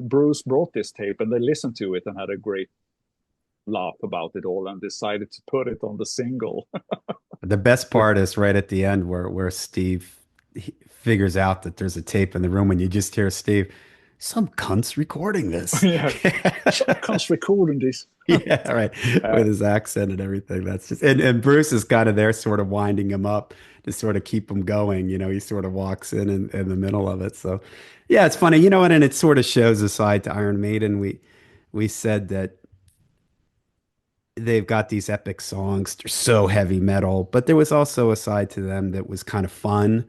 Bruce brought this tape and they listened to it and had a great laugh about it all and decided to put it on the single. the best part is right at the end where Steve figures out that there's a tape in the room and you just hear Steve, some cunt's recording this. Yeah, some cunts recording this. Yeah, right. Uh, With his accent and everything. That's just and Bruce is kind of there sort of winding him up to sort of keep him going. He sort of walks in the middle of it. So yeah, it's funny. And it sort of shows a side to Iron Maiden. We said that they've got these epic songs. They're so heavy metal, but there was also a side to them that was kind of fun.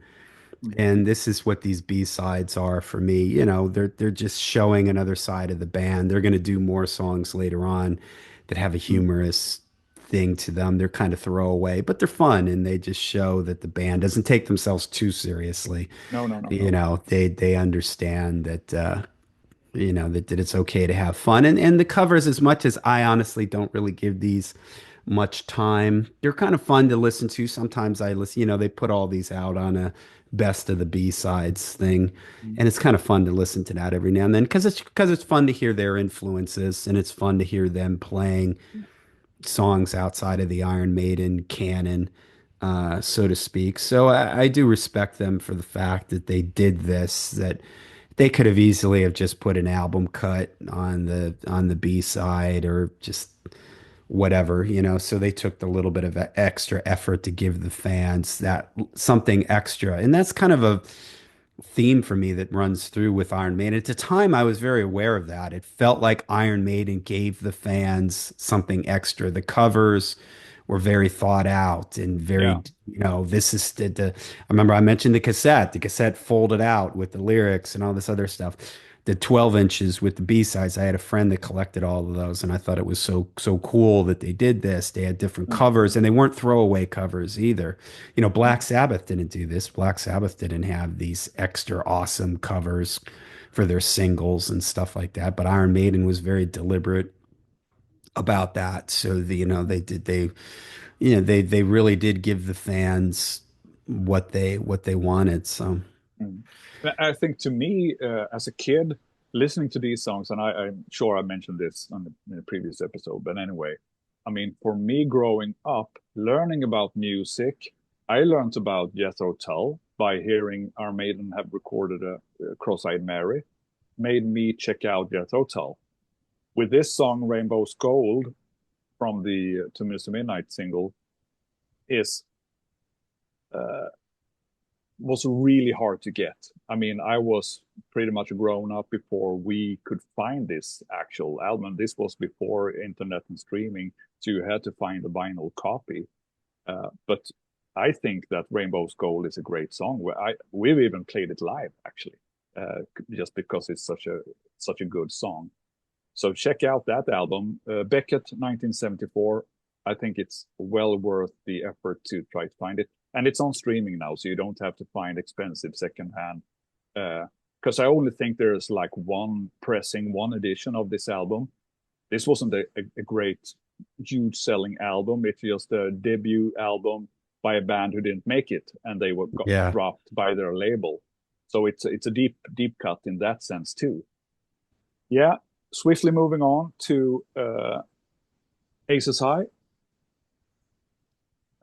And this is what these B-sides are for me. They're just showing another side of the band. They're going to do more songs later on that have a humorous thing to them. They're kind of throwaway, but they're fun and they just show that the band doesn't take themselves too seriously. no, no, no, no. They understand that it's okay to have fun. And the covers, as much as I honestly don't really give these much time, they're kind of fun to listen to. Sometimes I listen, they put all these out on a best of the B-sides thing. And it's kind of fun to listen to that every now and then because it's fun to hear their influences and it's fun to hear them playing songs outside of the Iron Maiden canon, so to speak. So I do respect them for the fact that they did this, that they could have easily have just put an album cut on the B side or just whatever. So they took the little bit of extra effort to give the fans that something extra. And that's kind of a theme for me that runs through with Iron Maiden. At the time, I was very aware of that. It felt like Iron Maiden gave the fans something extra. The covers were very thought out and Yeah. very, this is I remember I mentioned the cassette folded out with the lyrics and all this other stuff. The 12 inches with the B-sides. I had a friend that collected all of those, and I thought it was so cool that they did this. They had different Mm, covers, and they weren't throwaway covers either. mm, Black Sabbath didn't do this. Black Sabbath didn't have these extra awesome covers for their singles and stuff like that. But Iron Maiden was very deliberate about that. So they really did give the fans what they wanted. So mm. I think to me, as a kid, listening to these songs, and I'm sure I mentioned this on in the previous episode, but anyway, I mean, for me growing up, learning about music, I learned about Jethro Tull by hearing our Maiden have recorded a Cross-Eyed Mary, made me check out Jethro Tull. With this song, Rainbow's Gold, from the Two Minutes to Midnight single is uh, was really hard to get. I mean, I was pretty much grown up before we could find this actual album. This was before internet and streaming, so you had to find a vinyl copy. But I think that Rainbow's Gold is a great song. We've even played it live actually, just because it's such a good song. So check out that album, Beckett 1974. I think it's well worth the effort to try to find it, and it's on streaming now, so you don't have to find expensive secondhand. Because I only think there's like one pressing, one edition of this album. This wasn't a great, huge selling album. It's just a debut album by a band who didn't make it, and they got Yeah. dropped by their label. So it's a deep cut in that sense too. Yeah, swiftly moving on to Aces High,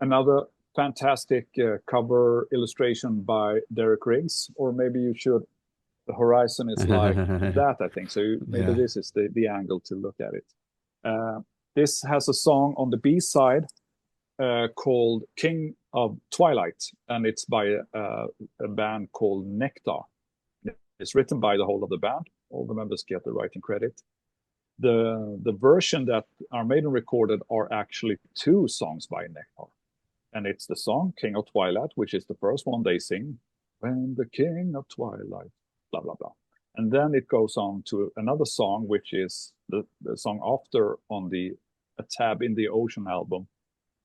another fantastic cover illustration by Derek Riggs, or maybe you should. The horizon is like that, I think. So maybe Yeah. this is the angle to look at it. Uh, this has a song on the B side called King of Twilight, and it's by a band called Nectar. It's written by the whole of the band. All the members get the writing credit. The version that our Maiden recorded are actually two songs by Nectar. And it's the song King of Twilight, which is the first one they sing. When the King of Twilight, blah, blah, blah. And then it goes on to another song, which is the song after on the A Tab in the Ocean album,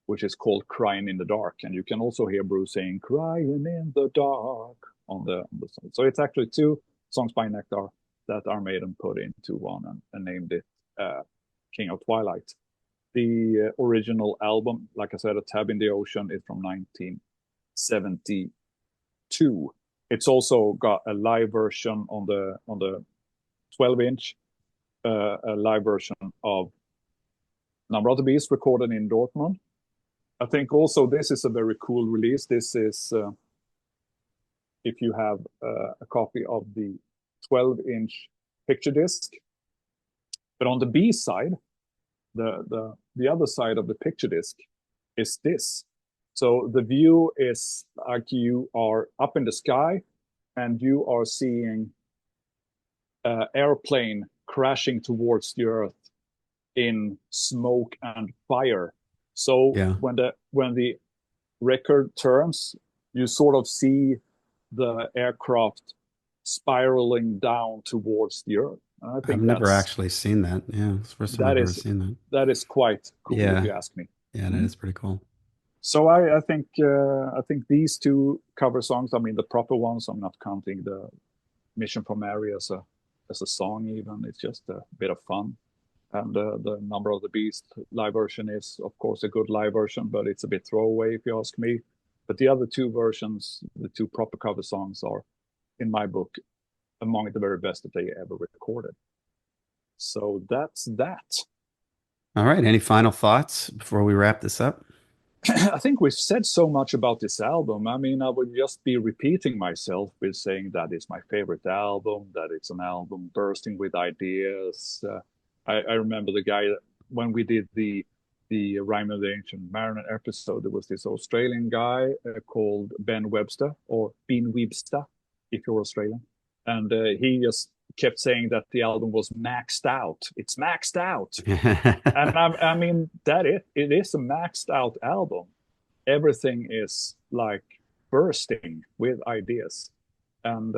which is called Crying in the Dark. And you can also hear Bruce saying Crying in the Dark on the song. So it's actually two songs by Nectar that our Maiden put into one and named it King of Twilight. The original album, like I said, A Tab in the Ocean, is from 1972. It's also got a live version on the 12-inch, a live version of Number of the Beast recorded in Dortmund. I think also this is a very cool release. This is if you have a copy of the 12-inch picture disc, but on the B side, the other side of the picture disc is this. So the view is like you are up in the sky and you are seeing an airplane crashing towards the earth in smoke and fire. So Yeah. when the record turns, you sort of see the aircraft spiraling down towards the earth. And I I've think never actually seen that. Yeah. It's the first time I've that ever is seen that. that is quite cool if Yeah. you ask me. Yeah, that Mm. is pretty cool. So I think these two cover songs. I mean the proper ones. I'm not counting the Mission for Mary as a song even. It's just a bit of fun. And the Number of the Beast live version is of course a good live version, but it's a bit throwaway if you ask me. But the other two versions, the two proper cover songs, are in my book among the very best that they ever recorded. So that's that. All right. Any final thoughts before we wrap this up? I think we've said so much about this album. I mean, I would just be repeating myself with saying that it's my favorite album, that it's an album bursting with ideas. I remember the guy when we did the Rhyme of the Ancient Mariner episode. There was this Australian guy called Ben Webster or Bean Webster, if you're Australian, and he just kept saying that the album was maxed out. It's maxed out. And I mean that it is a maxed out album. Everything is like bursting with ideas, and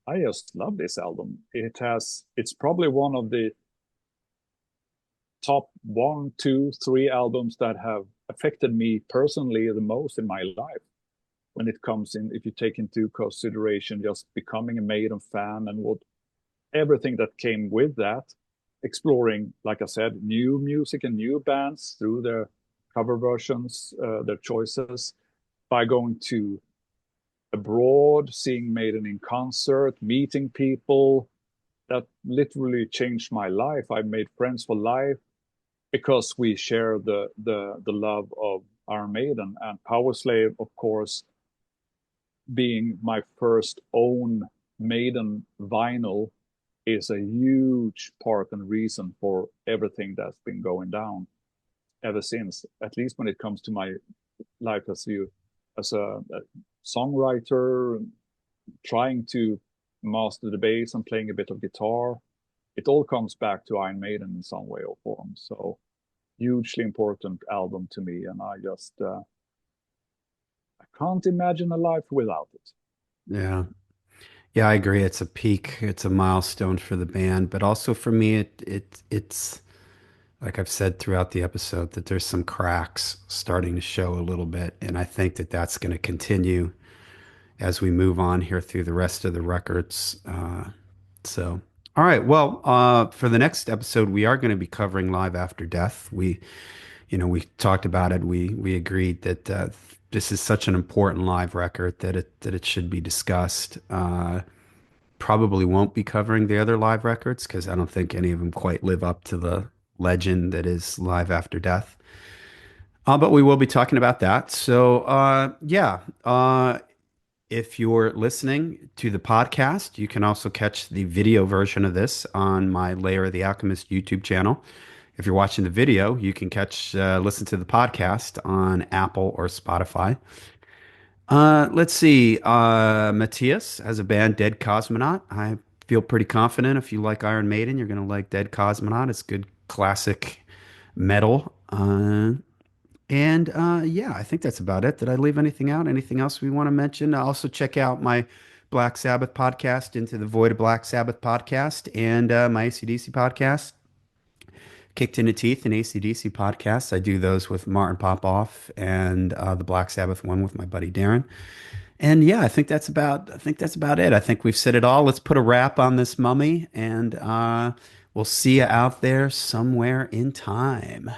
I just love this album. It's probably one of the top one, two, three albums that have affected me personally the most in my life. When it comes in, if you take into consideration just becoming a Maiden fan and what everything that came with that, exploring, like I said, new music and new bands through their cover versions, their choices, by going to abroad, seeing Maiden in concert, meeting people. That literally changed my life. I made friends for life because we share the love of Iron Maiden and Powerslave, of course, being my first own Maiden vinyl is a huge part and reason for everything that's been going down. ever since. At least when it comes to my life as a songwriter, trying to master the bass and playing a bit of guitar. It all comes back to Iron Maiden in some way or form. So hugely important album to me, and I can't imagine a life without it. Yeah. Yeah, I agree. It's a peak. It's a milestone for the band, but also for me, it's like I've said throughout the episode that there's some cracks starting to show a little bit, and I think that that's going to continue as we move on here through the rest of the records. So, all right. Well, for the next episode, we are going to be covering Live After Death. We talked about it. We agreed that this is such an important live record that it should be discussed. Probably won't be covering the other live records because I don't think any of them quite live up to the legend that is Live After Death. But we will be talking about that. So, yeah. If you're listening to the podcast, you can also catch the video version of this on my Layer of the Alchemist YouTube channel. If you're watching the video, you can listen to the podcast on Apple or Spotify. Let's see. Matthias has a band, Dead Cosmonaut. I feel pretty confident if you like Iron Maiden, you're going to like Dead Cosmonaut. It's good classic metal. Yeah, I think that's about it. Did I leave anything out? Anything else we want to mention? Also, check out my Black Sabbath podcast, Into the Void of Black Sabbath podcast, and my AC/DC podcast, Kicked in the Teeth and AC/DC podcasts. I do those with Martin Popoff and the Black Sabbath one with my buddy Darren. And yeah, I think that's about it. I think we've said it all. Let's put a wrap on this mummy, and we'll see you out there somewhere in time.